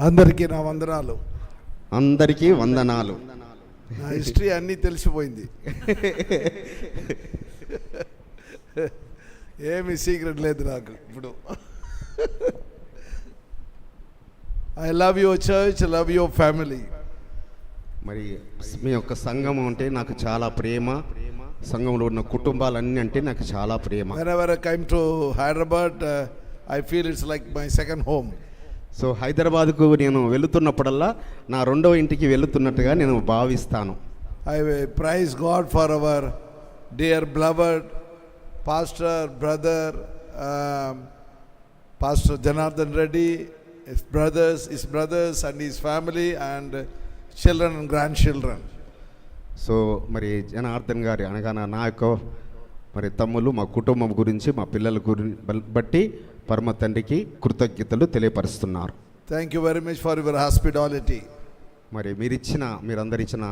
అందరికీ నా వందనాలు. అందరికీ వందనాలు. నా హిస్టరీ అన్నీ తెలిసిపోయింది. ఏమి సీక్రెట్ లేదు నాకు ఇప్పుడు. I love your church, love your family. మరి మీ యొక్క సంఘం అంటే నాకు చాలా ప్రేమ. సంఘంలో ఉన్న కుటుంబాలన్నీ అంటే నాకు చాలా ప్రేమ. Whenever I come to Hyderabad, I feel it's like my second home. So హైదరాబాద్కు నేను వెళుతున్నప్పుడల్లా నా రెండవ ఇంటికి వెళుతున్నట్టుగా నేను భావిస్తాను. I praise God for our dear beloved pastor, brother, Pastor Janardhan Reddy, his brothers and his family and children and grandchildren. So మరి జనార్దన్ గారి అనగా నా యొక్క మరి తమ్ములు, మా కుటుంబం గురించి, మా పిల్లల గురించి బట్టి పరమ తండ్రికి కృతజ్ఞతలు తెలియపరుస్తున్నారు. Thank you very much for your hospitality. మరి మీరందరు ఇచ్చిన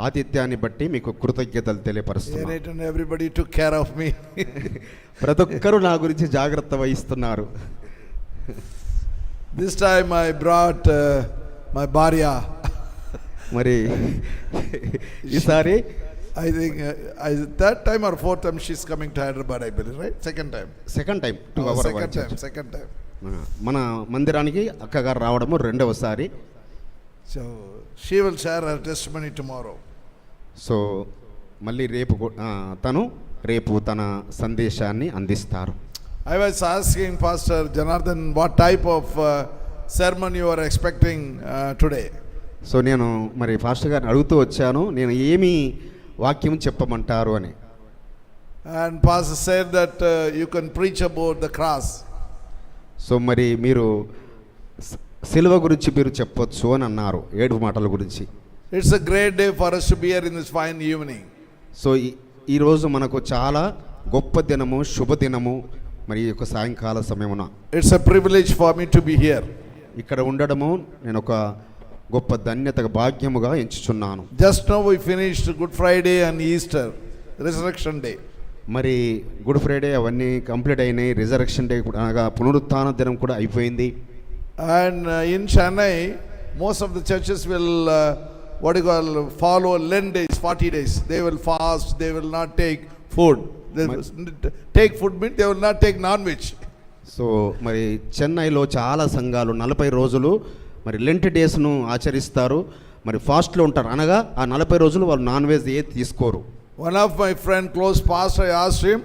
ఆతిథ్యాన్ని బట్టి మీకు కృతజ్ఞతలు తెలియపరుస్తున్నారు. Everybody took care of me. ప్రతి ఒక్కరూ నా గురించి జాగ్రత్త వహిస్తున్నారు. This time I brought my భార్య. మరి ఈసారి I think third time or fourth time she's coming to Hyderabad, I believe, right? Second time to our second time. మన మందిరానికి అక్కగారు రావడము రెండవసారి. So she will share her testimony tomorrow. So మళ్ళీ రేపు తన సందేశాన్ని అందిస్తారు. I was asking Pastor Janardhan what type of sermon you are expecting today. So నేను మరి పాస్టర్ గారిని అడుగుతూ వచ్చాను, నేను ఏమి వాక్యం చెప్పమంటారు అని. And Pastor said that you can preach about the cross. So మరి మీరు సిలువ గురించి మీరు చెప్పొచ్చు అని అన్నారు, 7 మాటల గురించి. It's a great day for us to be here in this fine evening. So ఈ రోజు మనకు చాలా గొప్ప దినము, శుభదినము. మరి ఈ యొక్క సాయంకాల సమయమున It's a privilege for me to be here. ఇక్కడ ఉండడము నేను ఒక గొప్ప ధన్యత, భాగ్యముగా ఎంచుచున్నాను. Just now we finished Good Friday and Easter, Resurrection Day. మరి గుడ్ ఫ్రైడే అవన్నీ కంప్లీట్ అయినాయి. రిజరెక్షన్ డే కూడా అనగా పునరుత్థాన దినం కూడా అయిపోయింది. And in Chennai, most of the churches will follow Lent days, 40 days. They will fast, they will not take food. They take food means they will not take non-veg. So మరి చెన్నైలో చాలా సంఘాలు 40 రోజులు మరి లెంట్ డేస్ను ఆచరిస్తారు. మరి ఫాస్ట్లో ఉంటారు, అనగా ఆ 40 రోజులు వాళ్ళు నాన్ వెజ్ ఏది తీసుకోరు. One of my friend, close pastor, I asked him,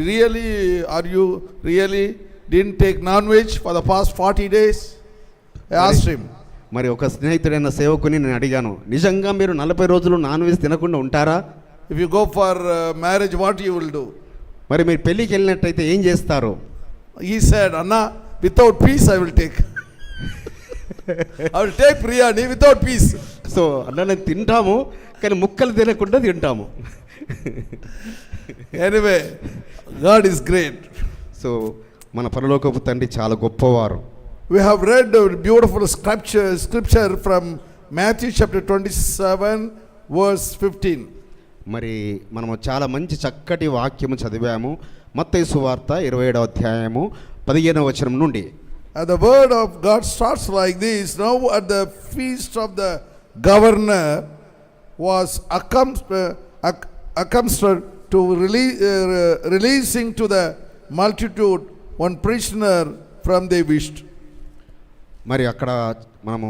really didn't take non-veg for the past 40 days? I asked him. మరి ఒక స్నేహితుడైన సేవకుని నేను అడిగాను, నిజంగా మీరు 40 రోజులు నాన్ వెజ్ తినకుండా ఉంటారా? If you go for marriage, what you will do? మరి మీరు పెళ్ళికి వెళ్ళినట్టయితే ఏం చేస్తారు? He said, Anna, without peace I will take. I will take biryani without peace. So అన్న తింటాము కానీ ముక్కలు తినకుండా తింటాము. Anyway, God is great. So మన పరలోకపు తండ్రి చాలా గొప్పవారు. We have read a beautiful scripture from Matthew chapter 27 verse 15. మరి మనము చాలా మంచి చక్కటి వాక్యము చదివాము. మత్తయి సువార్త 27వ అధ్యాయము 15వ వచనం నుండి. And the word of God starts like this. Now at the feast of the governor was accustomed to releasing to the multitude one prisoner from their wished. మరి అక్కడ మనము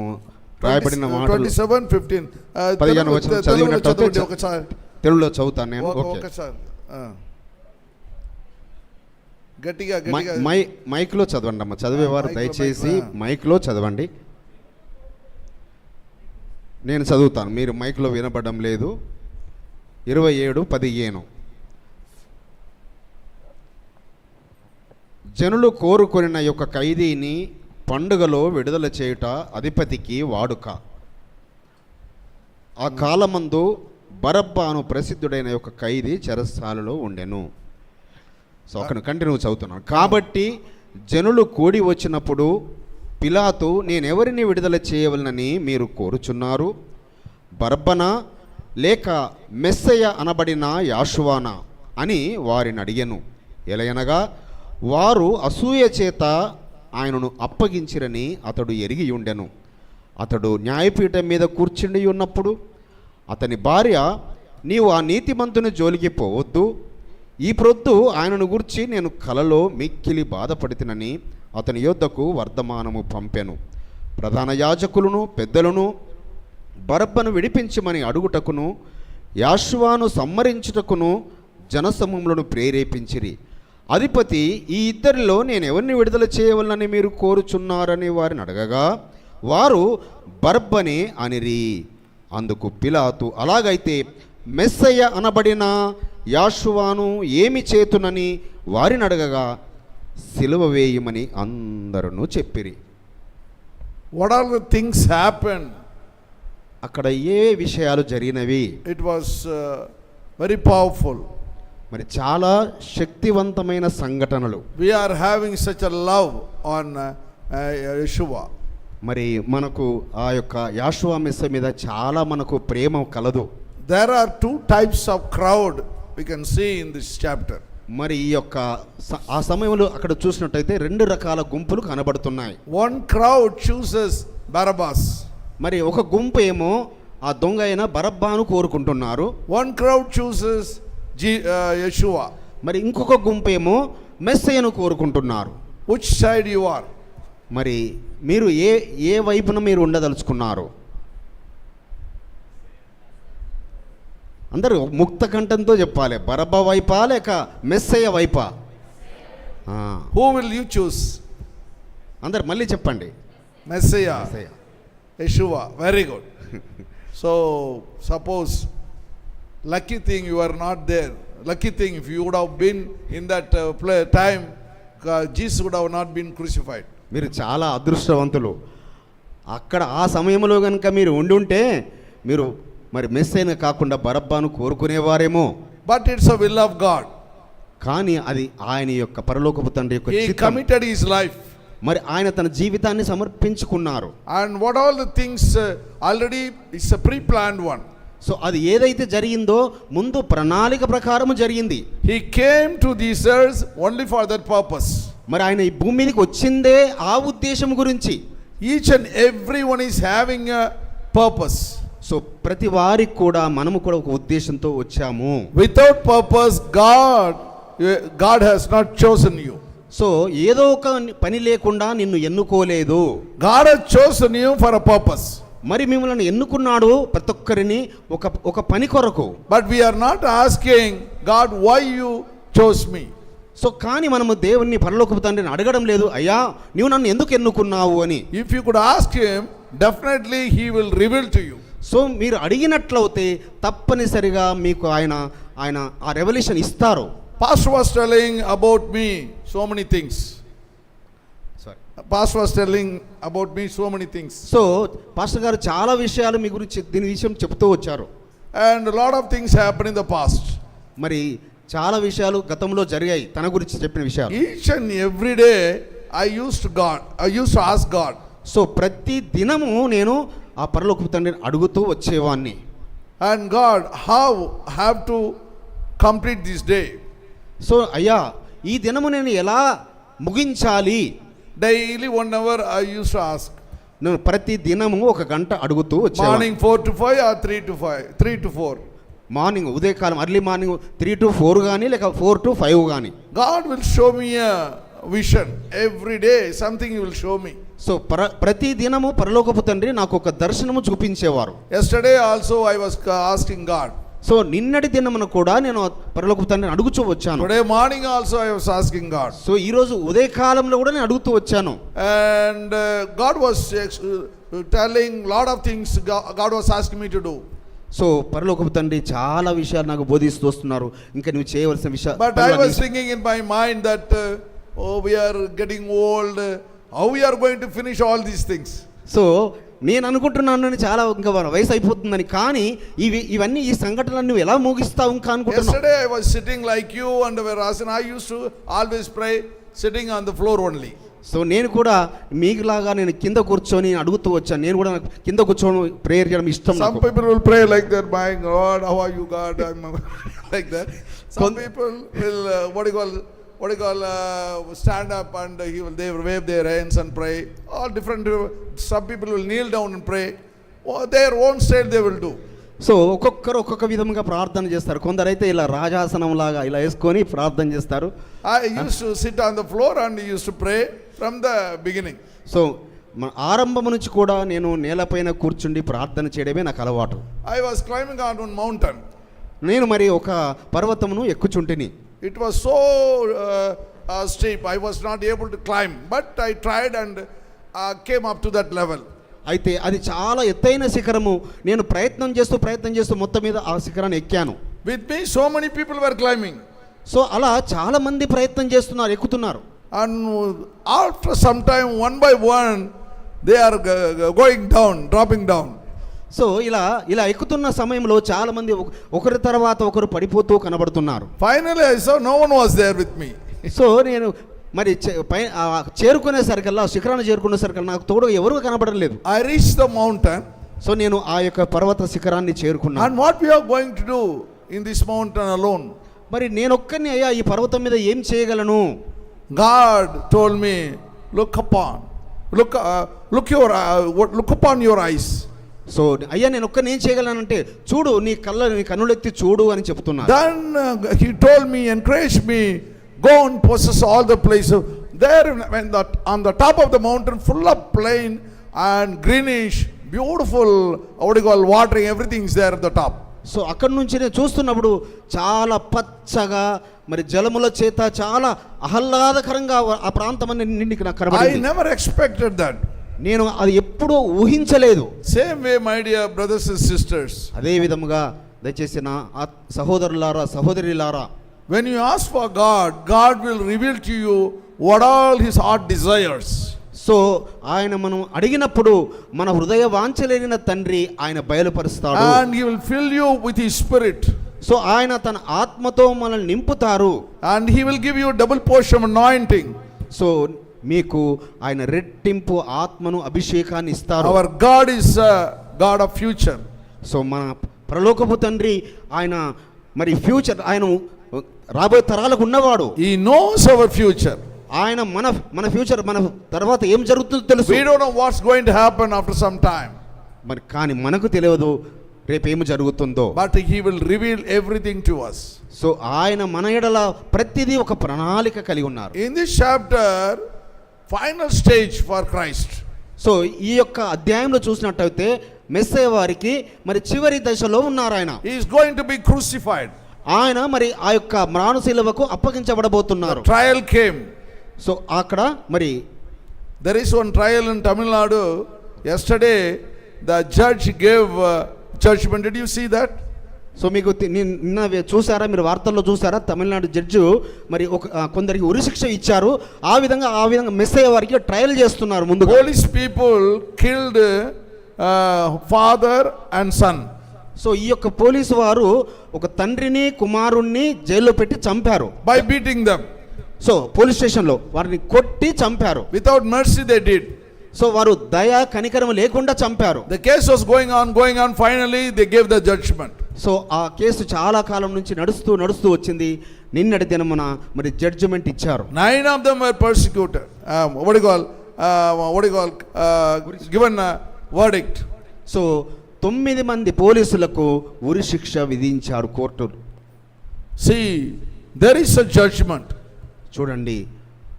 రాయబడిన మాటలు 27:15 15వ వచనం చదివినట్లయితే తెలుగులో చదువుతాను నేను. గట్టిగా మైక్లో చదవండి అమ్మ, చదివేవారు దయచేసి మైక్లో చదవండి. నేను చదువుతాను, మీరు మైక్లో వినపడడం లేదు. 27:15 జనులు కోరుకొనిన యొక్క ఖైదీని పండుగలో విడుదల చేయుట అధిపతికి వాడుక. ఆ కాలమందు బరబ్బా అను ప్రసిద్ధుడైన యొక్క ఖైదీ చెరసాలలో ఉండెను. సో అక్కడ కంటిన్యూ చదువుతున్నాను. కాబట్టి జనులు కూడి వచ్చినప్పుడు పిలాతు, నేనెవరిని విడుదల చేయవలనని మీరు కోరుచున్నారు? బరబ్బనా లేక మెస్సయ్య అనబడిన యాషువానా అని వారిని అడిగెను. ఎలయనగా వారు అసూయ చేత ఆయనను అప్పగించిరని అతడు ఎరిగి ఉండెను. అతడు న్యాయపీఠం మీద కూర్చుండి ఉన్నప్పుడు అతని భార్య, నీవు ఆ నీతిమంతుని జోలికి పోవద్దు, ఈ ప్రొద్దు ఆయనను గురించి నేను కలలో మిక్కిలి బాధపడితినని అతని యొద్దకు వర్ధమానము పంపెను. ప్రధాన యాజకులను పెద్దలను బరబ్బను విడిపించమని అడుగుటకును యాషువాను సమ్మరించుటకును జనసమూహములను ప్రేరేపించిరి. అధిపతి, ఈ ఇద్దరిలో నేను ఎవరిని విడుదల చేయవలనని మీరు కోరుచున్నారని వారిని అడగగా వారు బరబ్బనే అనిరి. అందుకు పిలాతు, అలాగైతే మెస్సయ్య అనబడిన యాషువాను ఏమి చేతునని వారిని అడగగా సిలువ వేయమని అందరూ చెప్పిరి. What are the things happened? అక్కడ ఏ విషయాలు జరిగినవి? It was very powerful. మరి చాలా శక్తివంతమైన సంఘటనలు. We are having such a love on Yeshua. మరి మనకు ఆ యొక్క యాషువా మెస్స మీద చాలా మనకు ప్రేమ కలదు. There are two types of crowd we can see in this chapter. మరి ఈ యొక్క ఆ సమయంలో అక్కడ చూసినట్టయితే రెండు రకాల గుంపులు కనబడుతున్నాయి. One crowd chooses Barabbas. మరి ఒక గుంపు ఏమో ఆ దొంగ అయిన బరబ్బాను కోరుకుంటున్నారు. One crowd chooses Yeshua. మరి ఇంకొక గుంపు ఏమో మెస్సయ్యను కోరుకుంటున్నారు. Which side you are? మరి మీరు ఏ వైపున మీరు ఉండదలుచుకున్నారు? అందరూ ముక్త కంఠంతో చెప్పాలి. బరబ్బా వైపా లేక Messiah వైపా? Who will you choose? అందరు మళ్ళీ చెప్పండి. Messiah. Messiah. Yeshua. Very good. So suppose, lucky thing you are not there. Lucky thing if you would have been in that time, Jesus would have not been crucified. మీరు చాలా అదృష్టవంతులు. అక్కడ ఆ సమయంలో కనుక మీరు ఉండి ఉంటే మీరు మరి మెస్సయ్యను కాకుండా బరబ్బాను కోరుకునేవారేమో. But it's a will of God. కానీ అది ఆయన యొక్క పరలోకపు తండ్రి యొక్క He చిత్తం. committed his life. మరి ఆయన తన జీవితాన్ని సమర్పించుకున్నారు. And what all the things already it's a pre-planned one. So అది ఏదైతే జరిగిందో ముందు ప్రణాళిక ప్రకారం జరిగింది. He came to these earth only for that purpose. మరి ఆయన ఈ భూమి మీదకి వచ్చిందే ఆ ఉద్దేశం గురించి. Each and everyone is having a purpose. So ప్రతి వారికి కూడా మనము కూడా ఒక ఉద్దేశంతో వచ్చాము. Without purpose, God has not chosen you. So ఏదో ఒక పని లేకుండా నిన్ను ఎన్నుకోలేదు. God has chosen you for a purpose. మరి మిమ్మల్ని ఎన్నుకున్నాడు ప్రతి ఒక్కరిని ఒక పని కొరకు. But we are not asking God why you chose me. So కానీ మనము దేవుణ్ణి పరలోకపు తండ్రిని అడగడం లేదు, అయ్యా నీవు నన్ను ఎందుకు ఎన్నుకున్నావు అని. If you could ask him, definitely he will reveal to you. So మీరు అడిగినట్లయితే తప్పనిసరిగా మీకు ఆయన ఆ రెవల్యూషన్ ఇస్తారు. Pastor was telling about me so many things. Pastor was telling about me so many things. So pastor గారు చాలా విషయాలు మీ గురించి దీని విషయం చెప్తూ వచ్చారు. And a lot of things happened in the past. మరి చాలా విషయాలు గతంలో జరిగాయి తన గురించి చెప్పిన విషయాలు. Each and every day I used to ask God. So ప్రతి దినము నేను ఆ పరలోకపు తండ్రిని అడుగుతూ వచ్చేవాన్ని. And God, how have to complete this day? So అయ్యా ఈ దినము నేను ఎలా ముగించాలి? Daily 1 hour I used to ask. నేను ప్రతి దినము 1 గంట అడుగుతూ వచ్చేవాడిని. Morning 4 to 5 or 3 to 4. Morning ఉదయకాలం ఎర్లీ మార్నింగ్ 3 to 4 కానీ లేక 4 to 5 కానీ. God will show me a vision every day. Something he will show me. So ప్రతి దినము పరలోకపు తండ్రి నాకు ఒక దర్శనము చూపించేవారు. Yesterday also I was asking God. So నిన్నటి దినమున కూడా నేను పరలోకపు తండ్రిని అడుగుతూ వచ్చాను. Today morning also I was asking God. So ఈ రోజు ఉదయకాలంలో కూడా నేను అడుగుతూ వచ్చాను. And God was telling lot of things God was asking me to do. So పరలోకపు తండ్రి చాలా విషయాలు నాకు బోధిస్తూ వస్తున్నారు. ఇంకా నువ్వు చేయవలసిన విషయాలు. But I was thinking in my mind that we are getting old. How we are going to finish all these things? So నేను అనుకుంటున్నాను చాలా ఇంకా వయసు అయిపోతుందని. కానీ ఇవన్నీ ఈ సంఘటనలు నువ్వు ఎలా ముగిస్తావు ఇంకా అనుకుంటున్నావు. Yesterday I was sitting like you and I used to always pray sitting on the floor only. So నేను కూడా మీకులాగా నేను కింద కూర్చొని అడుగుతూ వచ్చాను. నేను కూడా కింద కూర్చొని ప్రేయర్ చేయడం ఇష్టం. Some people will pray like that, my God, how are you God? I'm like that. Some people will what what do you call, stand up and they will wave their hands and pray. All different, some people will kneel down and pray. Their own style they will do. So ఒక్కొక్కరు ఒక్కొక్క విధంగా ప్రార్థన చేస్తారు. కొందరైతే ఇలా రాజాసనం లాగా ఇలా వేసుకొని ప్రార్థన చేస్తారు. I used to sit on the floor and used to pray from the beginning. So ఆరంభం నుంచి కూడా నేను నేలపైన కూర్చుండి ప్రార్థన చేయడమే నాకు అలవాటు. I was climbing on one mountain. నేను మరి ఒక పర్వతమును ఎక్కుచుంటిని. It was so steep, I was not able to climb, but I tried and came up to that level. అయితే అది చాలా ఎత్తైన శిఖరము. నేను ప్రయత్నం చేస్తూ మొత్తం మీద ఆ శిఖరాన్ని ఎక్కాను. With me so many people were climbing. So అలా చాలా మంది ప్రయత్నం చేస్తున్నారు, ఎక్కుతున్నారు. And after some time, one by one, they are going down, dropping down. So ఇలా ఎక్కుతున్న సమయంలో చాలా మంది ఒకరి తర్వాత ఒకరు పడిపోతూ కనబడుతున్నారు. Finally I saw no one was there with me. So నేను మరి చేరుకునేసరికల్లా శిఖరాన్ని చేరుకునేసరికల్లా నాకు తోడు ఎవరు కనబడలేదు. I reached the mountain. So నేను ఆ యొక్క పర్వత శిఖరాన్ని చేరుకున్నాను. And what we are going to do in this mountain alone? మరి నేనొక్కని అయ్యా ఈ పర్వతం మీద ఏం చేయగలను? God told me, look upon your eyes. So అయ్యా నేను ఒక్కని ఏం చేయగలనంటే చూడు, నీ కన్నులెత్తి చూడు అని చెప్తున్నాను. Then he told me, encouraged me, go and possess all the places there on the top of the mountain, full of plain and greenish, beautiful, watering, everything is there at the top. So అక్కడి నుంచి నేను చూస్తున్నప్పుడు చాలా పచ్చగా మరి జలముల చేత చాలా ఆహ్లాదకరంగా ఆ ప్రాంతం అన్ని నిండి నాకు కనబడింది. I never expected that. నేను అది ఎప్పుడూ ఊహించలేదు. Same way, my dear brothers and sisters. అదే విధముగా దయచేసి నా సహోదరులారా సహోదరులారా, when you ask for God, God will reveal to you what all his heart desires. So ఆయన మనం అడిగినప్పుడు మన హృదయ వాంఛలేని తండ్రి ఆయన బయలుపరుస్తాడు. And he will fill you with his spirit. So ఆయన తన ఆత్మతో మనల్ని నింపుతారు. And he will give you double portion of anointing. So మీకు ఆయన రెట్టింపు ఆత్మను అభిషేకాన్ని ఇస్తారు. Our God is a God of future. So మన పరలోకపు తండ్రి ఆయన మరి ఫ్యూచర్, ఆయన రాబోయే తరాలకు ఉన్నవాడు. He knows our future. ఆయన మన ఫ్యూచర్, మన తర్వాత ఏం జరుగుతుందో తెలుసు. We don't know what's going to happen after some time. మరి కానీ మనకు తెలియదు రేపు ఏమి జరుగుతుందో. But he will reveal everything to us. So ఆయన మన ఎడల ప్రతిదీ ఒక ప్రణాళిక కలిగి ఉన్నారు. In this chapter, final stage for Christ. So ఈ యొక్క అధ్యాయంలో చూసినట్టయితే మెస్సయ్య వారికి మరి చివరి దశలో ఉన్నారు. ఆయన He is going to be crucified. ఆయన మరి ఆ యొక్క మ్రాను శిలువకు అప్పగించబడబోతున్నారు. The trial came. సో అక్కడ మరి there is one trial in Tamil Nadu. Yesterday the judge gave judgment. Did you see that? So మీకు నిన్న చూసారా, మీరు వార్తల్లో చూసారా? తమిళనాడు జడ్జి మరి కొందరికి ఉరిశిక్ష ఇచ్చారు. ఆ విధంగా మెస్సయ్య వారికి ట్రయల్ చేస్తున్నారు. ముందు Police people killed father and son. So ఈ యొక్క పోలీసు వారు ఒక తండ్రిని కుమారుణ్ణి జైల్లో పెట్టి చంపారు. By beating them. So police స్టేషన్లో వారిని కొట్టి చంపారు. Without mercy they did. So వారు దయ కనికరం లేకుండా చంపారు. The case was going on. Finally they gave the judgment. So ఆ కేసు చాలా కాలం నుంచి నడుస్తూ వచ్చింది. నిన్నటి దినమున మరి జడ్జిమెంట్ ఇచ్చారు. 9 of them were persecuted. Given a verdict. So 9 మంది పోలీసులకు ఉరి శిక్ష విధించారు కోర్టులు. See, there is a judgment. చూడండి,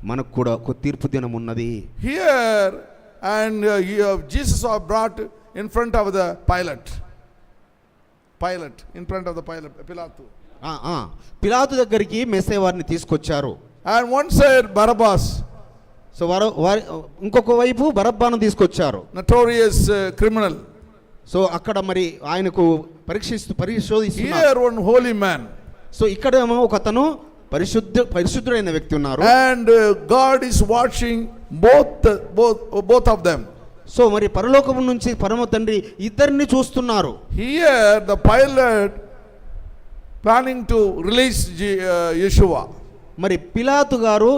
మనకు కూడా ఒక తీర్పు దినం ఉన్నది. Here and Jesus was brought in front of the Pilate, in front of the Pilate. పిలాతు దగ్గరికి మెస్సయ్య వారిని తీసుకొచ్చారు. And one said Barabbas. So వారు ఇంకొక వైపు బరబ్బాను తీసుకొచ్చారు. Notorious criminal. సో అక్కడ మరి ఆయనకు పరిశోధిస్తున్నారు. Here one holy man. So ఇక్కడేమో ఒక అతను పరిశుద్ధుడైన వ్యక్తి ఉన్నారు. And God is watching both of them. So మరి పరలోకం నుంచి పరమ తండ్రి ఇద్దరిని చూస్తున్నారు. Here the Pilate planning to release Yeshua. మరి పిలాతు గారు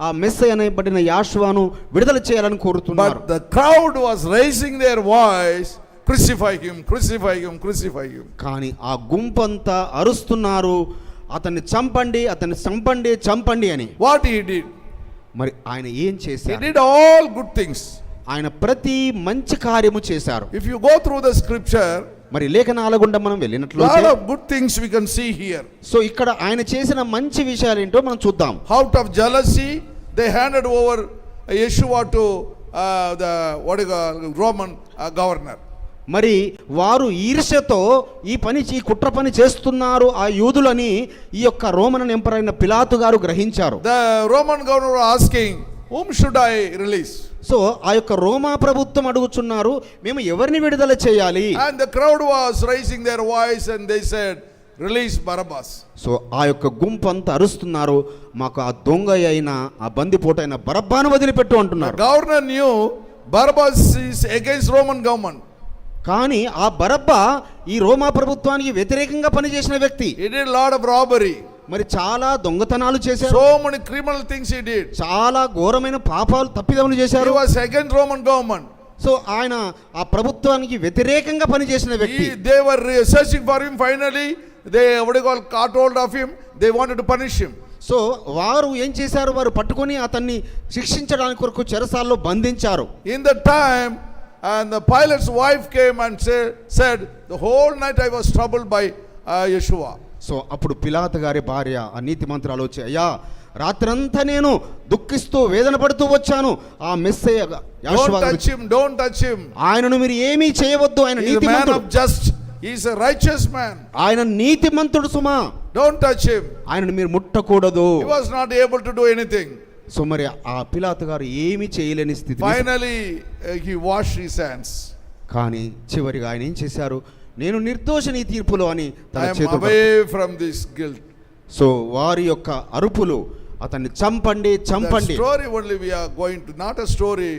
ఆ మెస్సయ్య అనబడిన యాషువాను విడుదల చేయాలని కోరుతున్నారు. But the crowd was raising their voice, crucify him, crucify him, crucify him. కానీ ఆ గుంపంతా అరుస్తున్నారు, అతన్ని చంపండి, అతన్ని చంపండి, చంపండి అని. What he did? మరి ఆయన ఏం He చేశారు? did all good things. ఆయన ప్రతి మంచి కార్యము చేశారు. If you go through the scripture, మరి లేఖనాల గుండా మనం lot వెళ్ళినట్లయితే of good things we can see here. So ఇక్కడ ఆయన చేసిన మంచి విషయాలు ఏంటో మనం చూద్దాం. Out of jealousy, they handed over Yeshua to the Roman governor. మరి వారు ఈర్ష్యతో ఈ కుట్ర పని చేస్తున్నారు ఆ యూదులని ఈ యొక్క రోమన్ ఎంపరర్ అయిన పిలాతు గారు గ్రహించారు. The Roman governor was asking, whom should I release? So ఆ యొక్క రోమా ప్రభుత్వం అడుగుచున్నారు, మేము ఎవరిని విడుదల చేయాలి? And the crowd was raising their voice and they said, release Barabbas. So ఆ యొక్క గుంపు అంతా అరుస్తున్నారు, మాకు ఆ దొంగ అయిన ఆ బందిపోటు అయిన బరబ్బాను వదిలిపెట్టు The అంటున్నారు. governor knew Barabbas is against Roman government. కానీ ఆ బరబ్బా ఈ రోమా ప్రభుత్వానికి వ్యతిరేకంగా పనిచేసిన వ్యక్తి. He did a lot of robbery. మరి చాలా దొంగతనాలు చేశారు, So many criminal things he did. చాలా ఘోరమైన పాపాలు తప్పిదములు He చేశారు. was against Roman government. So ఆయన ఆ ప్రభుత్వానికి వ్యతిరేకంగా పనిచేసిన వ్యక్తి. They were searching for him. Finally, they caught hold of him. They wanted to punish him. So వారు ఏం చేశారు, వారు పట్టుకొని అతన్ని శిక్షించడానికి కొరకు చెరసాల్లో బంధించారు. In that time, and the pilot's wife came and said, the whole night I was troubled by Yeshua. So అప్పుడు పిలాతు గారి భార్య ఆ నీతి మంత్రాలు వచ్చి, అయ్యా రాత్రంతా నేను దుఃఖిస్తూ వేదన పడుతూ వచ్చాను, ఆ Messiah Don't touch him, don't touch him. ఆయనను మీరు ఏమీ చేయవద్దు, ఆయన He is a man నీతిమంతుడు, of just. He is a righteous man. ఆయన నీతిమంతుడు సుమా, Don't touch him. ఆయనను మీరు ముట్టకూడదు. He was not able to do anything. So మరి ఆ పిలాతు గారు ఏమీ చేయలేని స్థితి. Finally, he washed his hands. కానీ చివరిగా ఆయన ఏం చేశారు, నేను నిర్దోషని ఈ తీర్పులో అని తన I am చేతులు away from this guilt. So వారి యొక్క అరుపులు అతన్ని చంపండి, The చంపండి. story only we are going to, not a story,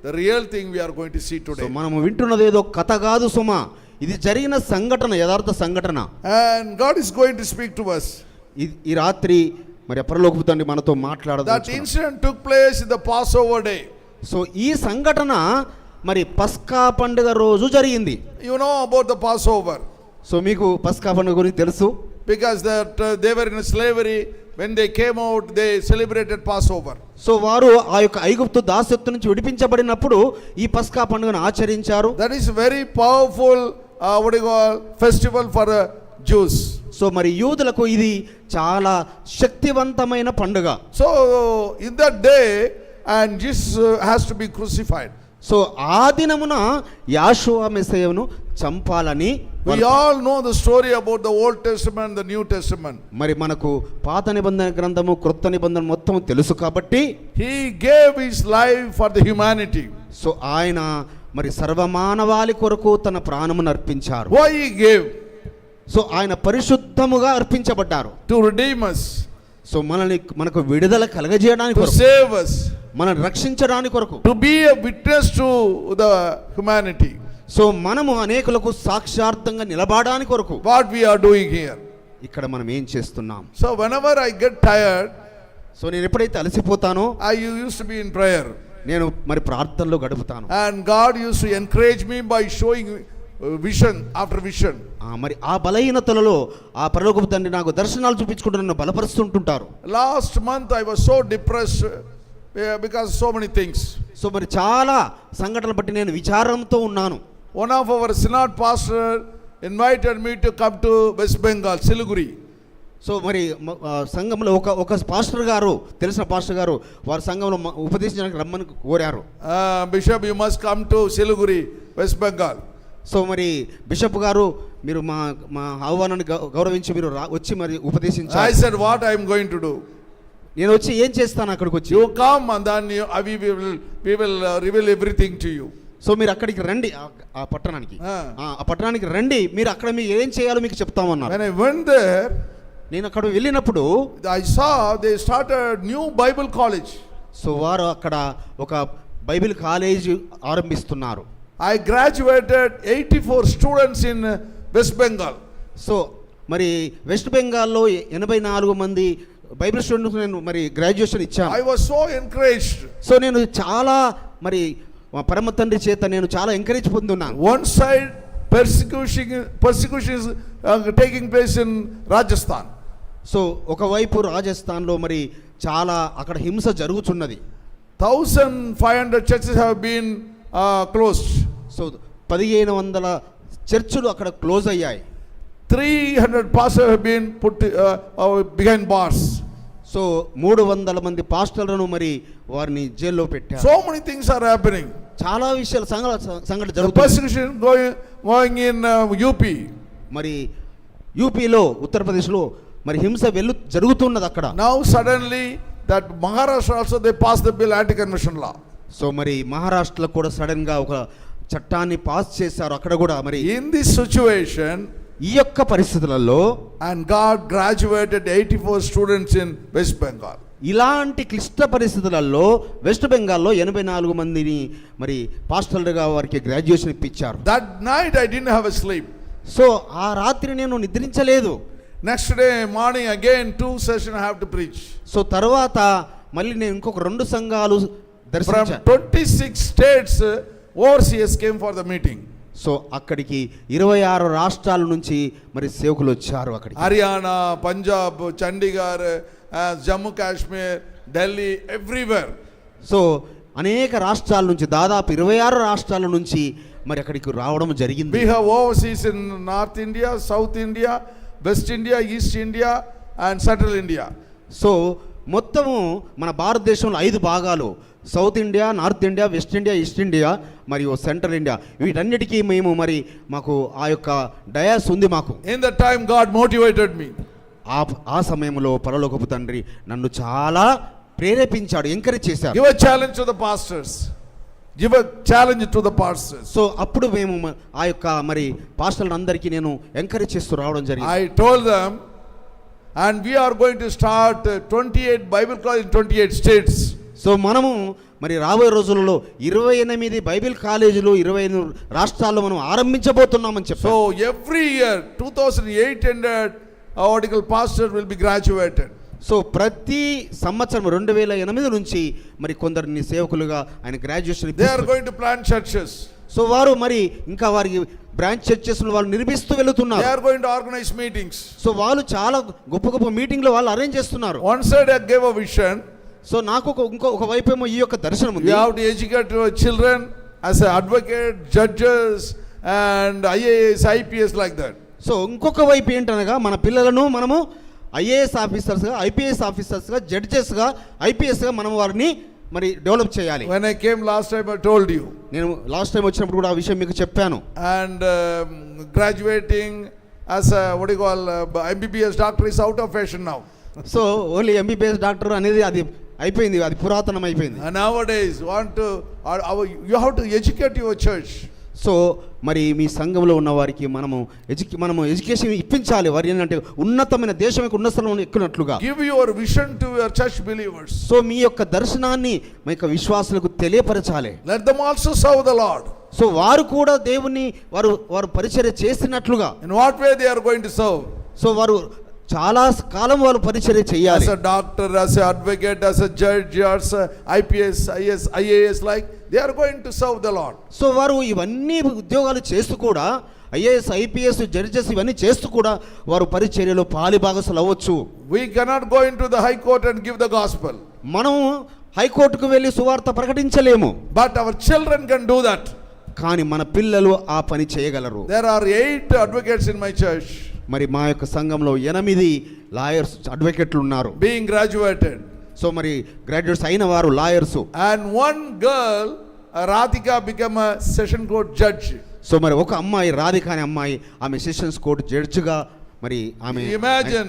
the real thing we are going to see so today. మనము వింటున్నది ఏదో కథ కాదు సుమా, ఇది జరిగిన సంఘటన, యథార్థ సంఘటన. And God is going to speak to us. ఈ రాత్రి మరి పరలోకపు తండ్రి మనతో That మాట్లాడదు. incident took place in the Passover day. So ఈ సంఘటన మరి పస్కా పండుగ రోజు జరిగింది. You know about the Passover so మీకు పస్కా పండుగ గురించి తెలుసు. because they were in slavery. When they came out, they celebrated Passover. So వారు ఆ యొక్క ఐగుప్తు దాస్యత్వం నుంచి విడిపించబడినప్పుడు ఈ పస్కా పండుగను ఆచరించారు. That is very powerful festival for Jews. So మరి యూదులకు ఇది చాలా శక్తివంతమైన పండుగ. So in that day, and Jesus has to be crucified. So ఆ దినమున యాషువా మెస్సయ్యను చంపాలని We all know the story about the Old Testament, the New Testament. మరి మనకు పాత నిబంధన గ్రంథము, క్రొత్త నిబంధన మొత్తం తెలుసు కాబట్టి He gave his life for the humanity. So ఆయన మరి సర్వమానవాళి కొరకు తన ప్రాణమును అర్పించారు. Why he gave? సో ఆయన పరిశుద్ధముగా అర్పించబడ్డారు. To redeem us, సో మనకు విడుదల కలగజేయడానికి to కొరకు, save us, మనల్ని రక్షించడానికి కొరకు, to be a witness to the humanity. So మనము అనేకులకు సాక్షార్థంగా నిలబడడానికి కొరకు. What we are doing here. ఇక్కడ మనం ఏం చేస్తున్నాం? So whenever I get tired, so నేను ఎప్పుడైతే అలసిపోతానో I used to be in prayer. నేను మరి ప్రార్థనలో గడుపుతాను. And God used to encourage me by showing vision after vision. మరి ఆ బలహీనతలలో ఆ పరలోకపు తండ్రి నాకు దర్శనాలు చూపించుకుంటూ నన్ను బలపరుస్తుంటుంటారు. Last month I was so depressed because so many things. So మరి చాలా సంఘటనలు బట్టి నేను విచారంతో ఉన్నాను. One of our synod pastor invited me to come to West Bengal, Siliguri. So మరి సంఘంలో ఒక పాస్టర్ గారు, తెలిసిన పాస్టర్ గారు వారి సంఘంలో ఉపదేశించడానికి రమ్మని కోరారు. Bishop, you must come to Siliguri, West Bengal. So మరి బిషప్ గారు మీరు మా ఆహ్వానాన్ని గౌరవించి మీరు వచ్చి మరి ఉపదేశించారు. I said, what I am going to do? నేను వచ్చి ఏం చేస్తాను అక్కడికి వచ్చి? You come and then we will reveal everything to you. So మీరు అక్కడికి రండి, ఆ పట్టణానికి ఆ పట్టణానికి రండి, మీరు అక్కడ మీరు ఏం చేయాలో మీకు చెప్తామన్నారు. When I went there, నేను అక్కడ వెళ్ళినప్పుడు I saw they started new Bible college. So వారు అక్కడ ఒక బైబిల్ కాలేజ్ ఆరంభిస్తున్నారు. I graduated 84 students in West Bengal. So మరి వెస్ట్ బెంగాల్లో 84 మంది బైబిల్ స్టూడెంట్స్ నేను మరి గ్రాడ్యుయేషన్ ఇచ్చాను. I was so encouraged. So నేను చాలా మరి పరమ తండ్రి చేత నేను చాలా ఎంకరేజ్ పొందున్నాను. One side persecution is taking place in Rajasthan. So ఒకవైపు రాజస్థాన్లో మరి చాలా అక్కడ హింస జరుగుతున్నది. 1,500 churches have been closed. So 1500 చర్చులు అక్కడ క్లోజ్ అయ్యాయి. 300 pastors have been put behind bars. So 300 మంది పాస్టర్లను మరి వారిని జైల్లో పెట్టారు. So many things are happening. చాలా విషయాలు సంఘటన The జరుగుతుంది. persecution going in UP. మరి యూపీలో ఉత్తరప్రదేశ్లో మరి హింస జరుగుతున్నది అక్కడ. Now suddenly that Maharashtra also they passed the bill, anti-conversion law. So మరి మహారాష్ట్రలో కూడా సడన్ గా ఒక చట్టాన్ని పాస్ చేశారు అక్కడ కూడా. మరి In this situation, ఈ యొక్క పరిస్థితులలో and God graduated 84 students in West Bengal. ఇలాంటి క్లిష్ట పరిస్థితులలో వెస్ట్ బెంగాల్లో 84 మందిని మరి పాస్టర్లుగా వారికి గ్రాడ్యుయేషన్ ఇప్పించారు. That night I didn't have a sleep. So ఆ రాత్రి నేను నిద్రించలేదు. Next day morning again 2 sessions I have to preach. So తర్వాత మళ్ళీ నేను ఇంకొక 2 సంఘాలు From దర్శించాను. 26 states overseers came for the meeting. So అక్కడికి 26 రాష్ట్రాల నుంచి మరి సేవకులు వచ్చారు అక్కడికి. Haryana, Punjab, Chandigarh, Jammu Kashmir, Delhi, everywhere. So అనేక రాష్ట్రాల నుంచి దాదాపు 26 రాష్ట్రాల నుంచి మరి అక్కడికి రావడం జరిగింది. We have overseas in North India, South India, West India, East India and Central India. So మొత్తము మన భారతదేశంలో 5 భాగాలు, south India, north India, west India, east India మరియు సెంట్రల్ ఇండియా, వీటన్నిటికీ మేము మరి మాకు ఆ యొక్క డయాస్ ఉంది మాకు. In that time God motivated me. ఆ సమయంలో పరలోకపు తండ్రి నన్ను చాలా ప్రేరేపించాడు, ఎంకరేజ్ చేశాడు. Give a challenge to the pastors. Give a challenge to the pastors. So అప్పుడు మేము ఆ యొక్క మరి పాస్టర్లు అందరికీ నేను ఎంకరేజ్ చేస్తూ రావడం జరిగింది. I told them, and we are going to start 28 Bible colleges in 28 states. So మనము మరి రాబోయే రోజులలో 28 బైబిల్ కాలేజీలు 25 రాష్ట్రాల్లో మనం ఆరంభించబోతున్నామని చెప్పారు. So every year 2,800 article pastors will be graduated. So ప్రతి సంవత్సరం 2008 నుంచి మరి కొందరిని సేవకులుగా ఆయన graduation They are going to plant churches. So వారు మరి ఇంకా వారికి బ్రాంచ్ చర్చెస్ వాళ్ళు నిర్మిస్తూ They వెళుతున్నారు. are going to organize meetings. So వాళ్ళు చాలా గొప్ప గొప్ప మీటింగ్లు వాళ్ళు అరేంజ్ చేస్తున్నారు. One side I gave a vision. So నాకు ఒక వైపేమో ఈ యొక్క దర్శనం You ఉంది. have to educate your children as an advocate, judges and IAS, IPS like that. So ఇంకొక వైపు ఏంటనగా మన పిల్లలను మనము ఐఏఎస్ ఆఫీసర్స్గా, ఐపీఎస్ ఆఫీసర్స్గా, జడ్జెస్గా, ఐపీఎస్గా మనం వారిని మరి డెవలప్ చేయాలి. When I came last time I told you. నేను లాస్ట్ టైం వచ్చినప్పుడు కూడా ఆ విషయం మీకు చెప్పాను. And graduating as a MBBS doctor is out of fashion now. So only MBBS doctor అనేది అది అయిపోయింది, అది పురాతనం అయిపోయింది. And nowadays you have to educate your church. So మరి మీ సంఘంలో ఉన్న వారికి మనము ఎడ్యుకేషన్ ఇప్పించాలి. వారి ఏంటంటే ఉన్నతమైన దేశం యొక్క ఉన్నత స్థలంలో ఎక్కునట్లుగా. Give your vision to your church believers. So మీ యొక్క దర్శనాన్ని మీ యొక్క విశ్వాసులకు తెలియపరచాలి. Let them also serve the Lord. So వారు కూడా దేవుని వారు పరిచర్య చేసినట్లుగా. In what way they are going to serve? So వారు చాలా కాలం వాళ్ళు పరిచర్య చేయాలి. As a doctor, as an advocate, as a judge, as a IPS, IAS, like they are going to serve the Lord. So వారు ఇవన్నీ ఉద్యోగాలు చేస్తూ కూడా ఐఏఎస్, ఐపీఎస్, జడ్జెస్ ఇవన్నీ చేస్తూ కూడా వారు పరిచర్యలో పాలిభాగస్తులు అవ్వచ్చు. We cannot go into the high court and give the gospel. మనం హైకోర్టుకు వెళ్ళి సువార్త ప్రకటించలేము. But our children can do that. కానీ మన పిల్లలు ఆ పని చేయగలరు. There are 8 advocates in my church. మరి మా యొక్క సంఘంలో 8 లాయర్స్, అడ్వకేట్లు ఉన్నారు. Being graduated. సో మరి గ్రాడ్యుయేట్స్ అయిన వారు lawyers. And one girl, Radhika, became a session court judge. So మరి ఒక అమ్మాయి, రాధిక అనే అమ్మాయి, ఆమె సెషన్స్ కోర్ట్ జడ్జిగా మరి ఆమె. Imagine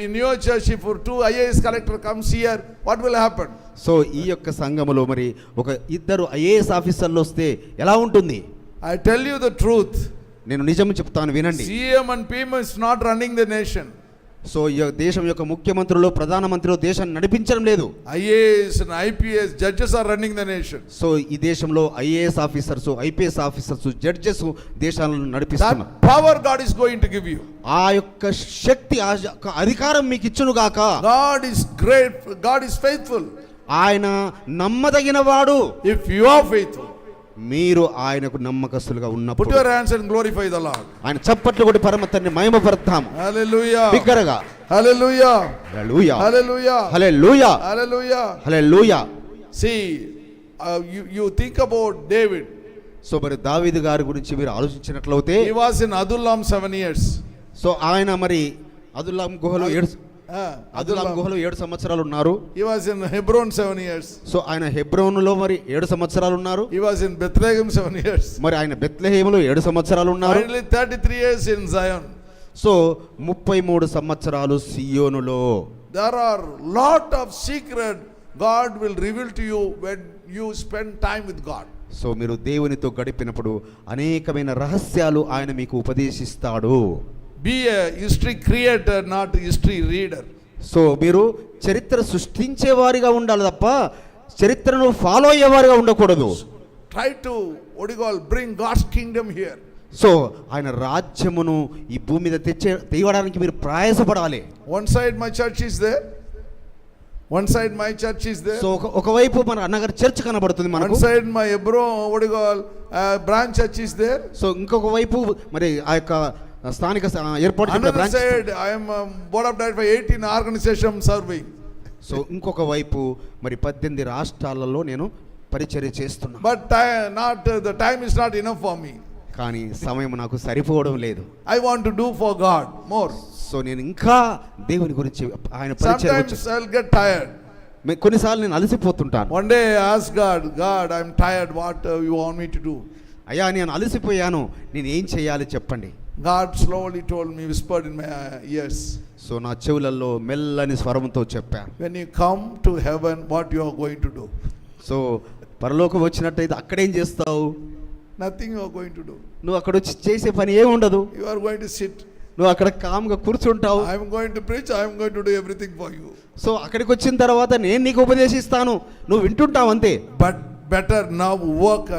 in your church if 2 IAS collector comes here, what will happen? So ఈ యొక్క సంఘములో మరి ఒక 2 ఐఏఎస్ ఆఫీసర్లు వస్తే ఎలా ఉంటుంది? I tell you the truth. నేను నిజం చెప్తాను, వినండి. CM and PM is not running the nation. So ఈ దేశం యొక్క ముఖ్యమంత్రులు, ప్రధానమంత్రులు దేశాన్ని నడిపించడం లేదు. IAS and IPS judges are running the nation. So ఈ దేశంలో IAS officers, IPS officers, judges దేశాలను నడిపిస్తున్నారు. That power God is going to give you. ఆ యొక్క శక్తి, ఆ యొక్క అధికారం మీకు ఇచ్చును గాక. God is great. God is faithful. ఆయన నమ్మదగిన వాడు. If you are faithful. మీరు ఆయనకు నమ్మకస్తులుగా Put ఉన్నప్పుడు your hands and glorify the Lord. ఆయన చప్పట్లు కొట్టి పరమ తండ్రిని మహిమపడతాము Hallelujah. బిగ్గరగా Hallelujah. Hallelujah Hallelujah. Hallelujah Hallelujah. Hallelujah. See, you think about David. So మరి దావీదు గారి గురించి మీరు ఆలోచించినట్లయితే He was in Adullam 7 years. So ఆయన మరి అదుల్లాం గుహలో అదుల్లాం గుహలో 7 సంవత్సరాలు ఉన్నారు. He was in Hebron 7 years. So ఆయన హెబ్రోనులో మరి 7 సంవత్సరాలు ఉన్నారు. He was in Bethlehem 7 years. మరి ఆయన బెత్లెహేములో 7 సంవత్సరాలు ఉన్నారు. Finally 33 years in Zion. So 33 సంవత్సరాలు సియోనులో. There are lot of secret God will reveal to you when you spend time with God. So మీరు దేవునితో గడిపినప్పుడు అనేకమైన రహస్యాలు ఆయన మీకు ఉపదేశిస్తాడు. Be a history creator, not history reader. So మీరు చరిత్ర సృష్టించేవారిగా ఉండాలి తప్ప చరిత్రను ఫాలో అయ్యేవారిగా ఉండకూడదు. Try to bring God's kingdom here. So ఆయన రాజ్యమును ఈ భూమి మీద తేవడానికి మీరు ప్రయాసపడాలి. One side my church is there. One side my church is there. So ఒకవైపు మన అన్నగారి చర్చ్ కనబడుతుంది మనకు. One side my Hebron branch church is there. So ఇంకొక వైపు మరి ఆ యొక్క స్థానిక ఏర్పాటు Another branch. side I am board of directors for 18 organization serving. So ఇంకొక వైపు మరి 18 రాష్ట్రాలలో నేను పరిచర్య చేస్తున్నా. But the time is not enough for me. కానీ సమయం నాకు సరిపోవడం లేదు. I want to do for God more. So నేను ఇంకా దేవుని గురించి ఆయన పరిచర్య Sometimes I'll get tired. కొన్నిసార్లు నేను అలసిపోతుంటాను. One day I ask God, I'm tired, what you want me to do? అయ్యా నేను అలసిపోయాను, నేను ఏం చేయాలి చెప్పండి. God slowly told me, whispered in my ears. So నా చెవులలో మెల్లని స్వరంతో చెప్పాను. When you come to heaven, what you are going to do? So పరలోకం వచ్చినట్టయితే అక్కడేం చేస్తావు? Nothing you are going to do. నువ్వు అక్కడ వచ్చి చేసే పని ఏమి ఉండదు. You are going to sit. నువ్వు అక్కడ కామ్గా కూర్చుంటావు. I am going to preach, I am going to do everything for you. So అక్కడికి వచ్చిన తర్వాత నేను నీకు ఉపదేశిస్తాను, నువ్వు వింటుంటావు అంతే. But better now work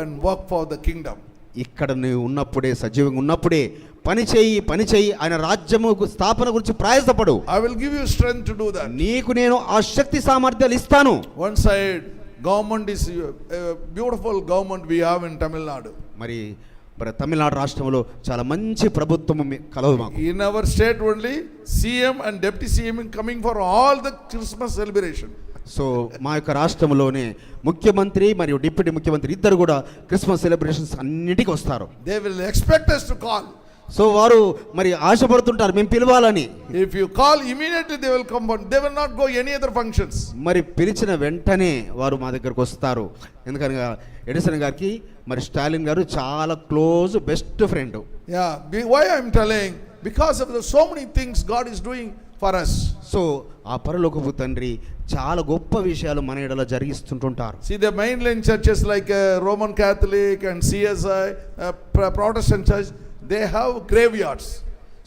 for the kingdom. ఇక్కడ నువ్వు ఉన్నప్పుడే, సజీవంగా ఉన్నప్పుడే పని చేయి ఆయన రాజ్యము స్థాపన గురించి ప్రయాసపడు. I will give you strength to do that. నీకు నేను ఆ శక్తి సామర్థ్యాలు ఇస్తాను. One side government is a beautiful government we have in Tamil Nadu. మరి తమిళనాడు రాష్ట్రంలో చాలా మంచి ప్రభుత్వం కలదు మాకు. In our state only CM and deputy CM coming for all the Christmas celebration. So మా యొక్క రాష్ట్రంలోనే ముఖ్యమంత్రి మరియు డిప్యూటీ ముఖ్యమంత్రి ఇద్దరు కూడా క్రిస్మస్ సెలబ్రేషన్స్ అన్నిటికీ వస్తారు. They will expect us to call. So వారు మరి ఆశపడుతుంటారు మేము పిలవాలని. If you call immediately they will come, but they will not go any other functions. మరి పిలిచిన వెంటనే వారు మా దగ్గరకు వస్తారు. ఎందుకనగా ఎడిసన్ గారికి మరి స్టాలిన్ గారు చాలా close best friend. Yeah, why I am telling, because of the so many things God is doing for us. So ఆ పరలోకపు తండ్రి చాలా గొప్ప విషయాలు మన ఎడల జరిగిస్తుంటారు. See the mainline churches like Roman Catholic and CSI, Protestant church, they have graveyards.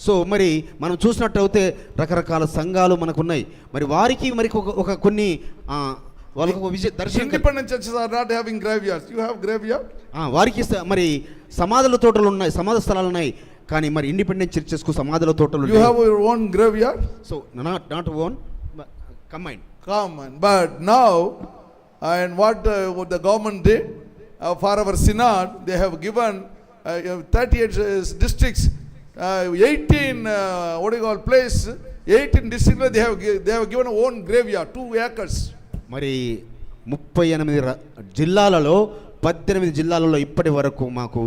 So మరి మనం చూసినట్టయితే రకరకాల సంఘాలు మనకున్నాయి. మరి వారికి మరి ఒక కొన్ని వాళ్ళకు దర్శనం. Independent churches are not having graveyards. You have graveyard? వారికి మరి సమాధుల తోటలు ఉన్నాయి, సమాధి స్థలాలు ఉన్నాయి. కానీ మరి ఇండిపెండెంట్ చర్చెస్ కు సమాధుల తోటలు. You have your own graveyard? So not own, but combined. But now, and what the government did for our synod, they have given 38 districts, 18 place, 18 districts they have given own graveyard, 2 acres. మరి 38 జిల్లాలలో 18 జిల్లాలలో ఇప్పటి వరకు మాకు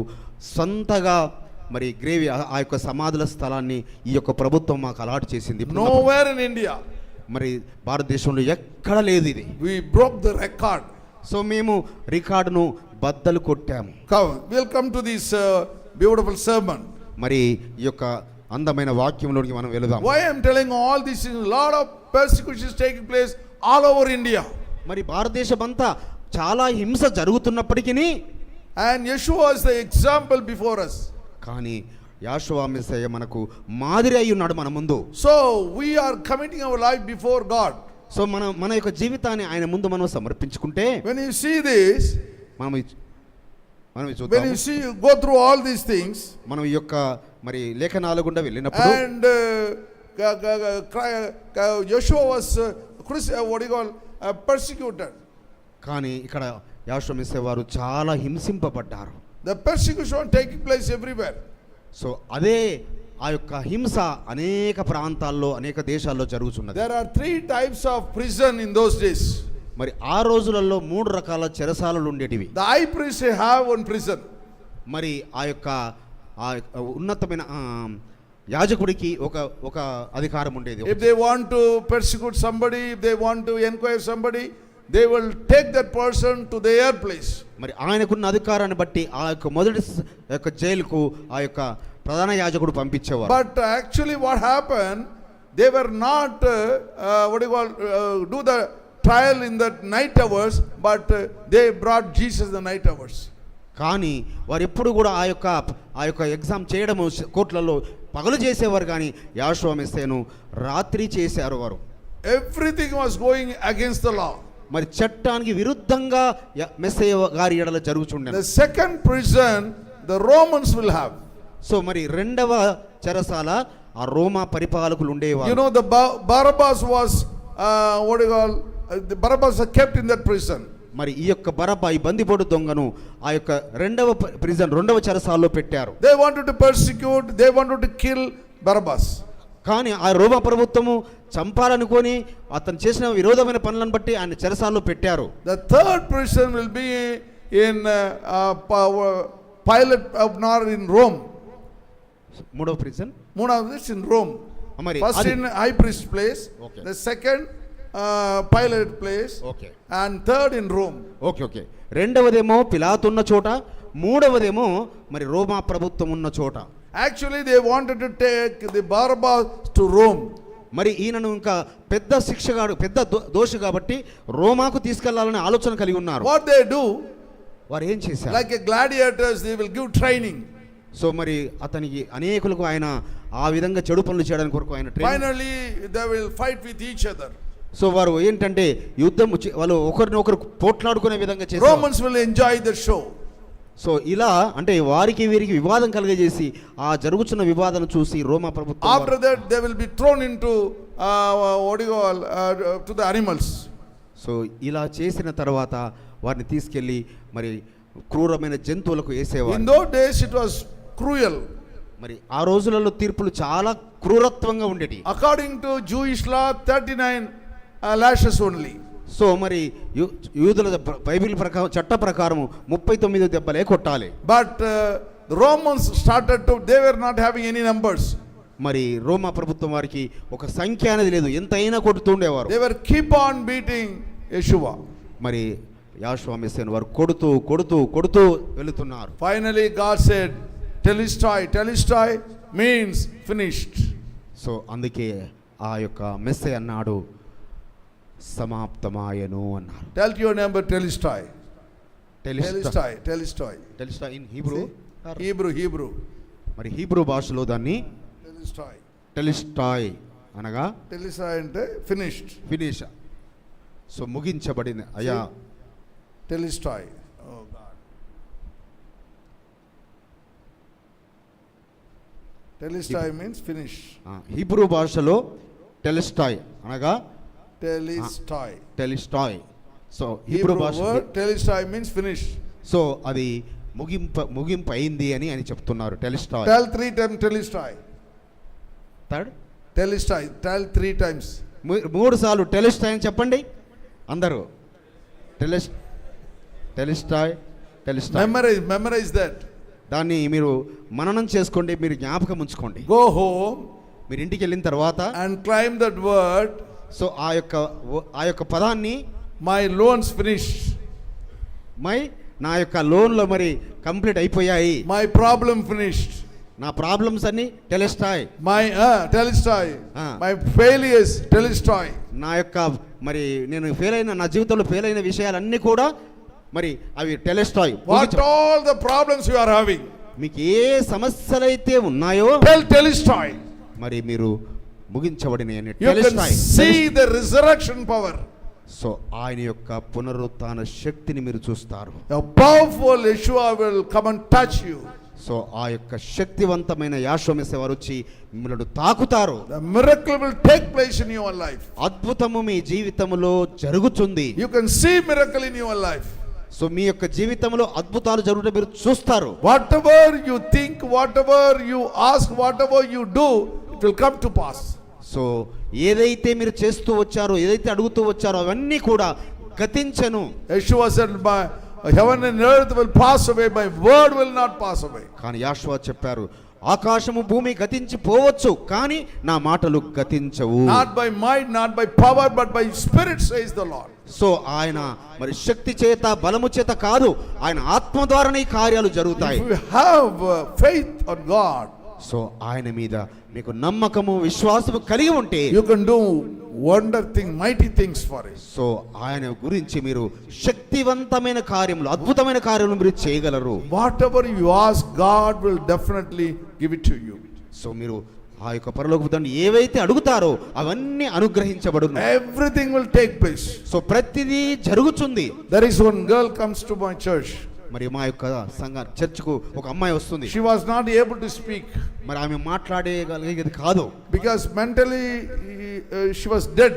సొంతగా మరి gravy ఆ యొక్క సమాధుల స్థలాన్ని ఈ యొక్క ప్రభుత్వం మాకు అలాట్ చేసింది. Nowhere in India. మరి భారతదేశంలో ఎక్కడ లేదు ఇది. We broke the record. So మేము రికార్డును బద్దలు కొట్టాము. We'll come to this beautiful sermon. మరి ఈ యొక్క అందమైన వాక్యంలోకి మనం వెళదాం. Why I am telling all these things? A lot of persecutions taking place all over India. మరి భారతదేశం అంతా చాలా హింస జరుగుతున్నప్పటికీ and Yeshua is the example before us. కానీ యాషోవా మెస్సయ్య మనకు మాదిరి అయి ఉన్నాడు మన ముందు. So we are committing our life before God. So మన యొక్క జీవితాన్ని ఆయన ముందు మనం సమర్పించుకుంటే when you see this, మనం when you see, you go through all these things, మనం ఈ యొక్క మరి లేఖనాల గుండా వెళ్ళినప్పుడు and Yeshua was persecuted. కానీ ఇక్కడ యాషోవా మెస్సే వారు చాలా హింసింపబడ్డారు. The persecution taking place everywhere. So అదే ఆ యొక్క హింస అనేక ప్రాంతాల్లో అనేక దేశాల్లో జరుగుతున్నది. There are 3 types of prison in those days. మరి ఆ రోజులలో 3 రకాల చెరసాలలు ఉండేటివి. The high priest have one prison. మరి ఆ యొక్క ఉన్నతమైన యాజకుడికి ఒక అధికారం ఉండేది. If they want to persecute somebody, if they want to enquire somebody, they will take that person to their place. మరి ఆయనకున్న అధికారాన్ని బట్టి ఆ యొక్క మొదటి యొక్క జైలుకు ఆ యొక్క ప్రధాన యాజకుడు పంపించేవారు. But actually what happened, they were not do the trial in the night hours, but they brought Jesus the night hours. కానీ వారు ఎప్పుడు కూడా ఆ యొక్క ఎగ్జామ్ చేయడము కోర్టులలో పగలు చేసేవారు, కానీ యాషోవా మెస్సేను రాత్రి చేశారు వారు. Everything was going against the law. మరి చట్టానికి విరుద్ధంగా మెస్సయ్య గారి ఎడల జరుగుచుండెను. The second prison the Romans will have. So మరి రెండవ చెరసాల ఆ రోమా పరిపాలకులు ఉండేవారు. You know, the Barabbas was the Barabbas are kept in that prison. మరి ఈ యొక్క బరబ్బా ఈ బందిపోటు దొంగను ఆ యొక్క రెండవ చెరసాలలో పెట్టారు. They wanted to persecute, they wanted to kill Barabbas. కానీ ఆ రోమా ప్రభుత్వము చంపాలనుకొని అతను చేసిన విరోధమైన పనులను బట్టి ఆయన చెరసాలలో పెట్టారు. The third prison will be in Pilate nor in Rome. మూడవ ప్రిజన్ in Rome. మరి First in high priest place, Okay. the second Pilate place, okay and third in Rome. Okay రెండవదేమో పిలాతు ఉన్న చోట, మూడవదేమో మరి రోమా ప్రభుత్వం ఉన్న చోట. Actually they wanted to take the Barabbas to Rome. మరి ఈయనను ఇంకా పెద్ద శిక్షగాడు, పెద్ద దోషి కాబట్టి రోమాకు తీసుకెళ్లాలనే ఆలోచన కలిగి ఉన్నారు. What they do, వారు ఏం చేశారు? like a gladiators, they will give training. So మరి అతనికి అనేకులకు ఆయన ఆ విధంగా చెడు పనులు చేయడానికి కొరకు ఆయన training. Finally they will fight with each other. So వారు ఏంటంటే యుద్ధం వాళ్ళు ఒకరినొకరు పోట్లాడుకునే విధంగా చేశారు. Romans will enjoy the show. So ఇలా అంటే వారికి వీరికి వివాదం కలుగజేసి ఆ జరుగుతున్న వివాదం చూసి రోమా ప్రభుత్వం After that they will be thrown into to the animals. So ఇలా చేసిన తర్వాత వారిని తీసుకెళ్ళి మరి క్రూరమైన జంతువులకు వేసేవారు. In those days it was cruel. మరి ఆ రోజులలో తీర్పులు చాలా క్రూరత్వంగా ఉండేవి. According to Jewish law 39 lashes only. So మరి యూదుల బైబిల్ ప్రకారం చట్ట ప్రకారం 39 దెబ్బలే కొట్టాలి. But the Romans started to, they were not having any numbers. మరి రోమా ప్రభుత్వం వారికి ఒక సంఖ్య అనేది లేదు, ఎంతైనా కొడుతుండేవారు. They were keep on beating Yeshua. మరి యాషోవా మెస్సీని వారు కొడుతూ వెళుతున్నారు. Finally God said, Telestai means finished. So అందుకే ఆ యొక్క మెస్సీ అన్నాడు సమాప్తమాయను అన్నారు. Tell your neighbor Telestai. Telestai in Hebrew. Hebrew. మరి హీబ్రూ భాషలో దాన్ని టెలిస్టాయ్ అనగా Telestai అంటే finished. ఫినిష్. సో ముగించబడింది అయ్యా. Telestai. Oh God. Telestai means finish. Hebrew భాషలో టెలిస్టాయ్ అనగా టెలిస్టాయ్. సో హీబ్రూ భాష Telestai means finish. సో అది ముగింపు అయింది అని ఆయన చెప్తున్నారు. టెలిస్టాయ్. Tell 3 times Telestai. Third Telestai. Tell 3 times. 3 సార్లు టెలిస్టాయ్ అని చెప్పండి అందరూ. టెలిస్టాయ్. Memorize that. దాన్ని మీరు మననం చేసుకోండి, మీరు జ్ఞాపకం ఉంచుకోండి. Go home. మీరు ఇంటికి వెళ్ళిన తర్వాత and claim that word. So ఆ యొక్క పదాన్ని my loans finished. నా యొక్క లోన్లో మరి కంప్లీట్ అయిపోయాయి. my problem finished. నా ప్రాబ్లమ్స్ అన్ని టెలిస్టాయ్. Telestai. my failures Telestai. నా యొక్క మరి నేను నా జీవితంలో ఫెయిల్ అయిన విషయాలన్నీ కూడా మరి అవి టెలిస్టాయ్. what all the problems you are having, మీకు ఏ సమస్యలైతే ఉన్నాయో tell Telestai. మరి మీరు ముగించబడిన you can see the resurrection power. So ఆయన యొక్క పునరుత్థాన శక్తిని మీరు చూస్తారు. a powerful Yeshua will come and touch you. So ఆ యొక్క శక్తివంతమైన యాశ్వమేసే వారు వచ్చి మిమ్మల్ని తాకుతారు. The miracle will take place in your life. అద్భుతము మీ జీవితంలో జరుగుతుంది. You can see miracle in your life. So మీ యొక్క జీవితంలో అద్భుతాలు జరుగుట మీరు చూస్తారు. Whatever you think, whatever you ask, whatever you do, it will come to pass. So ఏదైతే మీరు చేస్తూ వచ్చారో, ఏదైతే అడుగుతూ వచ్చారో అవన్నీ కూడా గతించను. Yeshua said, "My heaven and earth will pass away, my word will not pass away." కానీ యాషువా చెప్పారు, ఆకాశము భూమి గతించిపోవచ్చు కానీ నా మాటలు గతించవు. Not by might, not by power, but by spirit, says the Lord. So ఆయన మరి శక్తి చేత బలము చేత కాదు, ఆయన ఆత్మ ద్వారానే ఈ కార్యాలు జరుగుతాయి. If you have faith on God, so ఆయన మీద మీకు నమ్మకము విశ్వాసము కలిగి ఉంటే you can do wonder thing, mighty things for it. So ఆయన గురించి మీరు శక్తివంతమైన కార్యములు, అద్భుతమైన కార్యములు మీరు చేయగలరు. Whatever you ask, God will definitely give it to you. So మీరు ఆ యొక్క పరలోకపు తండ్రి ఏవైతే అడుగుతారో అవన్నీ అనుగ్రహించబడును. Everything will take place. So ప్రతిదీ జరుగుతుంది. There is one girl comes to my church. మరి మా యొక్క సంఘ చర్చ్కు ఒక అమ్మాయి వస్తుంది. She was not able to speak మరి ఆమె మాట్లాడగలిగేది కాదు. because mentally she was dead.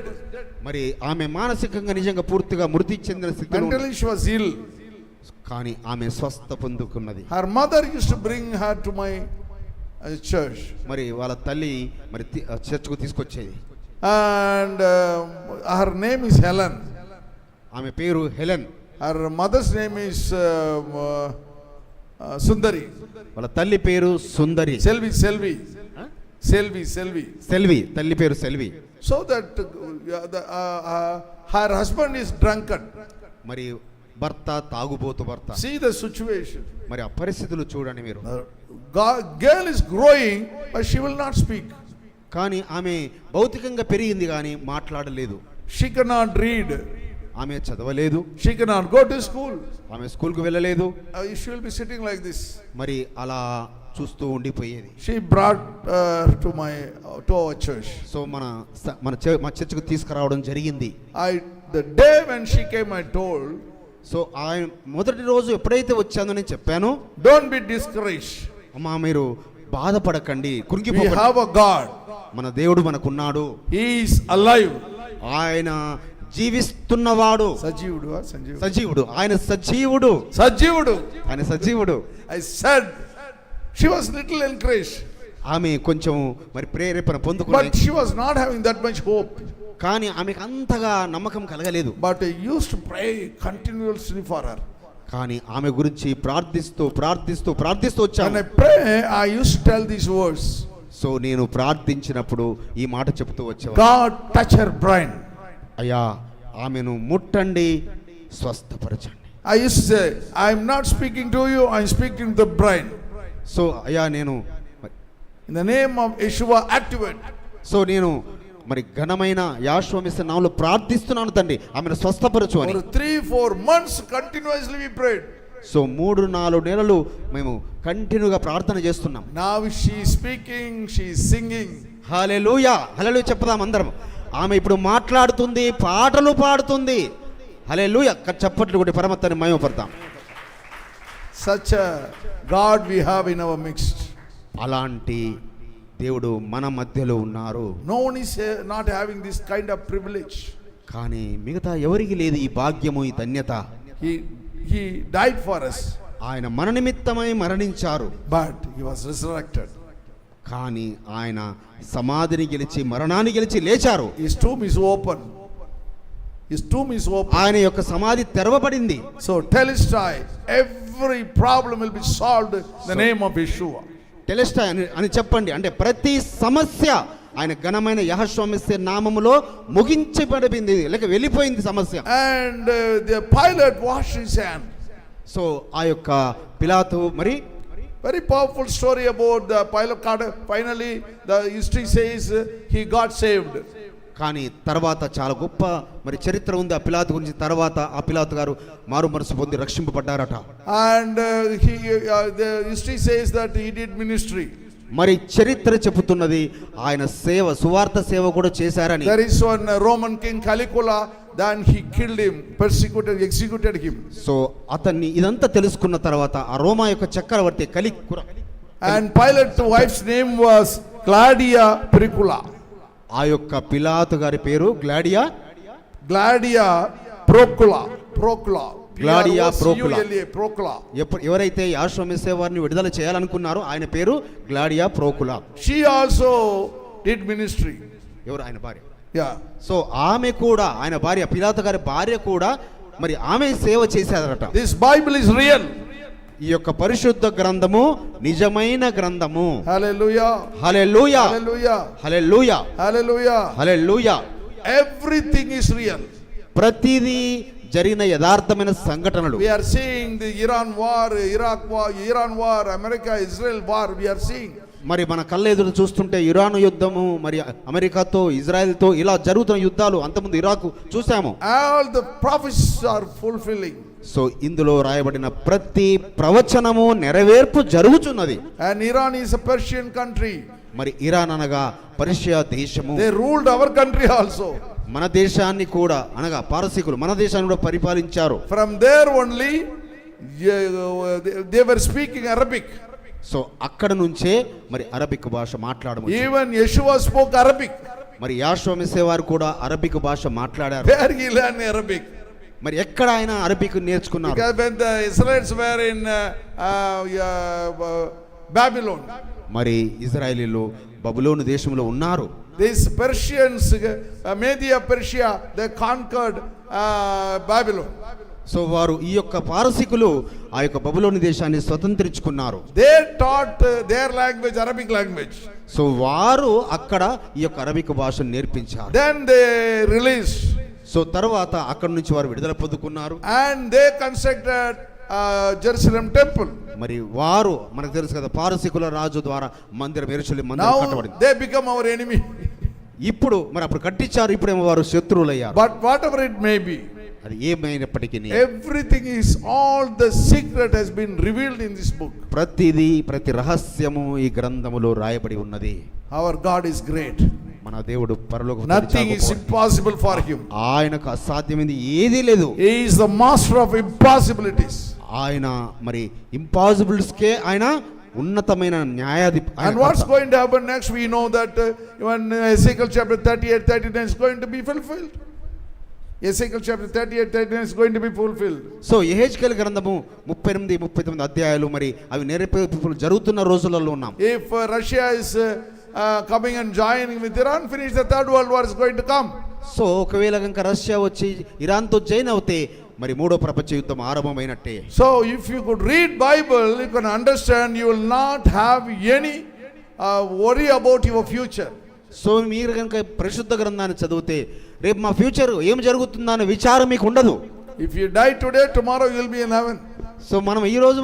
మరి ఆమె మానసికంగా నిజంగా పూర్తిగా మృతి చెందిన స్థితిలో ఉంది. Mentally she was ill. కానీ ఆమె స్వస్థ పొందుకున్నది. Her mother used to bring her to my church. మరి వాళ్ళ తల్లి మరి చర్చ్కు తీసుకొచ్చేది. And her name is Helen. ఆమె పేరు Helen. Her mother's name is Sundari. వాళ్ళ తల్లి పేరు సుందరి. Selvi. సెల్వి, తల్లి పేరు Selvi. So that her husband is drunkard. మరి భర్త తాగుబోతు భర్త. See the situation. మరి ఆ పరిస్థితులు చూడండి మీరు. Girl is growing, but she will not speak. కానీ ఆమె భౌతికంగా పెరిగింది కానీ మాట్లాడలేదు. She cannot read. ఆమె చదవలేదు. She cannot go to school. ఆమె స్కూల్కి వెళ్ళలేదు. She will be sitting like this. మరి అలా చూస్తూ ఉండిపోయేది. She brought to our church. So మా చర్చ్కు తీసుకురావడం జరిగింది. The day when she came, I told. So ఆయన మొదటి రోజు ఎప్పుడైతే వచ్చానో నేను చెప్పాను, don't be discouraged. అమ్మా మీరు బాధపడకండి, We కురింగిపోకండి. have a God. మన దేవుడు మనకున్నాడు. He is alive. ఆయన జీవిస్తున్నవాడు. సజీవుడు. ఆయన సజీవుడు. ఆయన సజీవుడు. I said she was little encouraged. ఆమె కొంచెం మరి ప్రేరేపణ But పొందుకుంది. she was not having that much hope. కానీ ఆమెకు అంతగా నమ్మకం కలగలేదు. But I used to pray continuously for her. కానీ ఆమె గురించి ప్రార్థిస్తూ When వచ్చాను. I pray, I used to tell these words. So నేను ప్రార్థించినప్పుడు ఈ మాట చెప్తూ వచ్చాను, God, touch her brain. అయ్యా ఆమెను ముట్టండి, స్వస్థపరచండి. I used to say, I am not speaking to you, I am speaking to the brain. So అయ్యా నేను In the name of Yeshua, activate. So నేను మరి ఘనమైన యాశ్వమేసే నామములో ప్రార్థిస్తున్నాను తండ్రి, ఆమెను స్వస్థపరచు అని. For 3-4 months continuously we prayed. So 3-4 నెలలు మేము కంటిన్యూగా ప్రార్థన చేస్తున్నాం. Now she is speaking, she is singing. హల్లెలూయా, హల్లెలూయా చెప్దాం అందరం. ఆమె ఇప్పుడు మాట్లాడుతుంది, పాటలు పాడుతుంది. హల్లెలూయా, చప్పట్లు కొట్టి పరమతని మహిమపడతాం. Such a God we have in our midst. అలాంటి దేవుడు మన మధ్యలో ఉన్నారు. No one is not having this kind of privilege. కానీ మిగతా ఎవరికి లేదు ఈ భాగ్యము, ఈ ధన్యత. He died for us. ఆయన మన నిమిత్తమై మరణించారు. But he was resurrected. కానీ ఆయన సమాధిని గెలిచి మరణాన్ని గెలిచి లేచారు. His tomb is open. ఆయన యొక్క సమాధి తెరవబడింది. So Telestai, every problem will be solved in the name of Yeshua. టెలెస్టాయ్ అని చెప్పండి, అంటే ప్రతి సమస్య ఆయన ఘనమైన యెహోషువమేసే నామములో ముగించబడింది, లేక వెళ్ళిపోయింది సమస్య. And the Pilate washed his hand. So ఆ యొక్క పిలాతు మరి very powerful story about the Pilate. Finally the history says he got saved. కానీ తర్వాత చాలా గొప్ప మరి చరిత్ర ఉంది ఆ పిలాతు గురించి. తర్వాత ఆ పిలాతు గారు మారు మనసు పొంది రక్షింపబడ్డారట. And the history says that he did ministry. మరి చరిత్ర చెబుతున్నది ఆయన సేవ, సువార్త సేవ కూడా చేశారని. There is one Roman king Caligula then he killed him, persecuted, executed him. So అతన్ని ఇదంతా తెలుసుకున్న తర్వాత ఆ రోమా యొక్క చక్రవర్తి And Pilate's wife's name was Claudia Procula. ఆ యొక్క పిలాతు గారి పేరు గ్లాడియా Procula. Claudia Procula. Procula. ఎవరైతే యాశ్వమేసే వారిని విడుదల చేయాలనుకున్నారో ఆయన పేరు గ్లాడియా ప్రోకులా. She also did ministry. ఎవరు ఆయన భార్య? Yeah. సో ఆమె కూడా ఆయన భార్య పిలాతు గారి భార్య కూడా మరి ఆమె సేవ చేసేదట. This Bible is real. ఈ యొక్క పరిశుద్ధ గ్రంథము నిజమైన గ్రంథము. Hallelujah. Hallelujah. Hallelujah. Hallelujah. Hallelujah. Hallelujah. Everything is real. ప్రతిదీ జరిగిన యథార్థమైన సంఘటనలు. We are seeing the Iran war, Iran war, America, Israel war. We are seeing. మరి మన కళ్ళెదురు చూస్తుంటే ఇరాన్ యుద్ధము, మరి అమెరికాతో ఇజ్రాయెల్తో ఇలా జరుగుతున్న యుద్ధాలు, అంతకుముందు ఇరాక్ చూసాము. All the prophecies are fulfilling. So ఇందులో రాయబడిన ప్రతి ప్రవచనము నెరవేర్పు జరుగుతున్నది. And Iran is a Persian country. మరి ఇరాన్ అనగా పర్షియా దేశము. They ruled our country also. మన దేశాన్ని కూడా అనగా పారసీకులు మన దేశాన్ని కూడా పరిపాలించారు. From there only they were speaking Arabic. So అక్కడ నుంచే మరి అరబిక్ భాష మాట్లాడము. Even Yeshua spoke Arabic. మరి యాషోమెసే వారు కూడా అరబిక్ భాష మాట్లాడారు. Where he learned Arabic? మరి ఎక్కడ ఆయన అరబిక్ నేర్చుకున్నారు? Because when the Israelites were in Babylon. మరి ఇజ్రాయేలీలు బబులోను దేశంలో ఉన్నారు. These Persians, Media Persia, they conquered Babylon. So వారు ఈ యొక్క పారసీకులు ఆ యొక్క బబులోని దేశాన్ని స్వతంత్రించుకున్నారు. They taught their language, Arabic language. So వారు అక్కడ ఈ యొక్క అరబిక్ భాషను నేర్పించారు. Then they released. సో తర్వాత అక్కడ నుంచి వారు విడుదల పొందుకున్నారు. And they constructed Jerusalem temple. మరి వారు మనకు తెలుసు కదా పారసీకుల రాజు ద్వారా యెరూషలేము మందిరం కట్టబడింది. Now they become our enemy. ఇప్పుడు మరి అప్పుడు కట్టించారు, ఇప్పుడేమో వారు శత్రువులయ్యారు. But whatever it may be, అది ఏమైనప్పటికీ everything is, all the secret has been revealed in this book. ప్రతి రహస్యము ఈ గ్రంథములో రాయబడి ఉన్నది. Our God is great. మన దేవుడు పరలోకపు Nothing is impossible for him. ఆయనకు అసాధ్యమైనది ఏదీ లేదు. He is the master of impossibilities. ఆయన మరి ఇంపాసిబుల్స్ కే ఆయన ఉన్నతమైన న్యాయాధిపతి. And what's going to happen next? We know that when Ezekiel chapter 38, 39 is going to be fulfilled. Ezekiel chapter 38, 39 is going to be fulfilled. So యెహెజ్కేలు గ్రంథము 38, 39 అధ్యాయాలు మరి అవి నెరవేర్పులు జరుగుతున్న రోజులలో ఉన్నాం. If Russia is coming and joining with Iran, finish, the third world war is going to come. So ఒకవేళ కనుక రష్యా వచ్చి ఇరాన్తో జాయిన్ అవుతే మరి మూడో ప్రపంచ యుద్ధం ఆరంభమైనట్టే. So if you could read Bible, you can understand, you will not have any worry about your future. So మీరు కనుక పరిశుద్ధ గ్రంథాన్ని చదివితే రేపు మా ఫ్యూచర్ ఏం జరుగుతుందా అనే విచారం మీకు ఉండదు. If you die today, tomorrow you will be in heaven. So మనం ఈ రోజు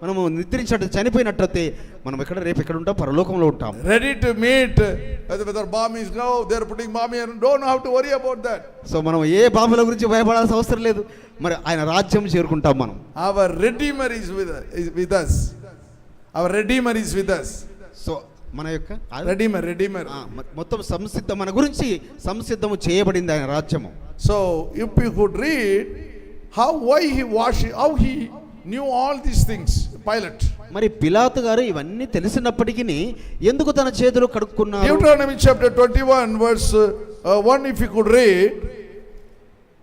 మనము నిద్రించట్టు చనిపోయినట్లయితే మనం రేపు ఎక్కడ ఉంటాం? పరలోకంలో ఉంటాం. Ready to meet whether bomb is now, they are putting bomb here, don't have to worry about that. So మనం ఏ బాంబుల గురించి భయపడాల్సిన అవసరం లేదు. మరి ఆయన రాజ్యం చేరుకుంటాం మనం. Our Redeemer is with us. Our Redeemer is with us. So మన యొక్క Redeemer. మొత్తం సంసిద్ధం మన గురించి సంసిద్ధము చేయబడింది ఆయన రాజ్యము. So if you could read how he knew all these things, Pilate. మరి పిలాతు గారు ఇవన్నీ తెలిసినప్పటికీ ఎందుకు తన చేతులు కడుక్కున్నారు? Deuteronomy chapter 21 verse 1, if you could read.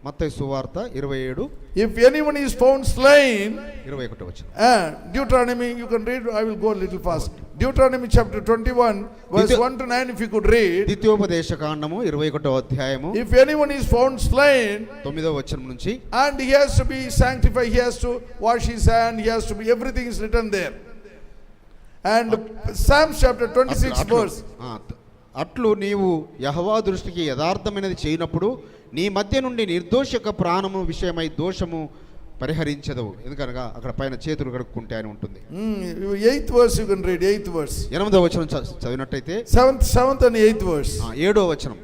మత్తయి సువార్త 27, If anyone is found slain, 21 వచనం. Deuteronomy, you can read, I will go a little fast. Deuteronomy chapter 21 verse 1 to 9, if you could read. ద్వితీయోపదేశ కాండము 21వ అధ్యాయము. If anyone is found slain, 9వ వచనం నుంచి, and he has to be sanctified, he has to wash his hand, he has to be, everything is written there. And Psalm chapter 26 verse. అట్లు నీవు యెహోవా దృష్టికి యథార్థమైనది చేయనప్పుడు నీ మధ్య నుండి నిర్దోషక ప్రాణము విషయమై దోషము పరిహరించదవు. ఎందుకనగా అక్కడ పైన చేతులు కడుక్కుంటే అని ఉంటుంది. 8th verse you can read, 8th verse. 8వ వచనం చదివినట్టయితే 7th and 8th verse. 7వ వచనం,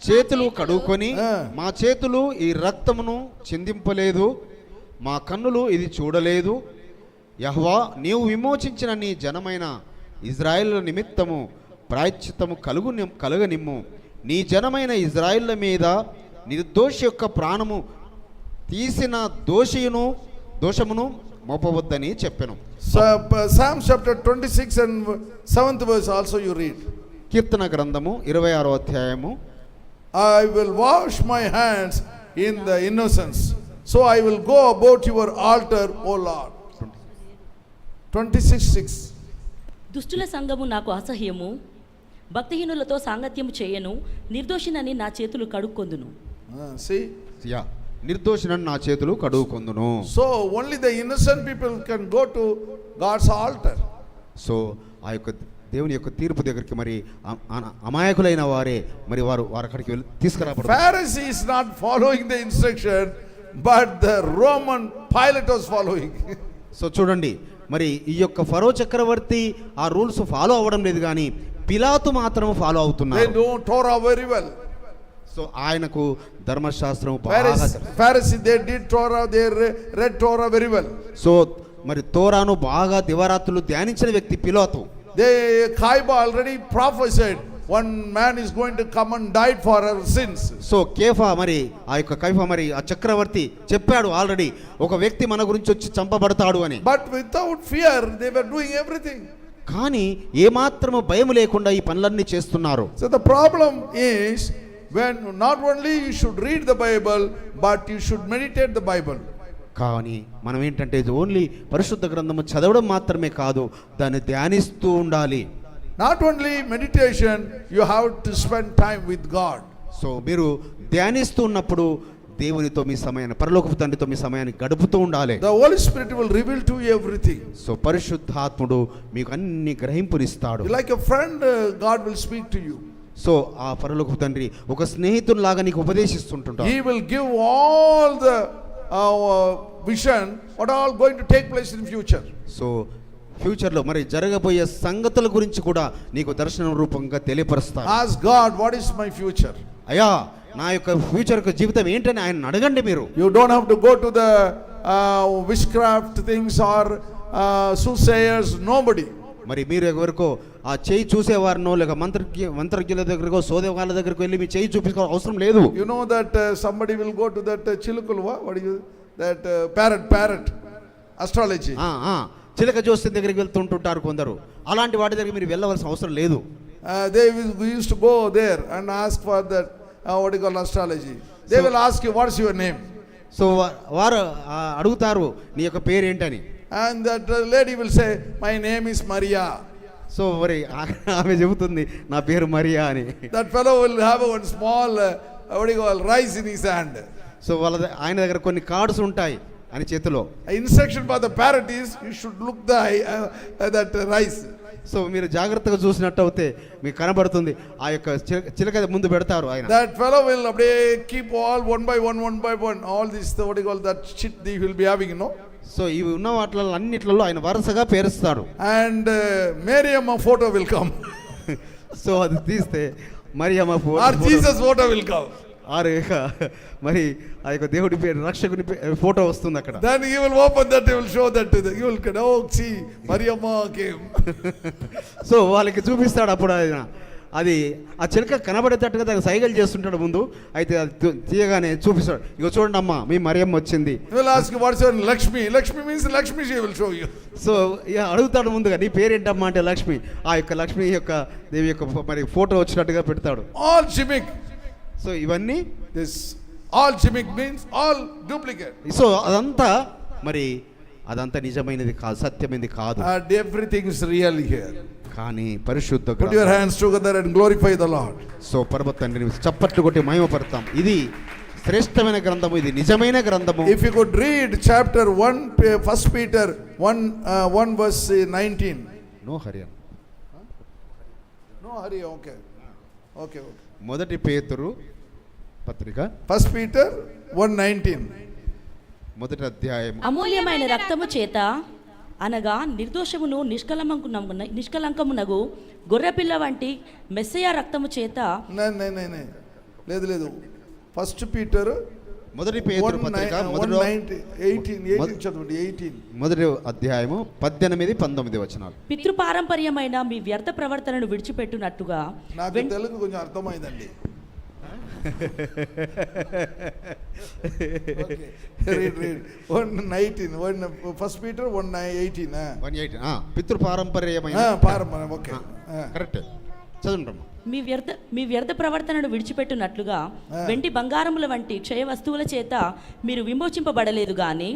చేతులు కడుక్కొని మా చేతులు ఈ రక్తమును చిందింపలేదు, మా కన్నులు ఇది చూడలేదు. యెహోవా నీవు విమోచించిన నీ జనమైన ఇజ్రాయేలు నిమిత్తము ప్రాయశ్చిత్తము కలుగనిమ్ము. నీ జనమైన ఇజ్రాయేళ్ల మీద నిర్దోషి యొక్క ప్రాణము తీసిన దోషమును మోపవద్దని చెప్పెను. So, Psalm chapter 26 and 7th verse also you read. కీర్తన గ్రంథము 26వ అధ్యాయము, I will wash my hands in the innocence, so I will go about your altar, O Lord. 26:6. దుష్టుల సంగము నాకు అసహ్యము, భక్తిహీనులతో సాంగత్యము చేయను, నిర్దోషినని నా చేతులు కడుక్కొందును. See? యా, నిర్దోషినని నా చేతులు కడుగుకొందును. So only the innocent people can go to God's altar. So ఆ యొక్క దేవుని యొక్క తీర్పు దగ్గరికి మరి అమాయకులైన వారే మరి వారు అక్కడికి వెళ్ళి తీసుకురాబడతారు. Pharisee is not following the instruction, but the Roman Pilate was following. So చూడండి, మరి ఈ యొక్క ఫరో చక్రవర్తి ఆ రూల్స్ ఫాలో అవ్వడం లేదు, కానీ పిలాతు మాత్రం ఫాలో They అవుతున్నారు. know Torah very well. So ఆయనకు ధర్మశాస్త్రం బాగా Pharisee, they did Torah, they read Torah very well. So మరి తోరాను బాగా దివారాత్రులు ధ్యానించిన వ్యక్తి పిలాతు. Kaiba already prophesied one man is going to come and die for our sins. So కేఫా మరి ఆ యొక్క కైఫా మరి ఆ చక్రవర్తి చెప్పాడు ఆల్రెడీ, ఒక వ్యక్తి మన గురించి వచ్చి చంపబడతాడు అని. But without fear they were doing everything. కానీ ఏమాత్రము భయం లేకుండా ఈ పనులన్నీ చేస్తున్నారు. So the problem is, when not only you should read the Bible, but you should meditate the Bible. కానీ మనం ఏంటంటే ఓన్లీ పరిశుద్ధ గ్రంథము చదవడం మాత్రమే కాదు, దాన్ని ధ్యానిస్తూ ఉండాలి. Not only meditation, you have to spend time with God. So మీరు ధ్యానిస్తూ ఉన్నప్పుడు దేవునితో మీ సమయాన్ని, పరలోకపు తండ్రితో మీ సమయాన్ని గడుపుతూ ఉండాలి. The Holy Spirit will reveal to you everything. So పరిశుద్ధాత్ముడు మీకు అన్ని గ్రహింపునిస్తాడు. Like a friend, God will speak to you. So ఆ పరలోకపు తండ్రి ఒక స్నేహితునిలాగా నీకు ఉపదేశిస్తుంటాడు. He will give all the vision what all going to take place in future. So ఫ్యూచర్లో మరి జరగబోయే సంగతుల గురించి కూడా నీకు దర్శనం రూపంగా తెలియపరుస్తాడు. Ask God, what is my future? అయ్యా, నా యొక్క ఫ్యూచర్ జీవితం ఏంటని ఆయన అడగండి. మీరు You don't have to go to the witchcraft things or soothsayers, nobody. మరి మీరు ఎవరికో ఆ చేయి చూసేవారినో లేక మంత్రజ్ఞుల దగ్గరకో సోదే వాళ్ళ దగ్గరకు వెళ్ళి మీ చేయి చూపించుకోవాల్సిన అవసరం లేదు. You know that somebody will go to that chilukulva, what do you, that parrot astrology. చిలక జోస్యం దగ్గరికి వెళ్తుంటుంటారు కొందరు. అలాంటి వాటి దగ్గర మీరు వెళ్ళవలసిన అవసరం లేదు. We used to go there and ask for that what you call astrology. They will ask you, what's your name? So వారు అడుగుతారు నీ యొక్క పేరు ఏంటని. And that lady will say, my name is Maria. So మరి ఆమె చెబుతుంది నా పేరు మరియా అని. That fellow will have one small what do you call rice in his hand. So ఆయన దగ్గర కొన్ని కార్డ్స్ ఉంటాయి అని చేతిలో. Instruction for the parrot is, you should look that rice. So మీరు జాగ్రత్తగా చూసినట్టు అయితే మీకు కనబడుతుంది ఆ యొక్క చిలక ముందు పెడతారు ఆయన. That fellow will keep all one by one all this what do you call that shit he will be having, you know. So ఇవి ఉన్న వాటిలో అన్నిట్లలో ఆయన వరుసగా పేరుస్తాడు. And Mariamma photo will come. So అది తీస్తే Mariyamma or Jesus photo will come. మరి ఆ యొక్క దేవుడి పేరు రక్షకుని ఫోటో వస్తుంది అక్కడ. Then he will open that, he will show that to the, you will oh see Mariamma came. So వాళ్ళకి చూపిస్తాడు అప్పుడు ఆయన. అది ఆ చిలక కనబడేటట్టుగా దానికి సైగలు చేస్తుంటాడు ముందు. అయితే అది తీయగానే చూపిస్తాడు, ఇగో చూడండి అమ్మా మీ మరియమ్మ వచ్చింది. He will ask you, what's your Lakshmi? Lakshmi means Lakshmi, she will show you. So అడుగుతాడు ముందుగా, నీ పేరేంటమ్మా అంటే లక్ష్మి. ఆ యొక్క లక్ష్మి యొక్క దేవి యొక్క మరి ఫోటో వచ్చినట్టుగా పెడతాడు. All gimmick. సో ఇవన్నీ This all gimmick means all duplicate. So అదంతా నిజమైనది కాదు, సత్యమైనది కాదు. And everything is real here. కానీ పరిశుద్ధ Put your hands together and glorify the Lord. So పరమ తండ్రిని చప్పట్లు కొట్టి మహిమపడతాం. ఇది శ్రేష్టమైన గ్రంథము, ఇది నిజమైన గ్రంథము. If you could read chapter 1 1 Peter 1 verse 19. No hurry. No hurry, okay. మొదటి పేతురు పత్రిక 1 Peter 1:19. మొదటి అధ్యాయం. అమూల్యమైన రక్తము చేత అనగా నిర్దోషమును నిష్కలంకమునగు గొర్రెపిల్ల వంటి మెస్సయ రక్తము చేత. లేదు 1 Peter మొదటి పేతురు పత్రిక 1:18 మొదటి అధ్యాయము 18-19 వచనాలు. పితృపారంపర్యమైన మీ వ్యర్థ ప్రవర్తనను విడిచిపెట్టునట్టుగా. నాకు తెలుగు కొంచెం అర్థమైందండి. Okay. Read. 1:19. 1 Peter 1:18. 1:18 పితృపారంపర్యమైన పారమ్మ. ఓకే. కరెక్ట్ చదువుంటాము. మీ వ్యర్థ ప్రవర్తనను విడిచిపెట్టునట్లుగా వెండి బంగారముల వంటి క్షయ వస్తువుల చేత మీరు విమోచింపబడలేదు గాని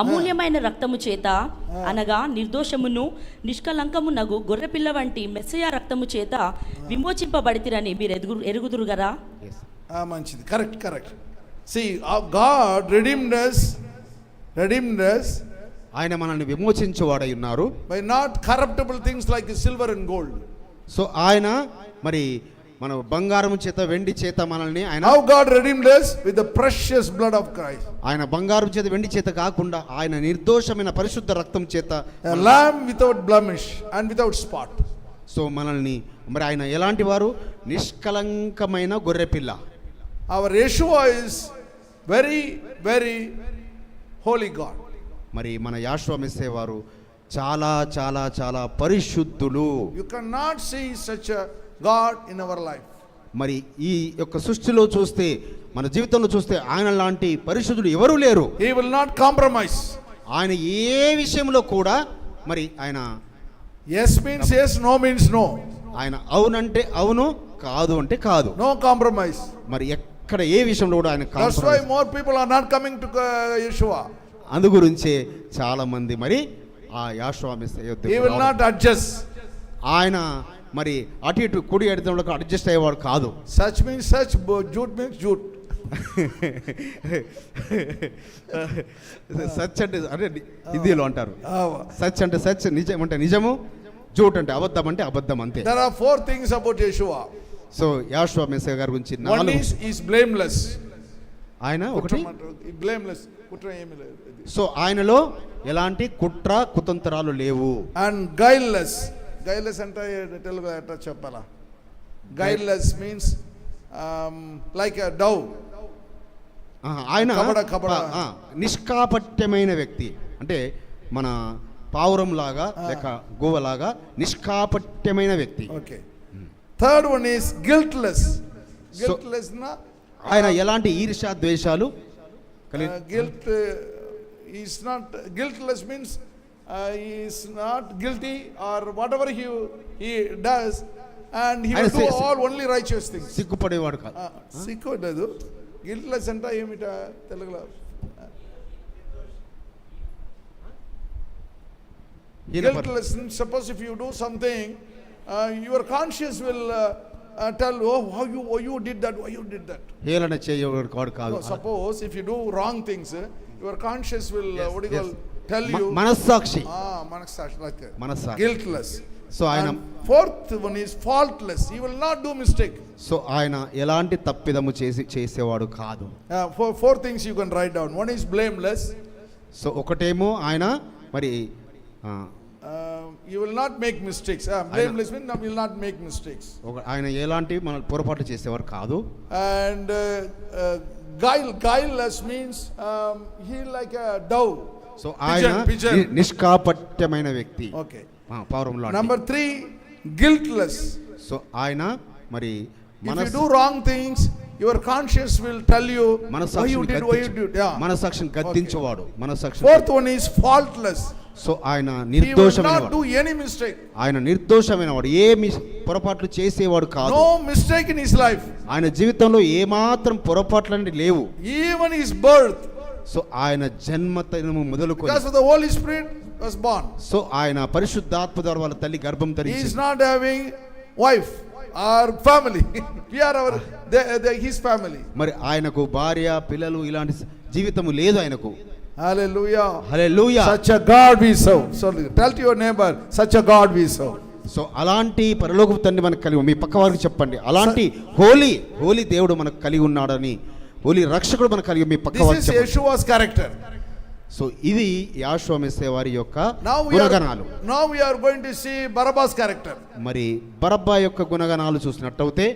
అమూల్యమైన రక్తము చేత అనగా నిర్దోషమును నిష్కలంకమునగు గొర్రెపిల్ల వంటి మెస్సయ రక్తము చేత విమోచింపబడితిరని మీరు ఎరుగుదురు గదా. మంచిది. Correct. See, God redeemed us ఆయన మనల్ని విమోచించువాడై ఉన్నారు by not corruptible things like silver and gold. So ఆయన మరి మన బంగారం చేత వెండి చేత మనల్ని ఆయన How God redeemed us with the precious blood of Christ. ఆయన బంగారం చేత వెండి చేత కాకుండా ఆయన నిర్దోషమైన పరిశుద్ధ రక్తం చేత A lamb without blemish and without spot. So మనల్ని మరి ఆయన ఎలాంటి వారు నిష్కలంకమైన గొర్రెపిల్ల. Our Yeshua is very, very holy God. మరి మన యాషువ మెస్సే వారు చాలా చాలా చాలా పరిశుద్ధులు. You cannot see such a God in our life. మరి ఈ యొక్క సృష్టిలో చూస్తే మన జీవితంలో చూస్తే ఆయన లాంటి పరిశుద్ధుడు ఎవరూ లేరు. He will not compromise. ఆయన ఏ విషయంలో కూడా మరి ఆయన Yes means yes, no means no. ఆయన అవునంటే అవును, కాదు అంటే కాదు. No compromise. మరి ఎక్కడ ఏ విషయంలో కూడా ఆయన That's why more people are not coming to Yeshua. అందు గురించే చాలా మంది మరి ఆ యాషువ మెస్సే He యొద్దకు will not adjust. ఆయన మరి అటు ఇటు కుడి ఎడతంలోకి అడ్జస్ట్ అయ్యేవాడు కాదు. Such means such, jute means jute. Such అంటే అదే హిందీలో అంటారు. సచ్ అంటే సచ్, నిజం అంటే నిజము, జూట్ అంటే అబద్ధం అంటే అబద్ధం అంతే. There are 4 things about Yeshua. So యాషువ మెస్సే గారి గురించి One is blameless. ఆయన ఒకటి blameless. కుట్ర ఏమీ లేదు. సో ఆయనలో ఎలాంటి కుట్ర కుతంత్రాలు లేవు. And guileless. Guileless అంటే తెలుగు ఎట్లా చెప్పాలా? Guileless means like a dove. ఆయన కపడ. నిష్కాపట్యమైన వ్యక్తి అంటే మన పావురం లాగా లేక గోవలాగా నిష్కాపట్యమైన వ్యక్తి. Okay. Third one is guiltless. Guiltless na ఆయన ఎలాంటి ఈర్ష్య ద్వేషాలు guilt is not guiltless means he is not guilty or whatever he does and he will do all only righteous things. సిగ్గుపడేవాడు కాదు. సిగ్గుపడదు. guiltless అంటే ఏమిట తెలుగులో? Guiltless means suppose if you do something your conscience will tell how you did that, why you did that. హేళన చేయవాడు కాదు. No, suppose if you do wrong things your conscience will what do you call tell you. మనస్సాక్షి. మనస్సాక్షి like that. మనస్సాక్షి. Guiltless. So ఆయన fourth one is faultless. He will not do mistake. So ఆయన ఎలాంటి తప్పిదము చేసేవాడు కాదు. Four things you can write down. One is blameless. So ఒకటేమో ఆయన మరి you will not make mistakes. Blameless means you will not make mistakes. ఆయన ఎలాంటి మన పొరపాటు చేసేవారు కాదు. And guileless means he like a dove. So ఆయన నిష్కాపట్యమైన వ్యక్తి. Okay. పావురంలో. Number 3, guiltless. సో ఆయన మరి if you do wrong things your conscience will tell you why you did. మనసాక్షిని గద్దించేవాడు. మనసాక్షి. Fourth one is faultless. So ఆయన He will not నిర్దోషమైనవాడు. do any mistake. ఆయన నిర్దోషమైనవాడు. ఏ పొరపాట్లు చేసేవాడు కాదు. No mistake in his life. ఆయన జీవితంలో ఏ మాత్రం పొరపాట్లంటే లేవు. Even his birth. సో ఆయన జన్మతనము మొదలుకొని Because of the Holy Spirit was born. So ఆయన పరిశుద్ధాత్మ ద్వారా వాళ్ళ తల్లి గర్భం He is ధరించి not having wife or family. We are his family. మరి ఆయనకు భార్య పిల్లలు ఇలాంటి జీవితము లేదు ఆయనకు. Hallelujah. Hallelujah. Such a God we serve. So tell to your neighbor, such a God we serve. So అలాంటి పరలోకపు తండ్రి మనకు కలిగి మీ పక్క వారికి చెప్పండి అలాంటి హోలీ దేవుడు మనకు కలిగి ఉన్నాడని, హోలీ రక్షకుడు మనకు కలిగి మీ పక్క వారికి This is చెప్పండి. Yeshua's character. సో ఇది యాషువ మెస్సే వారి యొక్క గుణగణాలు. Now we are going to see Barabbas' character. మరి బరబ్బా యొక్క గుణగణాలు చూసినట్టయితే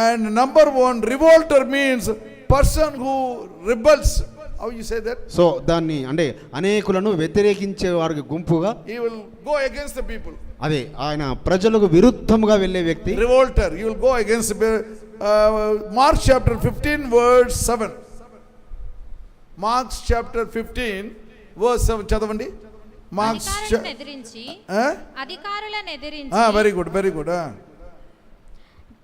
And number 1, revolter means person who rebels. How you say that? So దాన్ని అంటే అనేకులను వ్యతిరేకించే వారికి గుంపుగా He will go against the people. అదే ఆయన ప్రజలకు విరుద్ధముగా వెళ్ళే వ్యక్తి. revolter. You will go against Mark chapter 15 verse 7. Mark chapter 15 verse 7 చదవండి. Mark అధికారులను ఎదిరించి very good, very good.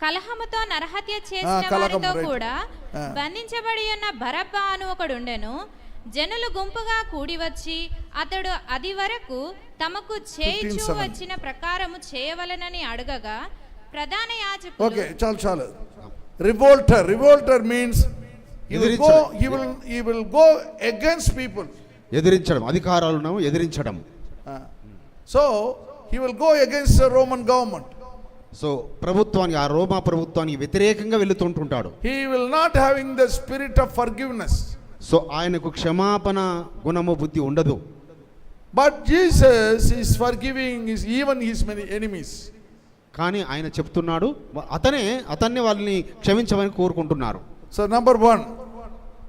కలహముతో నరహత్య చేసిన వారితో కూడా బంధించబడి ఉన్న బరబ్బా అను ఒకడుండెను. జనులు గుంపుగా కూడి వచ్చి అతడు అది వరకు తమకు చేయించు వచ్చిన ప్రకారము చేయవలెనని అడగగా ప్రధాన యాజకులు ఓకే చాలు revolter means he will go against people. ఎదిరించడం, అధికారాలను ఎదిరించడం. So he will go against the Roman government. So ప్రభుత్వానికి, ఆ రోమా ప్రభుత్వానికి వ్యతిరేకంగా వెళుతుంటుంటాడు. He will not having the spirit of forgiveness. So ఆయనకు క్షమాపణ గుణము బుద్ధి ఉండదు. But Jesus is forgiving even his many enemies. కానీ ఆయన చెప్తున్నాడు అతన్ని వాళ్ళని క్షమించమని కోరుకుంటున్నారు. So number 1,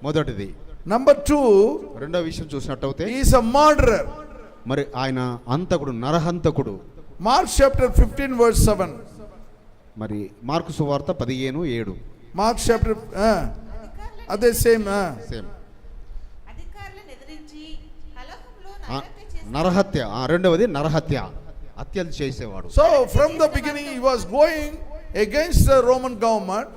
మొదటిది. number 2, రెండో విషయం చూసినట్టయితే he is a murderer. మరి ఆయన అంతకుడు, నరహంతకుడు. Mark chapter 15 verse 7. మరి మార్కు సువార్త 15:7. Mark chapter అదే సేమ్ నరహత్య. రెండవది నరహత్య, హత్యలు చేసేవాడు. So from the beginning he was going against the Roman government.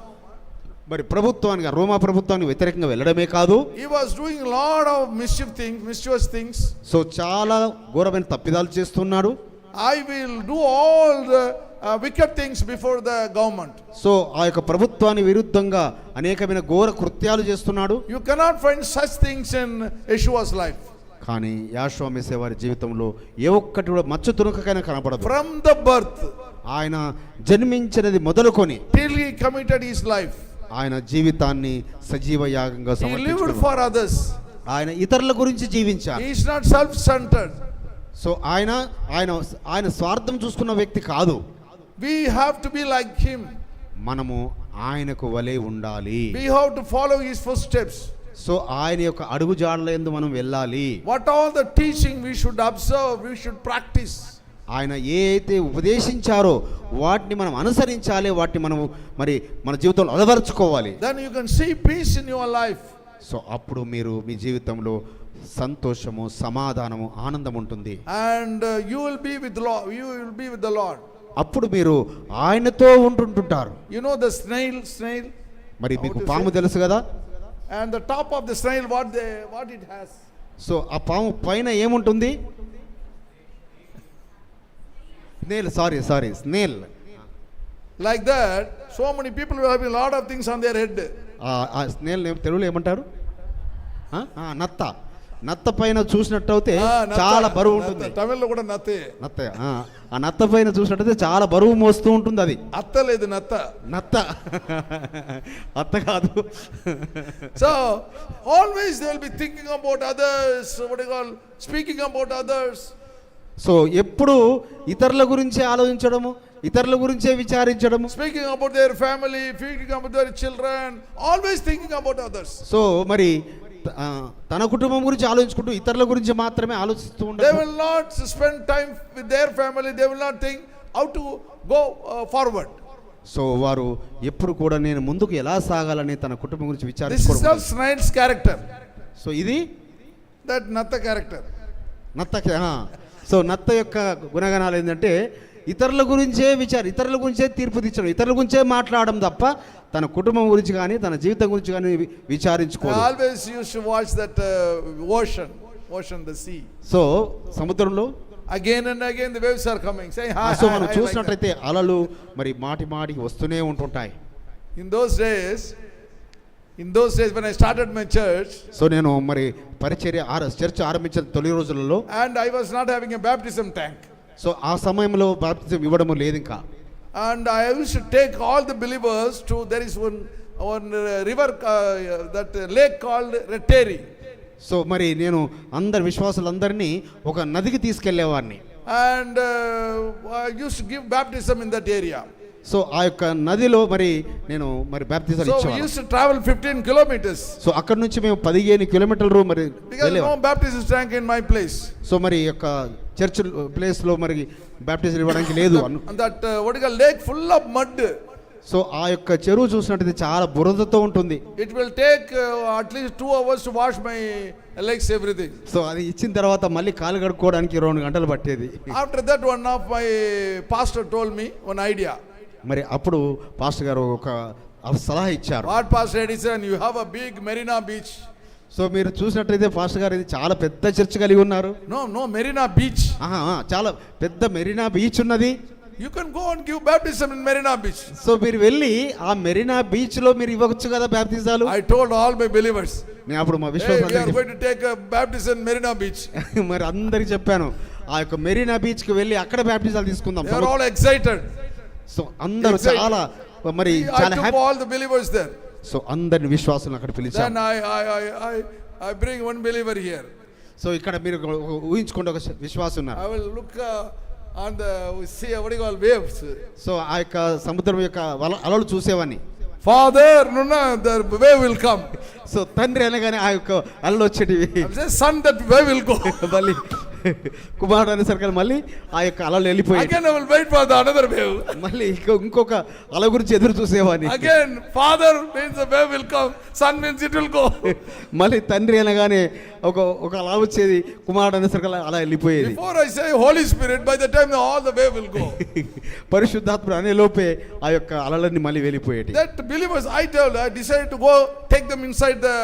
మరి ప్రభుత్వానికి, రోమా ప్రభుత్వానికి వ్యతిరేకంగా వెళ్ళడమే కాదు, he was doing a lot of mischievous things. So చాలా ఘోరమైన తప్పిదాలు చేస్తున్నాడు. I will do all the wicked things before the government. So ఆ యొక్క ప్రభుత్వానికి విరుద్ధంగా అనేకమైన ఘోర కృత్యాలు చేస్తున్నాడు. You cannot find such things in Yeshua's life. కానీ యాషోవా మెస్సీయ వారి జీవితంలో ఏ ఒక్కటి కూడా మచ్చ తునకకైనా కనపడదు. From the birth, ఆయన జన్మించినది మొదలుకొని till he committed his life, ఆయన జీవితాన్ని సజీవ యాగంగా he lived సమర్పించాడు. for others. ఆయన ఇతరుల గురించి జీవించాడు. He is not self-centered. So ఆయన స్వార్థం చూసుకున్న వ్యక్తి కాదు. We have to be like him. మనము ఆయనకు వలె ఉండాలి. We have to follow his footsteps. So ఆయన యొక్క అడుగు జాడల యందు మనం వెళ్ళాలి. What all the teaching we should observe, we should practice. ఆయన ఏ అయితే ఉపదేశించారో వాటిని మనం అనుసరించాలి, వాటిని మనం మరి మన జీవితంలో అలవరుచుకోవాలి. Then you can see peace in your life. So అప్పుడు మీరు మీ జీవితంలో సంతోషము, సమాధానము, ఆనందం ఉంటుంది. And you will be with the Lord. అప్పుడు మీరు ఆయనతో ఉంటుంటారు. You know the snail. మరి మీకు పాము తెలుసు కదా. And the top of the snail, what it has? So ఆ పాము పైన ఏముంటుంది? Snail. Like that, so many people will have a lot of things on their head. ఆ స్నేల్ తెలుగులో ఏమంటారు? నత్త. నత్త పైన చూసినట్టయితే చాలా బరువు ఉంటుంది. తమిళ్లో కూడా నత్తే. నత్త. ఆ నత్త పైన చూసినట్టయితే చాలా బరువు మోస్తూ ఉంటుంది. అది అత్త లేదు, నత్త అత్త కాదు. So always they will be thinking about others, speaking about others. So ఎప్పుడు ఇతరుల గురించి ఆలోచించడము, ఇతరుల గురించే విచారించడము, speaking about their family, speaking about their children, always thinking about others. So మరి తన కుటుంబం గురించి ఆలోచించుకుంటూ ఇతరుల గురించి మాత్రమే ఆలోచిస్తూ ఉంటారు. They will not spend time with their family. They will not think how to go forward. So వారు ఎప్పుడు కూడా నేను ముందుకు ఎలా సాగాలని తన కుటుంబం గురించి This is విచారించుకోవడం. snail's character. So ఇది That natta character. సో నత్త యొక్క గుణగణాలు ఏంటంటే ఇతరుల గురించే ఇతరుల గురించే తీర్పు తీర్చడం, ఇతరుల గురించే మాట్లాడడం తప్ప తన కుటుంబం గురించి కానీ తన జీవితం గురించి కానీ విచారించుకోవాలి. I always used to watch that ocean, the sea. So సముద్రంలో again and again the waves are coming. Say hi. So మనం చూసినట్లయితే అలలు మరి మాటికి వస్తూనే ఉంటుంటాయి. In those days when I started my church, so నేను మరి చర్చ్ ఆరంభించిన తొలి రోజులలో, and I was not having a baptism tank. So ఆ సమయంలో బాప్తిజం ఇవ్వడము లేదు ఇంకా. And I used to take all the believers to, there is one river, that lake called Retteri. So మరి నేను విశ్వాసులందరినీ ఒక నదికి తీసుకెళ్లేవాడిని. And I used to give baptism in that area. So ఆ యొక్క నదిలో నేను బాప్తిజాలు So we ఇచ్చేవాళ్ళం. used to travel 15 kilometers. So అక్కడ నుంచి మేము 15 కిలోమీటర్లు Because no baptism tank in my place. So మరి యొక్క చర్చ్ ప్లేస్లో మరి బ్యాప్టిజం ఇవ్వడానికి లేదు And that what you call lake full of mud. So ఆ యొక్క చెరువు చూసినట్టయితే చాలా బురదతో ఉంటుంది. It will take at least 2 hours to wash my legs, everything. So అది ఇచ్చిన తర్వాత మళ్ళీ కాలు కడుక్కోవడానికి 2 గంటలు పట్టేది. After that, one of my pastor told me one idea. మరి అప్పుడు పాస్టర్ గారు ఒక సలహా ఇచ్చారు. What pastor said, he said, you have a big Marina Beach. So మీరు చూసినట్టయితే పాస్టర్ గారు ఇది చాలా పెద్ద చర్చ్ కలిగి ఉన్నారు. No, Marina Beach. చాలా పెద్ద మెరీనా బీచ్ ఉన్నది. You can go and give baptism in Marina Beach. So మీరు వెళ్ళి ఆ మెరీనా బీచ్ లో మీరు ఇవ్వచ్చు కదా బ్యాప్టిజాలు. I told all my believers. నేను అప్పుడు మా Hey, we are విశ్వాసం going to take a baptism in Marina Beach. మరి అందరికి చెప్పాను ఆ యొక్క మెరీనా బీచ్ కి వెళ్ళి అక్కడ బ్యాప్టిజాలు తీసుకుందాం. They are all excited. So అందరూ Excited. చాలా మరి I చాలా took happy. all the believers there. So అందరిని విశ్వాసులను అక్కడ Then పిలిచాను. I bring one believer here. So ఇక్కడ మీరు ఊహించుకోండి ఒక విశ్వాసం ఉన్నారు. I will look on the sea, what do you call, waves. So ఆ యొక్క సముద్రం యొక్క అలలు చూసేవాన్ని. Father, no, the wave will come. So తండ్రి అనగానే ఆ యొక్క అలలు వచ్చేటివి. I say, son, that wave will go. మళ్ళీ కుమారుడు అనేసరికి మళ్ళీ ఆ యొక్క అలలు వెళ్ళిపోయాయి. Again, I will wait for the another wave. మళ్ళీ ఇంకొక అల గురించి ఎదురు చూసేవాడిని. Again, father means the wave will come, son means it will go. మళ్ళీ తండ్రి అనగానే ఒక అల వచ్చేది, కుమారుడు అనేసరికి అలా వెళ్ళిపోయేది. Before I say Holy Spirit, by the time all the wave will go. పరిశుద్ధాత్ముడు అనే లోపే ఆ యొక్క అలలన్నీ మళ్ళీ వెళ్ళిపోయేది. That believers, I decided to go take them inside the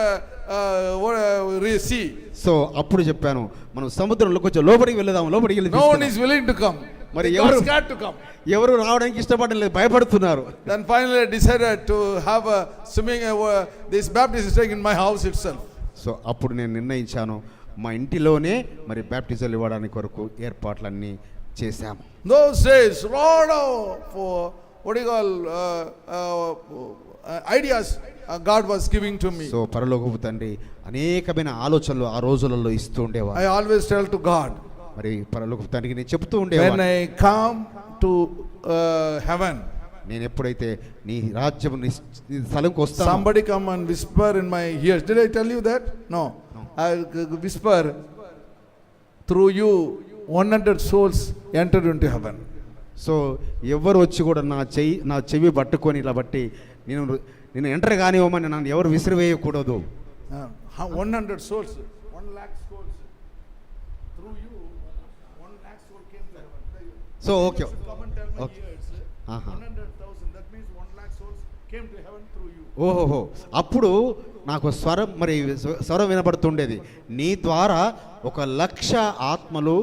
sea. So అప్పుడు చెప్పాను మనం సముద్రంలో కొంచెం లోపలికి వెళ్దాం. లోపలికి వెళ్ళి No one is willing to come. మరి They are scared to come. ఎవరు రావడానికి ఇష్టపడడం లేదు, భయపడుతున్నారు. Then finally I decided to have a swimming, this baptism is taken in my house itself. So అప్పుడు నేను నిర్ణయించాను మా ఇంటిలోనే మరి బ్యాప్టిజాలు ఇవ్వడానికి కొరకు ఏర్పాట్లన్నీ చేశాము. Those days, lot of what do you call ideas God was giving to me. So పరలోకపు తండ్రి అనేకమైన ఆలోచనలు ఆ రోజులలో ఇస్తూ ఉండేవారు. I always tell to God, మరి పరలోకపు తండ్రికి నేను చెప్తూ when ఉండేవాడిని, I come to heaven, నేను ఎప్పుడైతే నీ రాజ్యం నీ స్థలంకి వస్తాను, somebody come and whisper in my ears. Did I tell you that? No. I whisper, through you 100 souls entered into heaven. So ఎవరు వచ్చి కూడా నా చెవి పట్టుకొని ఇలా బట్టి నేను ఎంటర్ కానివ్వమని నన్ను ఎవరు విసిరివేయకూడదు. 100 souls, 1 lakh souls. Through you, 1 lakh souls came to heaven. So okay, Come and tell my Okay. ears. Uh-huh. 100,000. That means 1 lakh souls came to heaven through you. ఓహోహో, అప్పుడు నాకు స్వరం వినపడుతుండేది, నీ ద్వారా 1,00,000 ఆత్మలు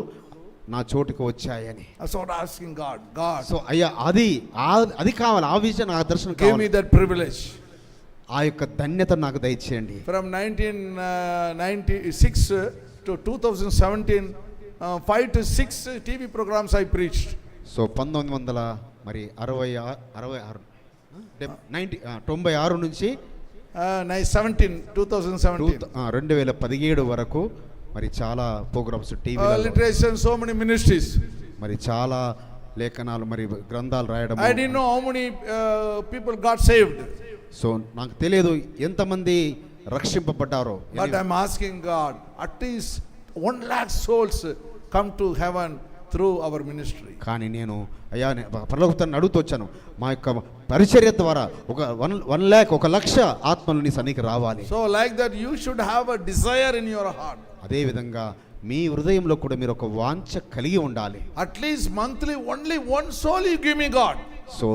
నా చోటుకు వచ్చాయని. I started asking God. So అయ్యా అది కావాలి, ఆ విషయం నా దర్శనం Give me కావాలి, that privilege. ఆ యొక్క ధన్యత నాకు దయచేయండి. From 1996 to 2017, 5 to 6 TV programs I preached. So 1996 నుంచి 2017. 2017 వరకు మరి చాలా programmes TV, Literature, so many ministries. మరి చాలా లేఖనాలు మరి గ్రంథాలు రాయడం. I didn't know how many people got saved. So నాకు తెలియదు ఎంతమంది రక్షింపబడ్డారో. But I'm asking God, at least 1 lakh souls come to heaven through our ministry. కానీ నేను అయ్యా పరలోకతాన్ని అడుగుతూ వచ్చాను, మా యొక్క పరిచర్య ద్వారా 1,00,000 ఆత్మలు నీ సన్నిధికి రావాలి. So like that you should have a desire in your heart. అదే విధంగా మీ హృదయంలో కూడా మీరు ఒక వాంఛ కలిగి ఉండాలి. At least monthly only 1 soul you give me, God. So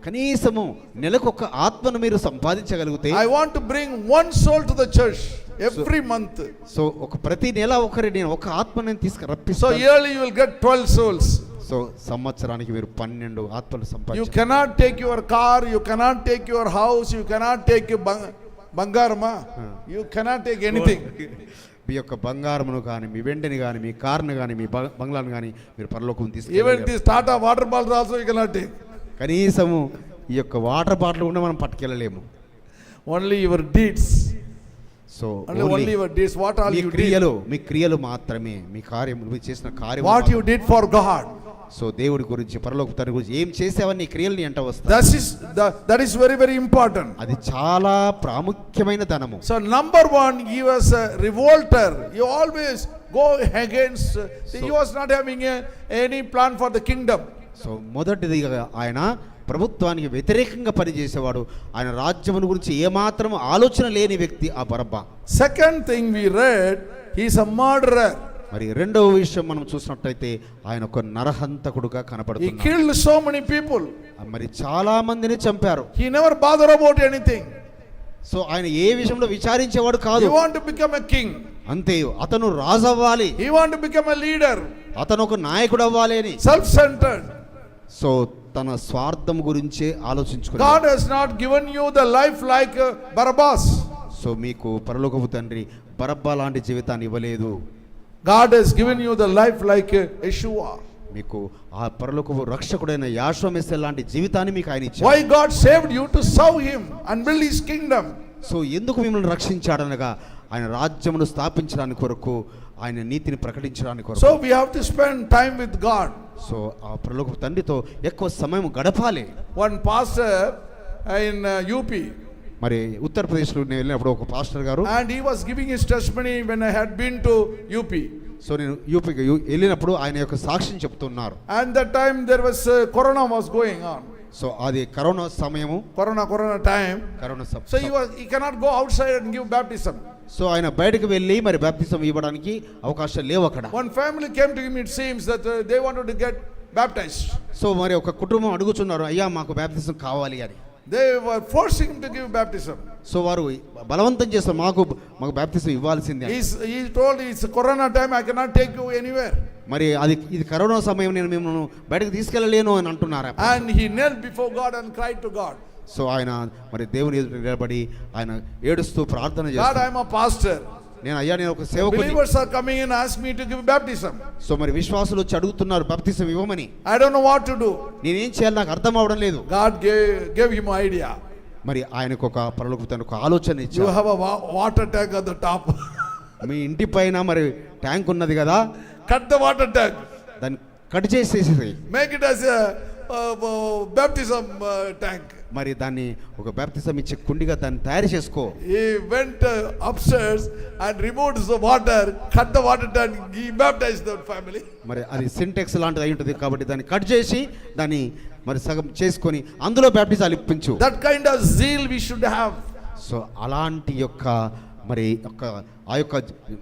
కనీసము నెలకు 1 ఆత్మను మీరు సంపాదించగలిగితే, I want to bring 1 soul to the church every month. So ప్రతి నెల నేను 1 ఆత్మని So తీసుకురప్పిస్తాను. yearly you will get 12 souls. So సంవత్సరానికి మీరు 12 ఆత్మలు You సంపాదించాలి. cannot take your car, you cannot take your house, you cannot take your bangarma. You cannot take anything. మీ యొక్క బంగారమును కానీ, మీ వెండిని కానీ, మీ కార్ను కానీ, మీ బంగ్లాను కానీ మీరు పరలోకం Even తీసుకెళ్ళాలి. this Tata water bottle also you cannot take. కనీసము ఈ యొక్క వాటర్ బాటిల్ కూడా మనం పట్టుకెళ్ళలేము. Only your deeds. So Only your deeds. What all me you did. క్రియలు మాత్రమే, మీ కార్యం నువ్వు చేసిన కార్యం. What you did for God. So దేవుడి గురించి, పరలోక తండ్రి గురించి ఏం చేసావని నీ క్రియలు అంట వస్తాయి. That is very, very important. అది చాలా ప్రాముఖ్యమైన ధనము. So number 1, he was a revolter. You always go against, he was not having any plan for the kingdom. So మొదటిదిగా ఆయన ప్రభుత్వానికి వ్యతిరేకంగా పనిచేసేవాడు. ఆయన రాజ్యమును గురించి ఏమాత్రం ఆలోచన లేని వ్యక్తి ఆ Barabbas. Second thing we read, he is a murderer. మరి రెండవ విషయం మనం చూసినట్టయితే ఆయన ఒక నరహంతకుడుగా He కనపడుతున్నాడు. killed so many people. మరి చాలా మందిని చంపారు. He never bothered about anything. So ఆయన ఏ విషయంలో విచారించేవాడు కాదు. He want to become a king. అంతే, అతను రాజు అవ్వాలి, He want to become a leader. అతను ఒక నాయకుడు అవ్వాలి అని. Self-centered. సో తన స్వార్థం గురించే God ఆలోచించుకున్నాడు. has not given you the life like Barabbas. So మీకు పరలోకపు తండ్రి బరబ్బా లాంటి జీవితాన్ని ఇవ్వలేదు. God has given you the life like Yeshua. మీకు ఆ పరలోకపు రక్షకుడైన యాషోమెస్సే లాంటి జీవితాన్ని మీకు ఆయన ఇచ్చాడు. Why God saved you? To serve him and build his kingdom. So ఎందుకు మిమ్మల్ని రక్షించాడనగా ఆయన రాజ్యమును స్థాపించడానికి కొరకు, ఆయన నీతిని ప్రకటించడానికి కొరకు. So we have to spend time with God. So ఆ పరలోకపు తండ్రితో ఎక్కువ సమయం గడపాలి. One pastor in UP, మరి ఉత్తరప్రదేశ్లో నేను వెళ్ళినప్పుడు ఒక పాస్టర్ గారు, and he was giving his testimony when I had been to UP. So నేను యూపీకి వెళ్ళినప్పుడు ఆయన యొక్క సాక్ష్యం చెప్తున్నారు. And that time there was corona was going on. So అది కరోనా సమయము, Corona time. Corona So he cannot go outside and give baptism. So ఆయన బయటకు వెళ్ళి మరి బాప్తిసం ఇవ్వడానికి అవకాశం లేవు అక్కడ. One family came to him, it seems that they wanted to get baptized. So మరి ఒక కుటుంబం అడుగుతున్నారు, అయ్యా మాకు బాప్తిసం కావాలి అని. They were forcing him to give baptism. So వారు బలవంతం చేస్తారు, మాకు బాప్తిసం ఇవ్వాల్సిందే. He told, it's corona time, I cannot take you anywhere. మరి ఇది కరోనా సమయం, నేను మిమ్మల్ని బయటకు తీసుకెళ్ళలేను అని అంటున్నారు. And he knelt before God and cried to God. So ఆయన మరి దేవుని ఎదుట నిలబడి ఆయన ఏడుస్తూ ప్రార్థన God, చేస్తారు. I am a pastor. నేను ఒక సేవకుని. Believers are coming and ask me to give baptism. So మరి విశ్వాసులు వచ్చి అడుగుతున్నారు బాప్తిసం ఇవ్వమని. I don't know what to do. నేనేం చేయాలి, నాకు అర్థం అవడం లేదు. God gave him idea. మరి ఆయనకు ఒక పరలోకపు తండ్రి ఒక ఆలోచన You ఇచ్చారు. have a water tank at the top. మీ ఇంటి పైన మరి ట్యాంక్ ఉన్నది కదా, Cut the water tank. దాన్ని కట్ చేసేసి Make it as a baptism tank. మరి దాన్ని ఒక బాప్తిసం ఇచ్చే కుండిగా దాన్ని తయారు చేసుకో. He went upstairs and removed the water, cut the water tank, he baptized the family. మరి అది సింటెక్స్ లాంటిది అయి ఉంటుంది కాబట్టి దాన్ని కట్ చేసి దాన్ని మరి సగం చేసుకొని అందులో బాప్టిజాలు ఇప్పించు. That kind of zeal we should have. So అలాంటి మరి ఆ యొక్క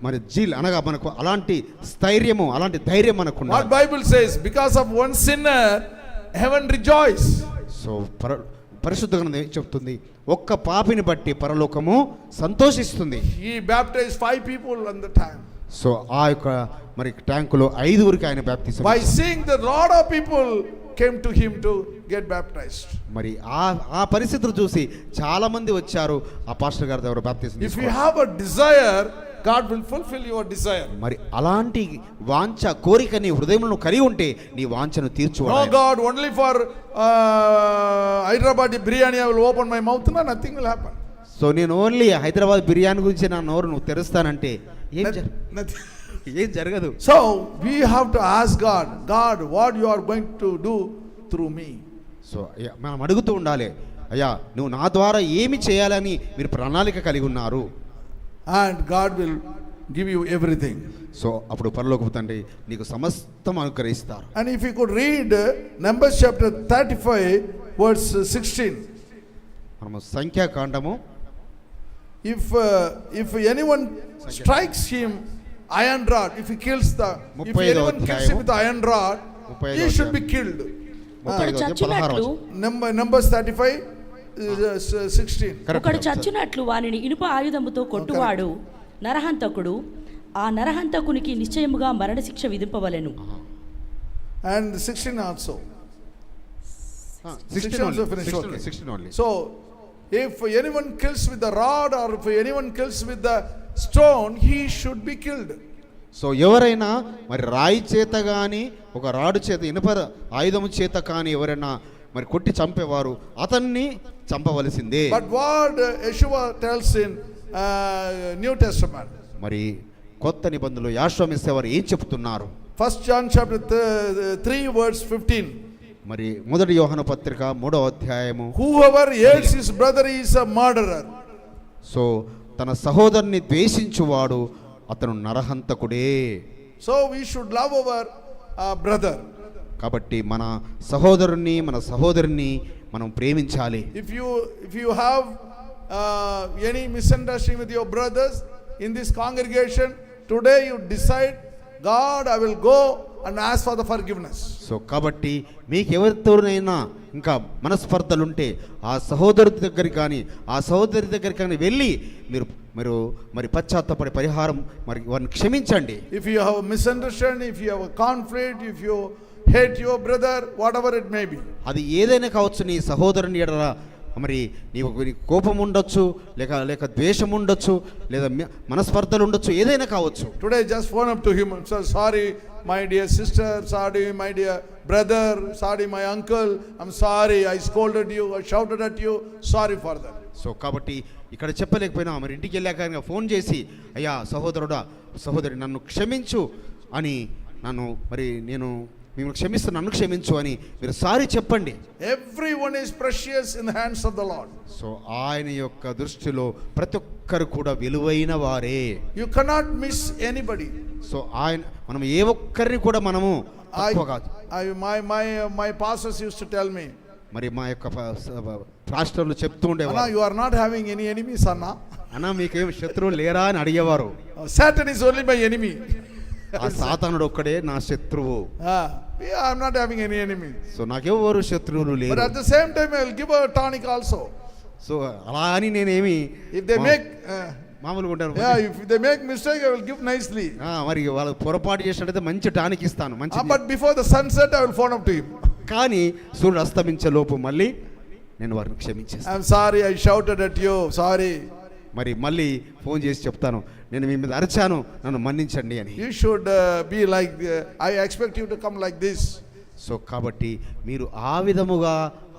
మరి జీల్ అనగా మనకు అలాంటి స్థైర్యము, అలాంటి ధైర్యం మనకు What ఉండాలి. Bible says, because of one sinner heaven rejoice. So పరిశుద్ధ గ్రంథం ఏం చెప్తుంది, ఒక్క పాపిని బట్టి పరలోకము సంతోషిస్తుంది. He baptized 5 people on the tank. So ఆ యొక్క మరి ట్యాంకులో 5 ఆయన బాప్తిసం By ఇచ్చారు. seeing the lot of people came to him to get baptized. మరి ఆ పరిస్థితులు చూసి చాలా మంది వచ్చారు ఆ పాస్టర్ గారి దగ్గర బాప్తిసం If you తీసుకోవడానికి. have a desire, God will fulfill your desire. మరి అలాంటి వాంఛ కోరిక నీ హృదయంలో కలిగి ఉంటే నీ వాంఛను No, తీర్చువాడు. God, only for Hyderabad biryani I will open my mouth. No, nothing will happen. So నేను ఓన్లీ హైదరాబాద్ బిర్యానీ గురించి నా నోరు నువ్వు తెరుస్తానంటే Nothing. ఏం జరగదు. So we have to ask God, God, what you are going to do through me. So మనం అడుగుతూ ఉండాలి, అయ్యా నువ్వు నా ద్వారా ఏమి చేయాలని మీరు ప్రణాళిక కలిగి ఉన్నారు. And God will give you everything. So అప్పుడు పరలోకపు తండ్రి నీకు సమస్తం అనుగ్రహిస్తారు. And if you could read Numbers chapter 35 verse 16. మనము సంఖ్యాకాండము, If anyone strikes him iron rod, if he kills if anyone kills him with iron rod, he should be killed. ఒకడు చచ్చునట్లు Numbers 35 16. ఒకడు చచ్చునట్లు వానిని ఇనుప ఆయుధముతో కొట్టువాడు నరహంతకుడు, ఆ నరహంతకునికి నిశ్చయముగా మరణశిక్ష విధింపవలెను. And 16 also. 16 also finished. Okay. 16 only. So if anyone kills with the rod or if anyone kills with the stone, he should be killed. So ఎవరైనా మరి రాయి చేత కానీ ఒక రాడు చేత ఇనుప ఆయుధము చేత కానీ ఎవరైనా మరి కొట్టి చంపేవారు అతన్ని చంపవలసిందే. But what Yeshua tells in New Testament, మరి కొత్త నిబంధనలో యాషోమెస్సేవారు ఏం చెప్తున్నారు? 1 John chapter 3 verse 15. మరి మొదటి యోహాను పత్రిక 3వ అధ్యాయము, Whoever hates his brother is a murderer. So తన సహోదరుని ద్వేషించువాడు అతను నరహంతకుడే. So we should love our brother. కాబట్టి మన సహోదరుణ్ణి మన సహోదరుని మనం ప్రేమించాలి. If you have any misunderstanding with your brothers in this congregation, today you decide, God, I will go and ask for the forgiveness. So కాబట్టి మీకు ఎవరితోనైనా ఇంకా మనస్పర్ధలుంటే ఆ సహోదరు దగ్గరికి కానీ ఆ సహోదరి దగ్గరికి కానీ వెళ్ళి మీరు పశ్చాత్తాపడి పరిహారం మరి వారిని క్షమించండి. If you have a misunderstanding, if you have a conflict, if you hate your brother, whatever it may be, అది ఏదైనా కావచ్చు, నీ సహోదరుని ఎడల మరి నీకు కోపం ఉండొచ్చు, లేక ద్వేషం ఉండొచ్చు, లేదా మనస్పర్ధలు ఉండొచ్చు, ఏదైనా కావచ్చు. today just phone up to him and say, sorry my dear sister, sorry my dear brother, sorry my uncle, I'm sorry I scolded you, I shouted at you, sorry for that. So కాబట్టి ఇక్కడ చెప్పలేకపోయినా మరి ఇంటికి వెళ్ళాక phone చేసి, అయ్యా సహోదరుడా సహోదరి నన్ను క్షమించు అని, నేను మిమ్మల్ని క్షమిస్తూ నన్ను క్షమించు అని మీరు సారీ చెప్పండి. Everyone is precious in the hands of the Lord. So ఆయన యొక్క దృష్టిలో ప్రతి ఒక్కరు కూడా విలువైన వారే. You cannot miss anybody. So మనం ఏ ఒక్కరిని కూడా మనము తక్కువ కాదు. My pastors used to tell me, మరి మా యొక్క పాస్టర్లు చెప్తూ ఉండేవారు, Anna, you are not having any enemies, Anna. అన్నా మీకేం శత్రువులు లేరా అని అడిగేవారు. Satan is only my enemy. ఆ సాతానుడు ఒక్కడే నా శత్రువు. I am not having any enemies. So నాకెవరు శత్రువులు But లేరు. at the same time I will give a tonic also. So అలా అని నేనేమి If they make మామూలుగా ఉంటారు. if they make mistake, I will give nicely. మరి వాళ్ళు పొరపాటు చేసినట్టయితే మంచి టానిక్ ఇస్తాను, మంచి. But before the sunset I will phone up to him. కానీ సూర్యుడు అస్తమించే లోపు మళ్ళీ నేను వారిని క్షమించేస్తాను. I'm sorry I shouted at you, sorry. మరి మళ్ళీ ఫోన్ చేసి చెప్తాను, నేను మీ మీద అరిచాను, నన్ను మన్నించండి అని. You should be like I expect you to come like this. So కాబట్టి మీరు ఆ విధముగా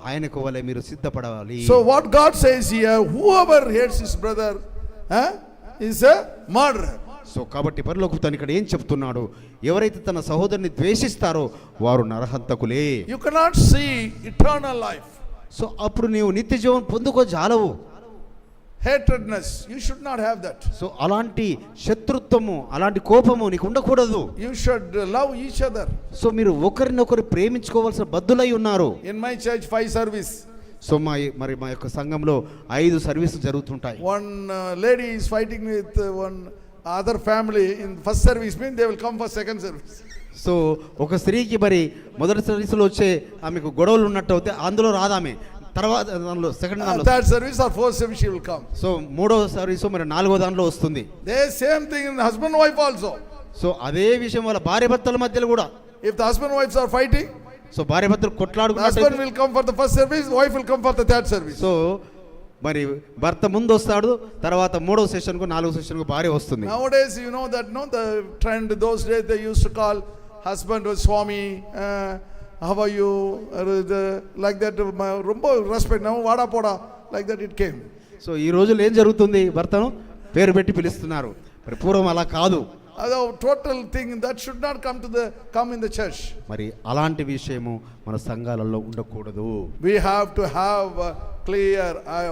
ఆయనకు వలె మీరు సిద్ధపడాలి. So what God says here, whoever hates his brother is a murderer. So కాబట్టి పరలోకపు తండ్రి ఇక్కడ ఏం చెప్తున్నాడు, ఎవరైతే తన సహోదరుని ద్వేషిస్తారో వారు నరహంతకులే. You cannot see eternal life. So అప్పుడు నీవు నిత్య జీవం పొందుకోజాలవు. Hatredness, you should not have that. So అలాంటి శత్రుత్వము అలాంటి కోపము నీకు ఉండకూడదు. You should love each other. So మీరు ఒకరినొకరు ప్రేమించుకోవాల్సిన బద్దులై ఉన్నారు. In my church 5 service. So మా యొక్క సంఘంలో 5 సర్వీసులు జరుగుతుంటాయి. One lady is fighting with one other family in first service, means they will come for second service. So ఒక స్త్రీకి మరి మొదటి సర్వీసులో వచ్చే ఆమెకు గొడవలు ఉన్నట్టు అయితే అందులో రాదామె, తర్వాత దానిలో సెకండ్ దానిలో third service or fourth service she will come. So మూడో సర్వీసు మరి 4వ దానిలో వస్తుంది. They same thing in husband wife also. So అదే విషయం వాళ్ళ భార్య భర్తల మధ్యలో కూడా. If the husband wives are fighting, so భార్య భర్తలు husband కొట్లాడుకున్నట్టు will come for the first service, wife will come for the third service. So మరి భర్త ముందు వస్తాడు, తర్వాత 3వ సెషన్కు 4వ సెషన్కు భార్య వస్తుంది. Nowadays you know that no, the trend those days they used to call husband was Swami, how are you, like that, rombo respect, now vada poda, like that it came. So ఈ రోజుల్లో ఏం జరుగుతుంది, భర్తను పేరు పెట్టి పిలుస్తున్నారు, మరి పూర్వం అలా కాదు. Total thing that should not come in the church. మరి అలాంటి విషయము మన సంఘాలలో ఉండకూడదు. We have to have clear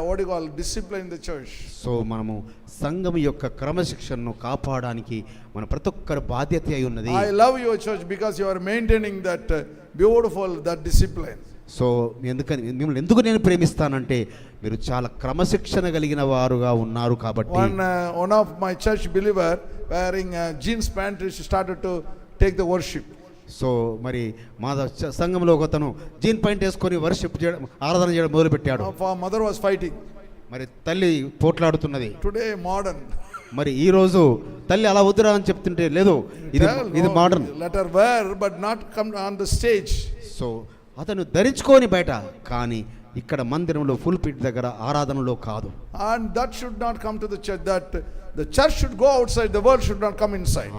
what you call discipline in the church. So మనము సంఘం యొక్క క్రమశిక్షణను కాపాడడానికి మన ప్రతి ఒక్కరి బాధ్యత అయి ఉన్నది. I love your church because you are maintaining that beautiful that discipline. So మిమ్మల్ని ఎందుకు నేను ప్రేమిస్తానంటే మీరు చాలా క్రమశిక్షణ కలిగిన వారుగా ఉన్నారు కాబట్టి. One of my church believer wearing jeans pant started to take the worship. So మరి మా సంఘంలో ఒకతను జీన్ పాయింట్ వేసుకొని వర్షిప్ చేయడం ఆరాధన చేయడం మొదలు పెట్టాడు. Mother was fighting. మరి తల్లి పోట్లాడుతున్నది. Today modern. మరి ఈ రోజు తల్లి అలా వద్దురా అని చెప్తుంటే లేదు, ఇది modern. Let her wear but not come on the stage. So అతను ధరించుకొని బయట, కానీ ఇక్కడ మందిరంలో ఫుల్ పిట్ దగ్గర ఆరాధనలో కాదు. And that should not come to the church. That the church should go outside, the world should not come inside.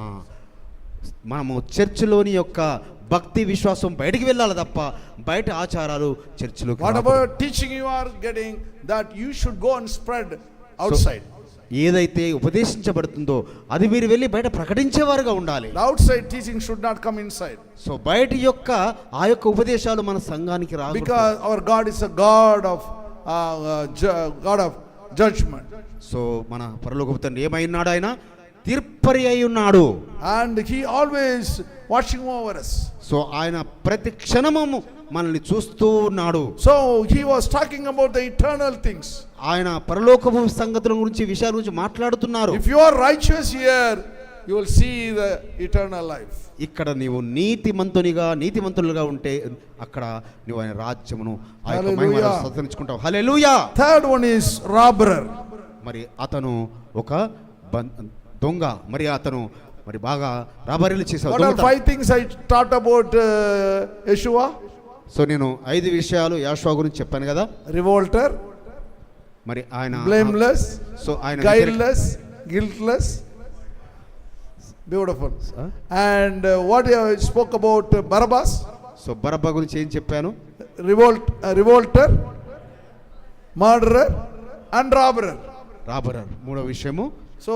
మనము చర్చిలోని యొక్క భక్తి విశ్వాసం బయటికి వెళ్ళాలి తప్ప బయట ఆచారాలు చర్చిలో. Whatever teaching you are getting, that you should go and spread outside. ఏదైతే ఉపదేశించబడుతుందో అది మీరు వెళ్ళి బయట ప్రకటించేవారుగా ఉండాలి. The outside teaching should not come inside. So బయట యొక్క ఆ యొక్క ఉపదేశాలు మన సంఘానికి రాకూడదు. Because our God is a God of judgment. So మన పరలోకపు తండ్రి ఏమైనాడు, ఆయన తీర్పరి అయి ఉన్నాడు. And he always watching over us. So ఆయన ప్రతి క్షణము మనల్ని చూస్తూ ఉన్నాడు. So he was talking about the eternal things. ఆయన పరలోకపు సంగతుల గురించి, విషయాల గురించి మాట్లాడుతున్నారు. If you are righteous here, you will see the eternal life. ఇక్కడ నీవు నీతిమంతులుగా ఉంటే అక్కడ నువ్వు ఆయన రాజ్యమును ఆ యొక్క Hallelujah. మహిమను స్వతంత్రించుకుంటావు. హల్లెలూయా. Third one is robber. మరి అతను ఒక దొంగ. మరి అతను మరి బాగా రాబరీలు చేశాడు. What are 5 things I taught about Yeshua? So నేను 5 విషయాలు యాషువా గురించి చెప్పాను కదా. Revolter, మరి ఆయన blameless, సో ఆయన guileless, guiltless. Beautiful. And what I spoke about Barabbas? So Barabbas గురించి ఏం చెప్పాను? Revolter, murderer, and robber. Robber మూడో విషయము. So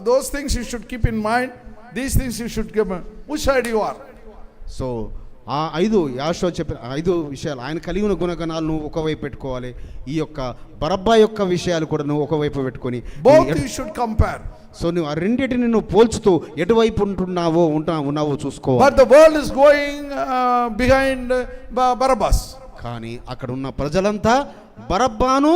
those things you should keep in mind. These things you should keep in mind. Which side you are? So ఆ 5 యాషువా చెప్పిన 5 విషయాలు, ఆయన కలిగి ఉన్న గుణగణాలు నువ్వు ఒకవైపు పెట్టుకోవాలి. ఈ యొక్క బరబ్బా యొక్క విషయాలు కూడా నువ్వు ఒకవైపు పెట్టుకొని Both you should compare. So నువ్వు ఆ రెండింటిని నువ్వు పోల్చుతూ ఎటువైపు ఉన్నావో చూసుకోవాలి. But the world is going behind Barabbas. కానీ అక్కడ ఉన్న ప్రజలంతా బరబ్బాను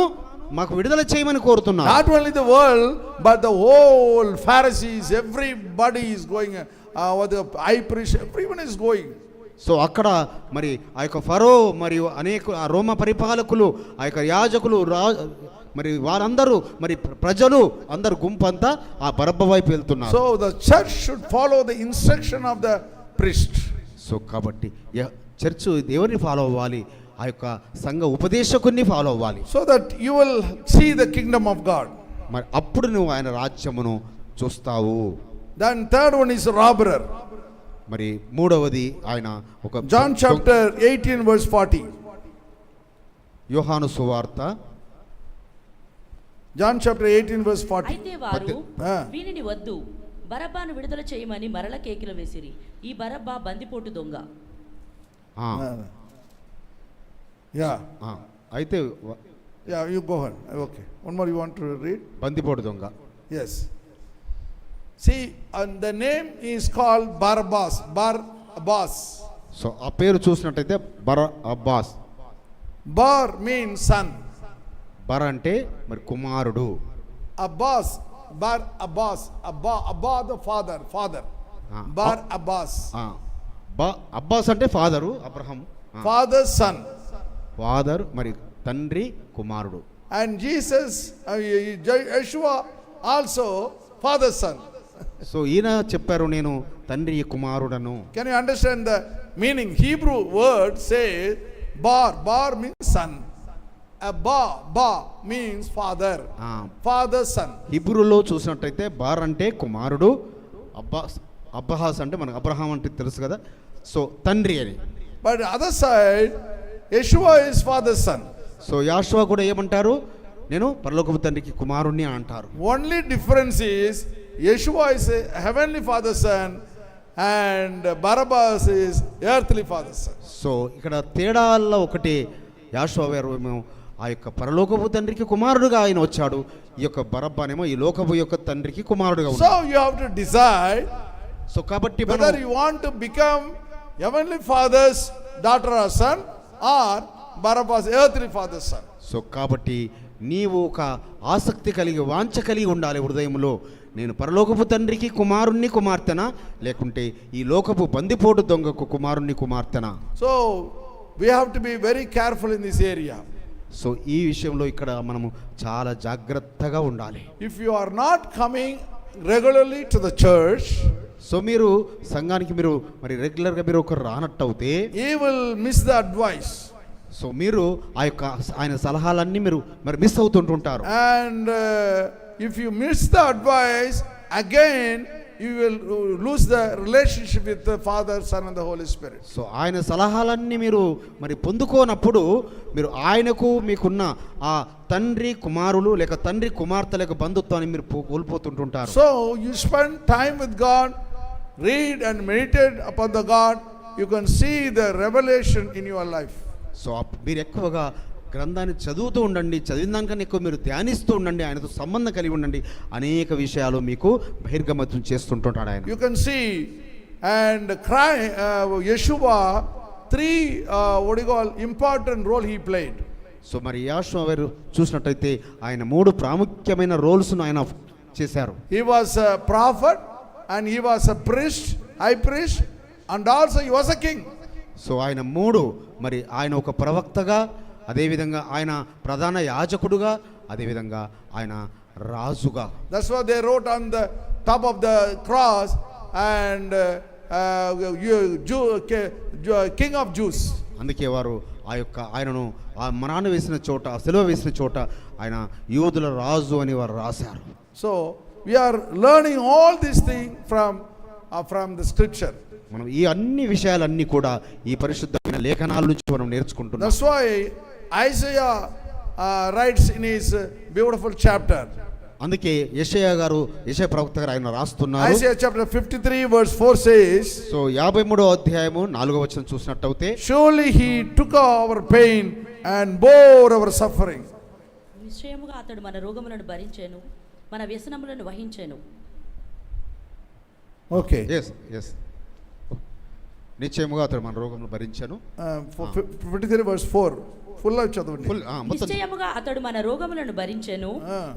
మాకు విడుదల చేయమని కోరుతున్నారు. Not only the world, but the whole Pharisees, everybody is going. What the high priest, everyone is going. So అక్కడ మరి ఆ యొక్క ఫరో మరియు అనేక ఆ రోమ పరిపాలకులు, ఆ యొక్క యాజకులు, మరి వారందరూ, మరి ప్రజలు అందరు గుంపంతా ఆ బరబ్బ వైపు వెళ్తున్నారు. So the church should follow the instruction of the priest. So కాబట్టి చర్చ్ ఎవరిని ఫాలో అవ్వాలి? ఆ యొక్క సంఘ ఉపదేశకుని ఫాలో అవ్వాలి. So that you will see the kingdom of God. మరి అప్పుడు నువ్వు ఆయన రాజ్యమును చూస్తావు. Then third one is robber. మరి మూడవది ఆయన ఒక John chapter 18 verse 40. యోహాను సువార్త John chapter 18 verse 40. అయితే వారు Ah. వీనిని వద్దు, బరబ్బాను విడుదల చేయమని మరల కేకలు వేసిరి. ఈ బరబ్బా బందిపోటు దొంగ. Yeah. అయితే Yeah, you go ahead. Okay. One more you want to read? బందిపోటు దొంగ. Yes. See, and the name is called Barabbas. Bar-Abbas. So ఆ పేరు చూసినట్టయితే బర అబ్బాస్. Bar means son. బర అంటే మరి కుమారుడు. Abbas, Bar-Abbas. Abba the father. Bar-Abbas. Abbas అంటే father, Abraham. Father's son. Father మరి తండ్రి కుమారుడు. And Jesus, Yeshua also father's son. So ఈయన చెప్పారు నేను తండ్రి కుమారుడను. Can you understand the meaning? Hebrew word says bar means son. Ba means father. Father's son. హిబ్రూలో చూసినట్టయితే bar అంటే కుమారుడు, అబ్బాహాస్ అంటే మనకు అబ్రహాం అంటే తెలుసు కదా, సో తండ్రి అని. But other side, Yeshua is father's son. So Yeshua కూడా ఏమంటారు? నేను పరలోకపు తండ్రికి కుమారుణ్ణి అంటారు. Only difference is Yeshua is a heavenly father's son and Barabbas is earthly father's son. So ఇక్కడ తేడాల్లో ఒకటి, యాషువా వేరేమో ఆ యొక్క పరలోకపు తండ్రికి కుమారుడుగా ఆయన వచ్చాడు, ఈ యొక్క బరబ్బానేమో ఈ లోకపు యొక్క తండ్రికి కుమారుడుగా So ఉన్నాడు. you have to decide so కాబట్టి whether you want to become heavenly father's daughter or son or Barabbas earthly father's son. So కాబట్టి నీవు ఒక ఆసక్తి కలిగి, వాంఛ కలిగి ఉండాలి హృదయంలో. నేను పరలోకపు తండ్రికి కుమారుణ్ణి కుమార్తెనా, లేకుంటే ఈ లోకపు బందిపోటు దొంగకు కుమారుణ్ణి కుమార్తెనా? So we have to be very careful in this area. So ఈ విషయంలో ఇక్కడ మనము చాలా జాగ్రత్తగా ఉండాలి. If you are not coming regularly to the church, so మీరు సంఘానికి మీరు మరి రెగ్యులర్గా మీరు ఒకరు రానట్టయితే you will miss the advice. So మీరు ఆ యొక్క ఆయన సలహాలన్నీ మీరు మరి miss అవుతుంటుంటారు. And if you miss the advice, again you will lose the relationship with the Father, Son and the Holy Spirit. So ఆయన సలహాలన్నీ మీరు మరి పొందుకోనప్పుడు మీరు ఆయనకు మీకున్న ఆ తండ్రి కుమారులు లేక తండ్రి కుమార్తె లేక బంధుత్వాన్ని మీరు కోల్పోతుంటుంటారు. So you spend time with God, read and meditate upon the God, you can see the revelation in your life. So మీరు ఎక్కువగా గ్రంథాన్ని చదువుతూ ఉండండి, చదివిన దానికన్నా ఎక్కువ మీరు ధ్యానిస్తూ ఉండండి, ఆయనతో సంబంధం కలిగి ఉండండి. అనేక విషయాలు మీకు బహిర్గమతం చేస్తుంటాడు ఆయన. You can see and cry Yeshua three important role he played. So మరి యాషోవా వారు చూసినట్టయితే ఆయన 3 ప్రాముఖ్యమైన రోల్స్ను ఆయన చేశారు. He was a prophet and he was a priest, high priest, and also he was a king. So ఆయన 3 మరి ఆయన ఒక ప్రవక్తగా, అదేవిధంగా ఆయన ప్రధాన యాజకుడుగా, అదేవిధంగా ఆయన రాజుగా. That's what they wrote on the top of the cross, and King of Jews. అందుకే వారు ఆ యొక్క ఆయనను ఆ మరాను వేసిన చోట, ఆ సిలువ వేసిన చోట ఆయన యూదుల రాజు అని వారు రాశారు. So we are learning all these things from the scripture. మనం ఈ అన్ని విషయాలన్నీ కూడా ఈ పరిశుద్ధమైన లేఖనాల నుంచి మనం నేర్చుకుంటున్నాం. That's why Isaiah writes in his beautiful chapter. అందుకే యెషయా గారు, యెషయా ప్రవక్త గారు ఆయన రాస్తున్నారు. Isaiah chapter 53 verse 4 says, so 53వ అధ్యాయము 4వ వచనం చూసినట్టయితే, surely he took our pain and bore our suffering. నిశ్చయముగా అతడు మన రోగములను భరించెను, మన వ్యసనములను వహించెను. Okay. yes నిశ్చయముగా అతడు మన రోగములను భరించెను. 53 verse 4 full of చదవండి. నిశ్చయముగా అతడు మన రోగములను భరించెను,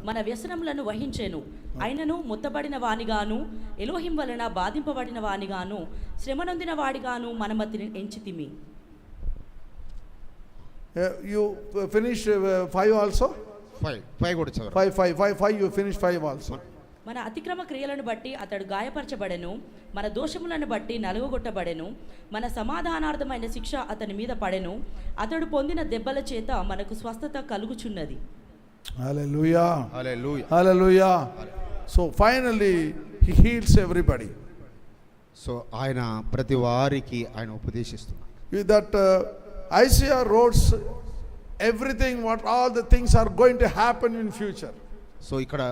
మన వ్యసనములను వహించెను. ఆయనను ముత్తబడిన వానిగాను, ఎలోహిం వలన బాధింపబడిన వానిగాను, శ్రమనొందిన వాడిగాను మనమతిని ఎంచితిమి. You finish 5 also? 5 కూడా చదవండి. 5 you finish 5 also. మన అతిక్రమ క్రియలను బట్టి అతడు గాయపరచబడెను, మన దోషములను బట్టి నలుగగొట్టబడెను. మన సమాధానార్థమైన శిక్ష అతని మీద పడెను, అతడు పొందిన దెబ్బల చేత మనకు స్వస్థత కలుగుచున్నది. Hallelujah. Hallelujah. Hallelujah. So finally he heals everybody. So ఆయన ప్రతి వారికి ఆయన ఉపదేశిస్తున్నారు. With that Isaiah wrote everything what all the things are going to happen in future. So ఇక్కడ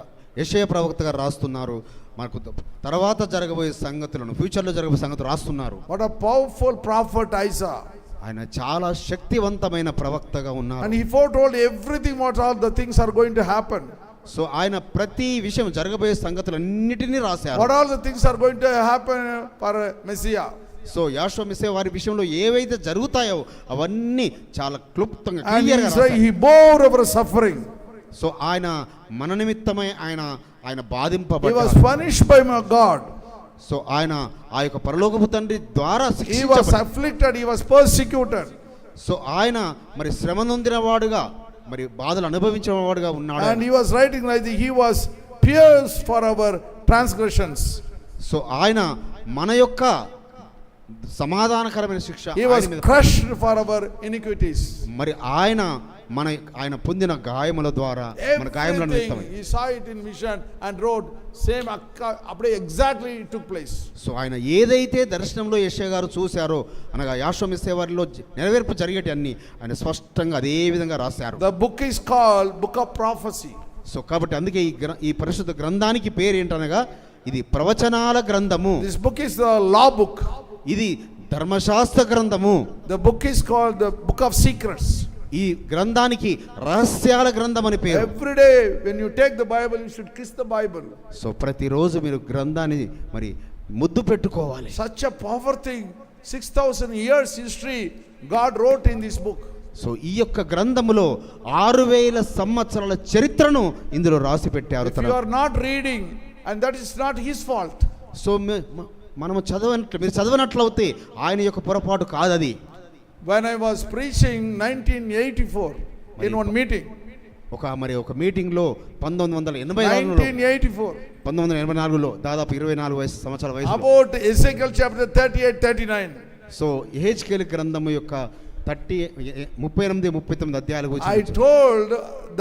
యెషయా ప్రవక్త గారు రాస్తున్నారు, మనకు తర్వాత జరగబోయే సంగతులను, ఫ్యూచర్లో జరగబోయే సంగతులు రాస్తున్నారు. What a powerful prophet Isaiah. ఆయన చాలా శక్తివంతమైన ప్రవక్తగా ఉన్నారు. And he foretold everything what all the things are going to happen. So ఆయన ప్రతి విషయం జరగబోయే సంగతులన్నిటినీ రాశారు. What all the things are going to happen for Messiah. So Yeshua Messiah వారి విషయంలో ఏవైతే జరుగుతాయో అవన్నీ చాలా క్లుప్తంగా And క్లియర్గా he రాశారు. bore our suffering. సో ఆయన మన నిమిత్తమై ఆయన He was బాధింపబడ్డారు. punished by my God. So ఆయన ఆ యొక్క పరలోకపు తండ్రి ద్వారా He was శిక్షించబడ్డారు. afflicted, he was persecuted. So ఆయన మరి శ్రమ నొందిన వాడుగా, మరి బాధలు అనుభవించిన వాడుగా ఉన్నాడు. And he was writing like this, he was pierced for our transgressions. So ఆయన మన యొక్క సమాధానకరమైన శిక్ష He ఆయన was మీద crushed for our iniquities. మరి ఆయన పొందిన గాయముల ద్వారా మన గాయములను Everything, నిమిత్తమై. he saw it in vision and wrote same exactly it took place. So ఆయన ఏదైతే దర్శనంలో యెషయా గారు చూశారో, అనగా యాషోవా మెస్సియా వారిలో నెరవేర్పు జరిగేటి అన్ని ఆయన స్పష్టంగా అదే విధంగా రాశారు. The book is called Book of Prophecy. So కాబట్టి అందుకే ఈ పరిశుద్ధ గ్రంథానికి పేరు ఏంటనగా ఇది ప్రవచనాల గ్రంథము. This book is the law book. ఇది ధర్మశాస్త్ర గ్రంథము. The book is called the Book of Secrets. ఈ గ్రంథానికి రహస్యాల గ్రంథం అని పేరు. Every day when you take the Bible, you should kiss the Bible. So ప్రతిరోజు మీరు గ్రంథాన్ని మరి ముద్దు పెట్టుకోవాలి. Such a powerful thing, 6,000 years history God wrote in this book. So ఈ యొక్క గ్రంథములో 6,000 సంవత్సరాల చరిత్రను ఇందులో రాసి పెట్టారు. If you are not reading, and that is not his fault. So మనము మీరు చదవనట్లయితే ఆయన యొక్క పొరపాటు కాదది. When I was preaching 1984 in one meeting. ఒక మీటింగ్ లో 1984లో దాదాపు 24 సంవత్సరాల వయసులో about Ezekiel chapter 38-39. సో యెహెజ్కేలు గ్రంథము యొక్క 38-39 అధ్యాయాల I గురించి told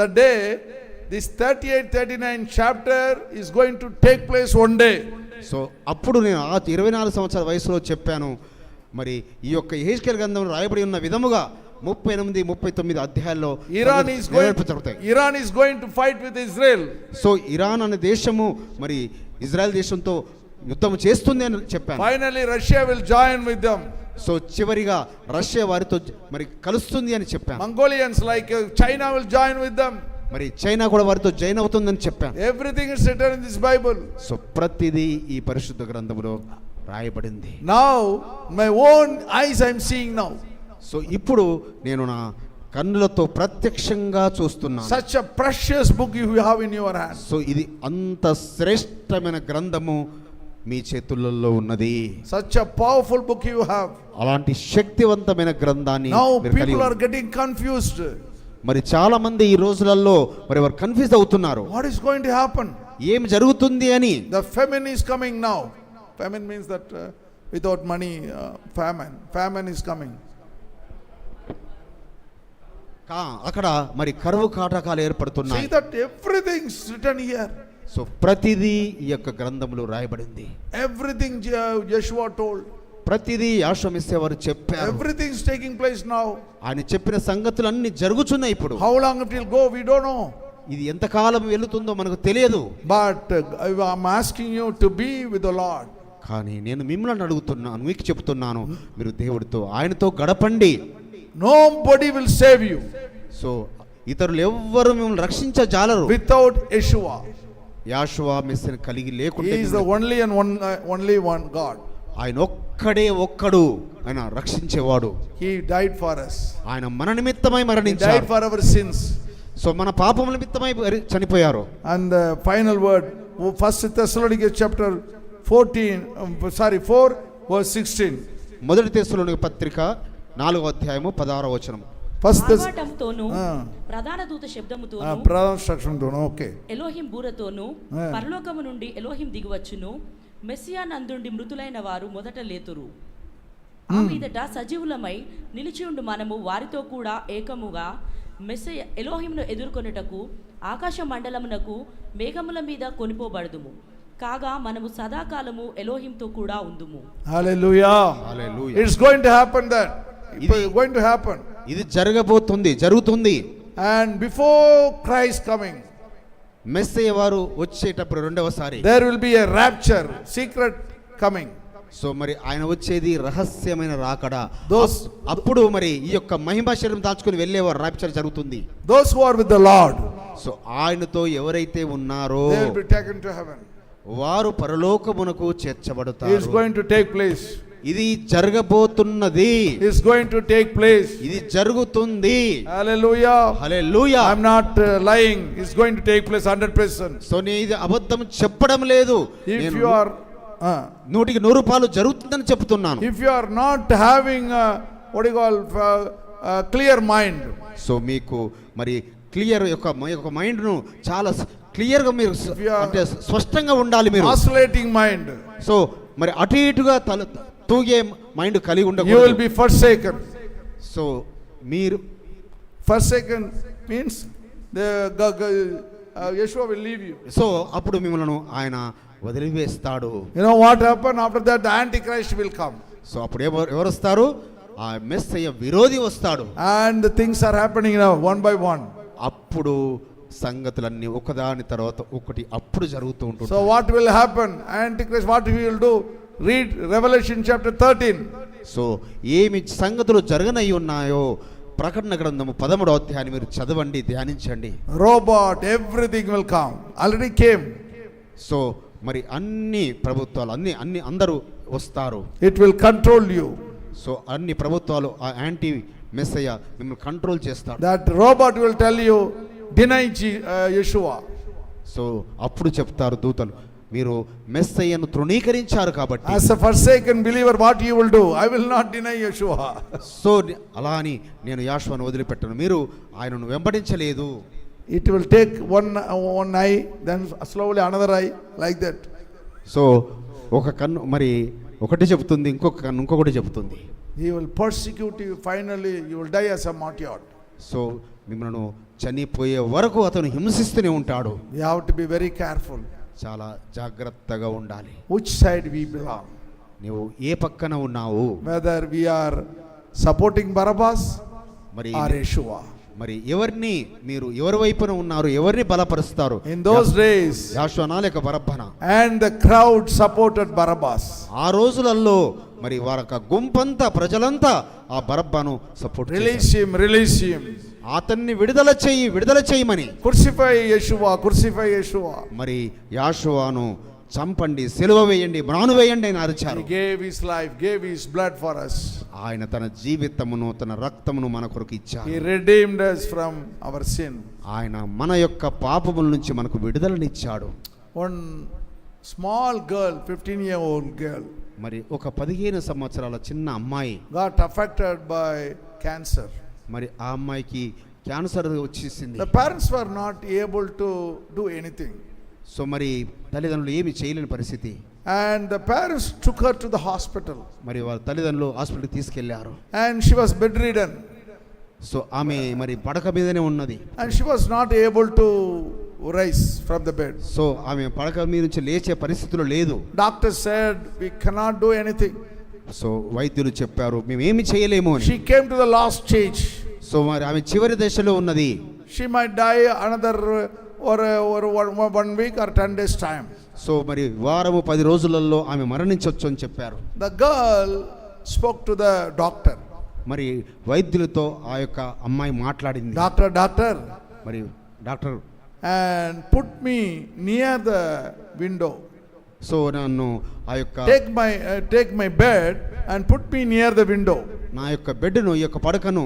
the day this 38-39 chapter is going to take place one day. So అప్పుడు నేను ఆ 24 సంవత్సరాల వయసులో చెప్పాను, మరి ఈ యొక్క యెహెజ్కేలు గ్రంథంలో రాయబడి ఉన్న విధముగా 38-39 అధ్యాయాల్లో Iran is going to fight with Israel. So Iran అనే దేశము మరి ఇజ్రాయెల్ దేశంతో యుద్ధం చేస్తుంది అని చెప్పాను. Finally Russia will join with them. So చివరిగా రష్యా వారితో మరి కలుస్తుంది అని చెప్పాను. Mongolians like China will join with them. మరి చైనా కూడా వారితో జాయిన్ అవుతుందని చెప్పాను. Everything is written in this Bible. So ప్రతిదీ ఈ పరిశుద్ధ గ్రంథములో రాయబడింది. Now my own eyes I am seeing now. So ఇప్పుడు నేను నా కన్నులతో ప్రత్యక్షంగా చూస్తున్నాను. Such a precious book you have in your hand. So ఇది అంత శ్రేష్టమైన గ్రంథము మీ చేతులలో ఉన్నది. Such a powerful book you have. అలాంటి శక్తివంతమైన గ్రంథాన్ని Now మీరు కలిగి people are ఉన్నారు. getting confused. మరి చాలా మంది ఈ రోజులలో మరి వారు కన్ఫ్యూజ్ అవుతున్నారు. What is going to happen? ఏం జరుగుతుంది అని. The famine is coming now. Famine means that without money, famine. Famine is coming. అక్కడ మరి కరువు కాటకాలు ఏర్పడుతున్నాయి. See that everything is written here. So ప్రతిదీ ఈ యొక్క గ్రంథంలో రాయబడింది. Everything Joshua told. ప్రతిదీ యాషమిస్సే వారు చెప్పారు. Everything is taking place now. ఆయన చెప్పిన సంగతులు అన్ని జరుగుతున్నాయి ఇప్పుడు. How long it will go, we don't know. ఇది ఎంతకాలం వెళుతుందో మనకు తెలియదు. But I am asking you to be with the Lord. కానీ నేను మిమ్మల్ని అడుగుతున్నాను, మీకు చెప్తున్నాను, మీరు దేవుడితో ఆయనతో గడపండి. Nobody will save you so ఇతరులు ఎవ్వరు మిమ్మల్ని రక్షించజాలరు without Yeshua. యాషువా మెస్సీని కలిగి లేకుంటే He is the only and only one God. ఆయన ఒక్కడు ఆయన రక్షించేవాడు. He died for us. ఆయన మన నిమిత్తమై He died మరణించాడు. for our sins. సో మన పాపముల నిమిత్తమై చనిపోయారు. And the final word, 1 Thessalonians chapter 4 verse 16. మొదటి తెస్సలోనిక పత్రిక 4వ అధ్యాయము 16వ వచనం. ఆర్భాటంతోనూ ప్రధాన దూత శబ్దముతోనూ Okay. ఎలోహిం బూరతోనూ పరలోకము నుండి ఎలోహిం దిగువచ్చును. మెస్సియా నందుండి మృతులైన వారు మొదట లేతురు. ఆ మీదట సజీవులమై నిలిచియుండు మనము వారితో కూడా ఏకముగా మెస్సియా ఎలోహింను ఎదుర్కొనుటకు ఆకాశ మండలమునకు మేఘముల మీద కొనిపోబడుదుము. కాగా మనము సదాకాలము ఎలోహింతో కూడా ఉందుము. Hallelujah. Hallelujah. It's going to happen that. It's going to happen. ఇది జరుగుతుంది. And before Christ coming, Messiah వారు వచ్చేటప్పుడు రెండవసారి there will be a rapture, secret coming. So మరి ఆయన వచ్చేది రహస్యమైన రాకడ. Those అప్పుడు మరి ఈ యొక్క మహిమ శరీరం దాచుకొని వెళ్ళేవారు రాప్చర్ జరుగుతుంది. those who are with the Lord, so ఆయనతో ఎవరైతే ఉన్నారో they will be taken to heaven. వారు పరలోకమునకు It చేర్చబడతారు. is going to take place. ఇది జరగబోతున్నది. It is going to take place. ఇది జరుగుతుంది. Hallelujah. Hallelujah. I'm not lying. It's going to take place 100%. So నేను ఇది అబద్ధం చెప్పడం లేదు. If you are 100% జరుగుతుందని చెప్తున్నాను. if you are not having what you call clear mind, so మీకు మరి క్లియర్ యొక్క మైండ్ ను చాలా క్లియర్ గా మీరు అంటే స్పష్టంగా ఉండాలి మీరు. oscillating mind, సో మరి అటు ఇటుగా తూగే మైండ్ కలిగి you ఉండకూడదు. will be forsaken. సో మీరు Forsaken means the Yeshua will leave you. So అప్పుడు మిమ్మల్ని ఆయన వదిలివేస్తాడు. You know what happened after that? The Antichrist will come. So అప్పుడు ఎవరు వస్తారు? ఆ మెస్సయ్య విరోధి వస్తాడు. And the things are happening now one by one. అప్పుడు సంగతులన్నీ ఒకదాని తర్వాత ఒకటి అప్పుడు జరుగుతూ ఉంటుంది. So what will happen? Antichrist, what he will do? Read Revelation chapter 13. So ఏమి సంగతులు జరగనై ఉన్నాయో ప్రకటన గ్రంథము 13వ అధ్యాయాన్ని మీరు చదవండి, ధ్యానించండి. Robot, everything will come. Already came. So మరి అన్ని ప్రభుత్వాలు అన్ని అందరూ వస్తారు. It will control you. So అన్ని ప్రభుత్వాలు ఆ యాంటీ మెస్సయ్య మిమ్మల్ని కంట్రోల్ చేస్తాడు. That robot will tell you, deny Yeshua. So అప్పుడు చెప్తారు దూతలు, మీరు మెస్సయ్యను తృణీకరించారు కాబట్టి. As a forsaken believer, what you will do? I will not deny Yeshua. So అలా అని నేను యాషువను వదిలిపెట్టను, మీరు ఆయనను వెంబడించలేదు. It will take one eye, then slowly another eye, like that. So ఒక కన్ను మరి ఒకటి చెబుతుంది, ఇంకొక కన్ను ఇంకొకటి చెబుతుంది. He will persecute you. Finally, you will die as a martyr. So మిమ్మల్ని చనిపోయే వరకు అతను హింసిస్తూనే ఉంటాడు. We have to be very careful. చాలా జాగ్రత్తగా ఉండాలి. Which side we belong? నువ్వు ఏ పక్కన ఉన్నావు? Whether we are supporting Barabbas మరి or Yeshua. మరి మీరు ఎవరి వైపున ఉన్నారు? ఎవరిని బలపరుస్తారు? In those days, యాషువనా లేక బరబ్బనా? and the crowd supported Barabbas. ఆ రోజులలో మరి వారొక గుంపంతా ప్రజలంతా ఆ బరబ్బాను support Release him, release him. అతన్ని విడుదల చేయమని Crucify Yeshua, crucify Yeshua. మరి యాషువాను చంపండి, సిలువ వేయండి, మ్రాను వేయండి అని అరిచారు. He gave his life, gave his blood for us. ఆయన తన జీవితమును తన రక్తమును మన కొరకు ఇచ్చారు. He redeemed us from our sin. ఆయన మన యొక్క పాపముల నుంచి మనకు విడుదలనిచ్చాడు. One small girl, 15-year-old girl, మరి ఒక 15 సంవత్సరాల చిన్న అమ్మాయి got affected by cancer. మరి ఆ అమ్మాయికి క్యాన్సర్ వచ్చేసింది. The parents were not able to do anything. So మరి తల్లిదండ్రులు ఏమి చేయలేని పరిస్థితి. And the parents took her to the hospital. మరి వాళ్ళ తల్లిదండ్రులు హాస్పిటల్కి తీసుకెళ్లారు. And she was bedridden. So ఆమె మరి పడక మీదనే ఉన్నది. And she was not able to rise from the bed. So ఆమె పడక మీద నుంచి లేచే పరిస్థితిలో లేదు. Doctor said, we cannot do anything. So వైద్యులు చెప్పారు మేము ఏమి చేయలేము అని. She came to the last stage. So మరి ఆమె చివరి దశలో ఉన్నది. She might die another or 1 week or 10 days time. So మరి వారము 10 రోజులలో ఆమె మరణించవచ్చు అని చెప్పారు. The girl spoke to the doctor. మరి వైద్యులతో ఆ యొక్క అమ్మాయి మాట్లాడింది. Doctor, మరి doctor and put me near the window. So నన్ను ఆ యొక్క Take my bed and put me near the window. నా యొక్క బెడ్ను ఈ యొక్క పడకను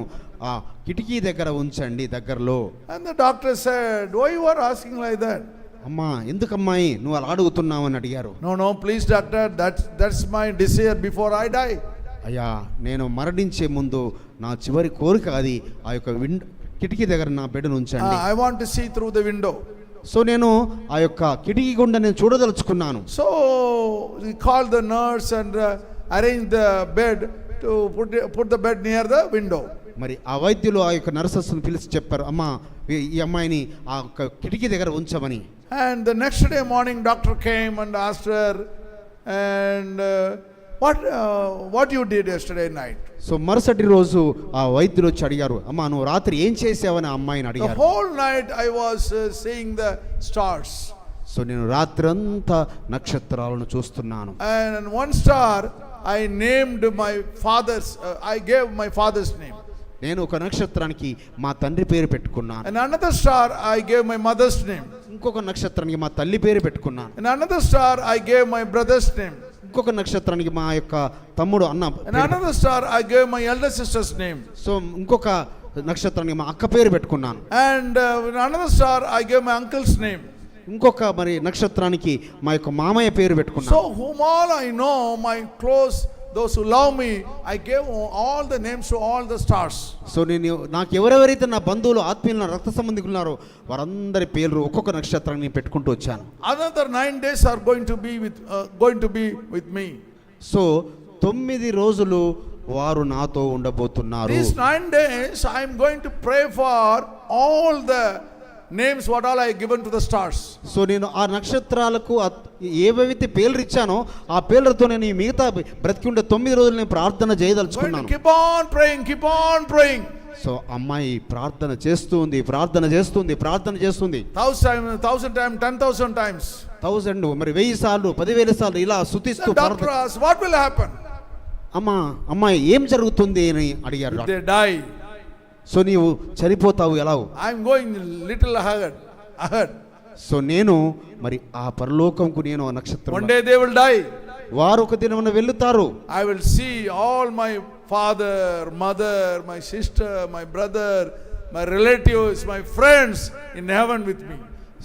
ఆ కిటికీ దగ్గర ఉంచండి దగ్గరలో. And the doctor said, why you are asking like that? అమ్మా ఎందుకమ్మాయి నువ్వు అలా అడుగుతున్నావు అని అడిగారు. No, please doctor, that's my desire before I die. అయ్యా నేను మరణించే ముందు నా చివరి కోరిక అది ఆ యొక్క కిటికీ దగ్గర నా బెడ్ను ఉంచండి. I want to see through the window. So నేను ఆ యొక్క కిటికీ గుండా నేను చూడదలుచుకున్నాను. So he called the nurse and arranged the bed to put the bed near the window. మరి ఆ వైద్యులు ఆ యొక్క నర్సెస్ను పిలిచి చెప్పారు అమ్మా ఈ అమ్మాయిని ఆ కిటికీ దగ్గర ఉంచమని. And the next day morning doctor came and asked her, and what you did yesterday night? So మరుసటి రోజు ఆ వైద్యులు వచ్చి అడిగారు అమ్మా నువ్వు రాత్రి ఏం చేసావని ఆ అమ్మాయిని The అడిగారు. whole night I was seeing the stars. So నేను రాత్రంతా నక్షత్రాలను చూస్తున్నాను. And one star I named my father's, I gave my father's name. నేను ఒక నక్షత్రానికి మా తండ్రి పేరు పెట్టుకున్నాను. And another star I gave my mother's name. ఇంకొక నక్షత్రానికి మా తల్లి పేరు పెట్టుకున్నాను. And another star I gave my brother's name. ఇంకొక నక్షత్రానికి మా యొక్క తమ్ముడు అన్న And another star I gave my elder sister's name. So ఇంకొక నక్షత్రానికి మా అక్క పేరు పెట్టుకున్నాను. And another star I gave my uncle's name. ఇంకొక మరి నక్షత్రానికి మా యొక్క మామయ్య పేరు పెట్టుకున్నాను. So whom all I know, my close, those who love me, I gave all the names to all the stars. So నేను నాకు ఎవరెవరైతే నా బంధువులు ఆత్మీయులు నా రక్త సంబంధికులు ఉన్నారో వారందరి పేర్లు ఒక్కొక్క నక్షత్రాన్ని నేను పెట్టుకుంటూ వచ్చాను. Another 9 days are going to be with me. So 9 రోజులు వారు నాతో ఉండబోతున్నారు. These 9 days I am going to pray for all the names what all I given to the stars. So నేను ఆ నక్షత్రాలకు ఏవైతే పేర్లు ఇచ్చానో ఆ పేర్లతో నేను ఈ మిగతా బ్రతికి ఉండే 9 రోజులు నేను ప్రార్థన Going to చేయదలుచుకున్నాను. keep on praying. So అమ్మాయి ప్రార్థన చేస్తుంది 1,000 times, 10,000 times. 1000 మరి 1000 సార్లు 10,000 సార్లు ఇలా స్తుతిస్తూ The doctor asked, what will happen అమ్మాయి ఏం జరుగుతుంది అని అడిగారు if doctor. they die? So నీవు చనిపోతావు ఎలా? I am going little ahead. So నేను మరి ఆ పరలోకంకు నేను ఆ నక్షత్రం One day they will die. వారు ఒక దినమున వెళ్తారు. I will see all my father, mother, my sister, my brother, my relatives, my friends in heaven with me.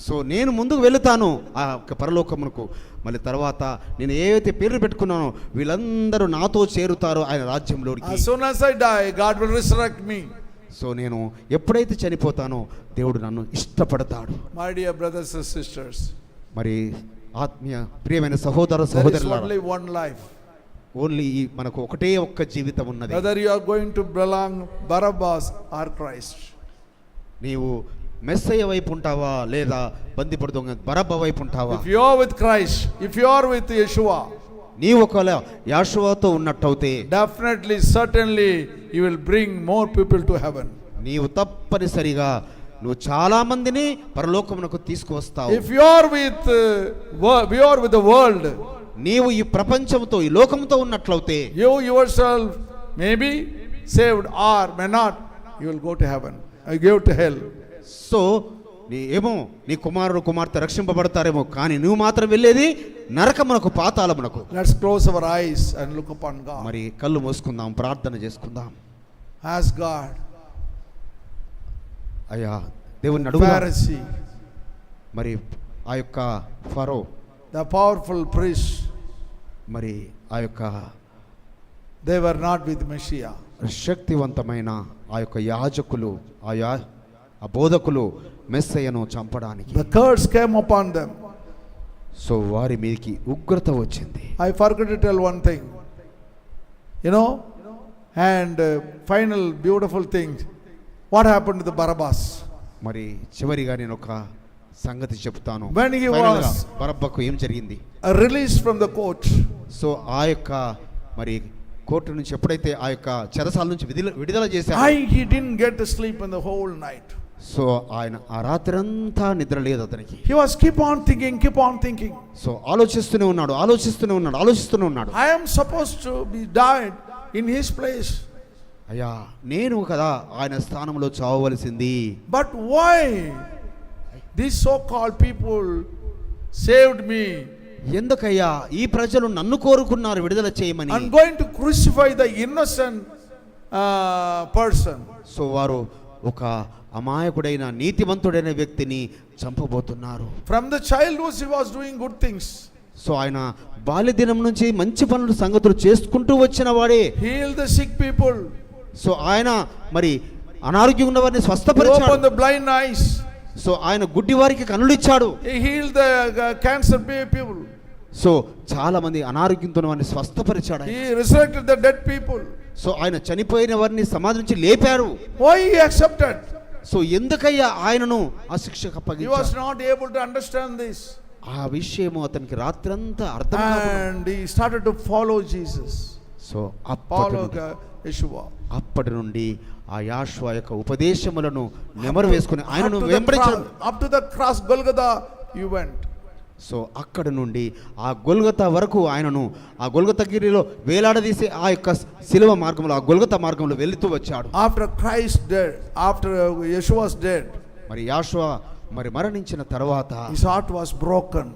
So నేను ముందుకు వెళుతాను ఆ పరలోకమునకు. మళ్ళీ తర్వాత నేను ఏవైతే పేర్లు పెట్టుకున్నానో వీళ్ళందరూ నాతో చేరుతారు ఆయన రాజ్యంలోకి. As soon as I die, God will resurrect me. So నేను ఎప్పుడైతే చనిపోతానో దేవుడు నన్ను ఇష్టపడతాడు. My dear brothers and sisters, మరి ఆత్మీయ ప్రియమైన సహోదర there is సహోదరులారా, only one life. ఓన్లీ మనకు ఒకటే ఒక్క జీవితం ఉన్నది. Whether you are going to belong Barabbas or Christ. నీవు మెస్సయ్య వైపు ఉంటావా లేదా బందిపడు బరబ్బ వైపు ఉంటావా? If you are with Christ, if you are with Yeshua, నీవు ఒకవేళ యాషువాతో ఉన్నట్టయితే definitely, certainly you will bring more people to heaven. నీవు తప్పనిసరిగా నువ్వు చాలా మందిని పరలోకమునకు తీసుకువస్తావు. If you are with the world, నీవు ఈ ప్రపంచంతో ఈ లోకంతో ఉన్నట్లయితే you yourself may be saved or may not, you will go to heaven. I go to hell. So ఏమో నీ కుమారుడు కుమార్తె రక్షింపబడతారేమో, కానీ నువ్వు మాత్రం వెళ్ళేది నరకమునకు, పాతాళమునకు. Let's close our eyes and look upon God. మరి కళ్ళు మూసుకుందాం, ప్రార్థన చేసుకుందాం. Ask God. అయ్యా దేవుని అడుగుదాం. Pharisee, మరి ఆ యొక్క ఫరో, the powerful priest, మరి ఆ యొక్క they were not with Messiah. శక్తివంతమైన ఆ యొక్క యాజకులు, ఆ బోధకులు మెస్సయ్యను చంపడానికి, The curse came upon them. So వారి మీదకి ఉగ్రత వచ్చింది. I forgot to tell one thing. You know, and final beautiful thing. What happened to the Barabbas? మరి చివరిగా నేను ఒక సంగతి చెప్తాను. When he Final గా was బరబ్బకు ఏం జరిగింది? released from the court, so ఆ యొక్క మరి కోర్టు నుంచి ఎప్పుడైతే ఆ యొక్క చెరసాల నుంచి విడుదల చేశారు, he didn't get to sleep in the whole night. So ఆయన ఆ రాత్రి అంతా నిద్ర లేదు అతనికి. He was keep on thinking. So ఆలోచిస్తూనే ఉన్నాడు. I am supposed to be died in his place. అయ్యా నేను కదా ఆయన స్థానంలో చావవలసింది. But why these so-called people saved me? ఎందుకయ్యా ఈ ప్రజలు నన్ను కోరుకున్నారు విడుదల చేయమని. I'm going to crucify the innocent person. So వారు ఒక అమాయకుడైన నీతివంతుడైన వ్యక్తిని చంపబోతున్నారు. From the childhood he was doing good things. So ఆయన బాల్యదినం నుంచి మంచి పనులు సంగతులు చేసుకుంటూ వచ్చిన వాడే. Heal the sick people. So ఆయన మరి అనారోగ్యం ఉన్న వారిని Open స్వస్థపరిచాడు. the blind eyes. So ఆయన గుడ్డి వారికి కన్నులు ఇచ్చాడు. He healed the cancer people. So చాలా మంది అనారోగ్యంతో ఉన్న వారిని స్వస్థపరిచాడు. He resurrected the dead people. So ఆయన చనిపోయిన వారిని సమాధి నుంచి లేపారు. Why he accepted? సో ఎందుకయ్యా ఆయనను ఆ శిక్షకు He was అప్పగించారు? not able to understand this. ఆ విషయము అతనికి రాత్రంతా అర్థం కాలేదు. And he started to follow Jesus. So Follow Yeshua. అప్పటి నుండి ఆ యాషువ యొక్క ఉపదేశములను నెమరు వేసుకుని ఆయనను వెంబడించడం. Up to the cross Golgotha you went. So అక్కడ నుండి ఆ గొల్గొతా వరకు ఆయనను ఆ గొల్గొతగిరిలో వేలాడదీసే ఆ యొక్క శిలువ మార్గంలో, ఆ గొల్గొతా మార్గంలో వెళుతూ వచ్చాడు. After Christ dead, after Yeshua was dead, మరి యాషువ మరి మరణించిన తర్వాత his heart was broken.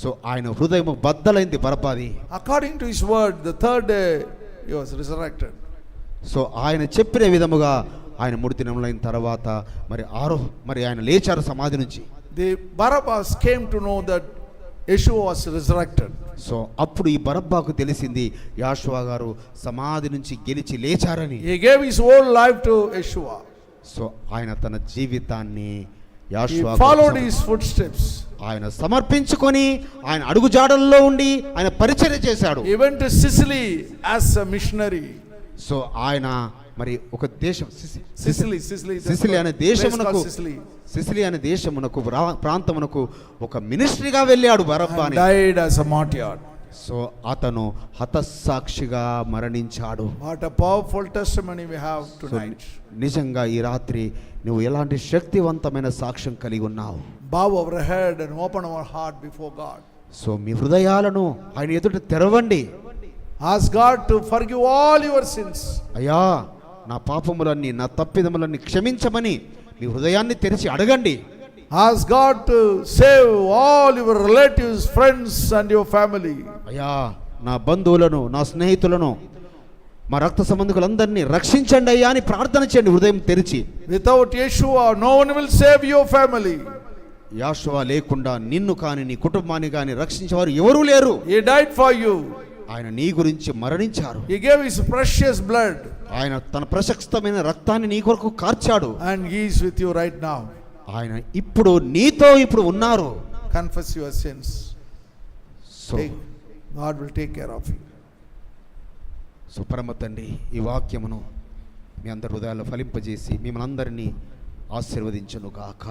So ఆయన హృదయం బద్దలైంది బరబ్బాది. According to his word, the third day he was resurrected. So ఆయన చెప్పిన విధముగా ఆయన 3 దినములైన తర్వాత మరి ఆయన లేచారు సమాధి నుంచి. The Barabbas came to know that Yeshua was resurrected. So అప్పుడు ఈ బరబ్బాకు తెలిసింది యాషువ గారు సమాధి నుంచి గెలిచి లేచారని. He gave his whole life to Yeshua. So ఆయన తన జీవితాన్ని He యాషువ followed his footsteps. ఆయన సమర్పించుకొని ఆయన అడుగుజాడల్లో ఉండి ఆయన పరిచర్య చేశాడు. He went to Sicily as a missionary. So ఆయన మరి ఒక దేశం Sicily అనే దేశమునకు, సిసిలి అనే దేశమునకు ప్రాంతమునకు ఒక మినిస్ట్రీగా వెళ్ళాడు బరబ్బా అని. Died as a martyr. So అతను హతసాక్షిగా మరణించాడు. What a powerful testimony we have tonight. నిజంగా ఈ రాత్రి నువ్వు ఎలాంటి శక్తివంతమైన సాక్ష్యం కలిగి ఉన్నావు. Bow our head and open our heart before God. So మీ హృదయాలను ఆయన ఎదుట తెరవండి. Ask God to forgive all your sins. అయ్యా నా పాపములన్నీ నా తప్పిదములన్నీ క్షమించమని మీ హృదయాన్ని తెరిచి అడగండి. Ask God to save all your relatives, friends and your family. అయ్యా నా బంధువులను నా స్నేహితులను మా రక్త సంబంధికులందరినీ రక్షించండి అయ్యా అని ప్రార్థన చేయండి హృదయం తెరిచి. Without Yeshua, no one will save your family. యాషువ లేకుండా నిన్ను కానీ నీ కుటుంబాన్ని కానీ రక్షించేవారు ఎవరూ లేరు. He died for you. ఆయన నీ గురించి మరణించారు. He gave his precious blood. ఆయన తన ప్రశస్తమైన రక్తాన్ని నీ కొరకు కార్చాడు. And he is with you right now. ఆయన ఇప్పుడు నీతో ఉన్నారు. Confess your sins. So God will take care of you. So పరమ తండ్రి ఈ వాక్యమును మీ అందరి హృదయాల్లో ఫలింపజేసి మిమ్మల్ని అందరినీ ఆశీర్వదించును గాక.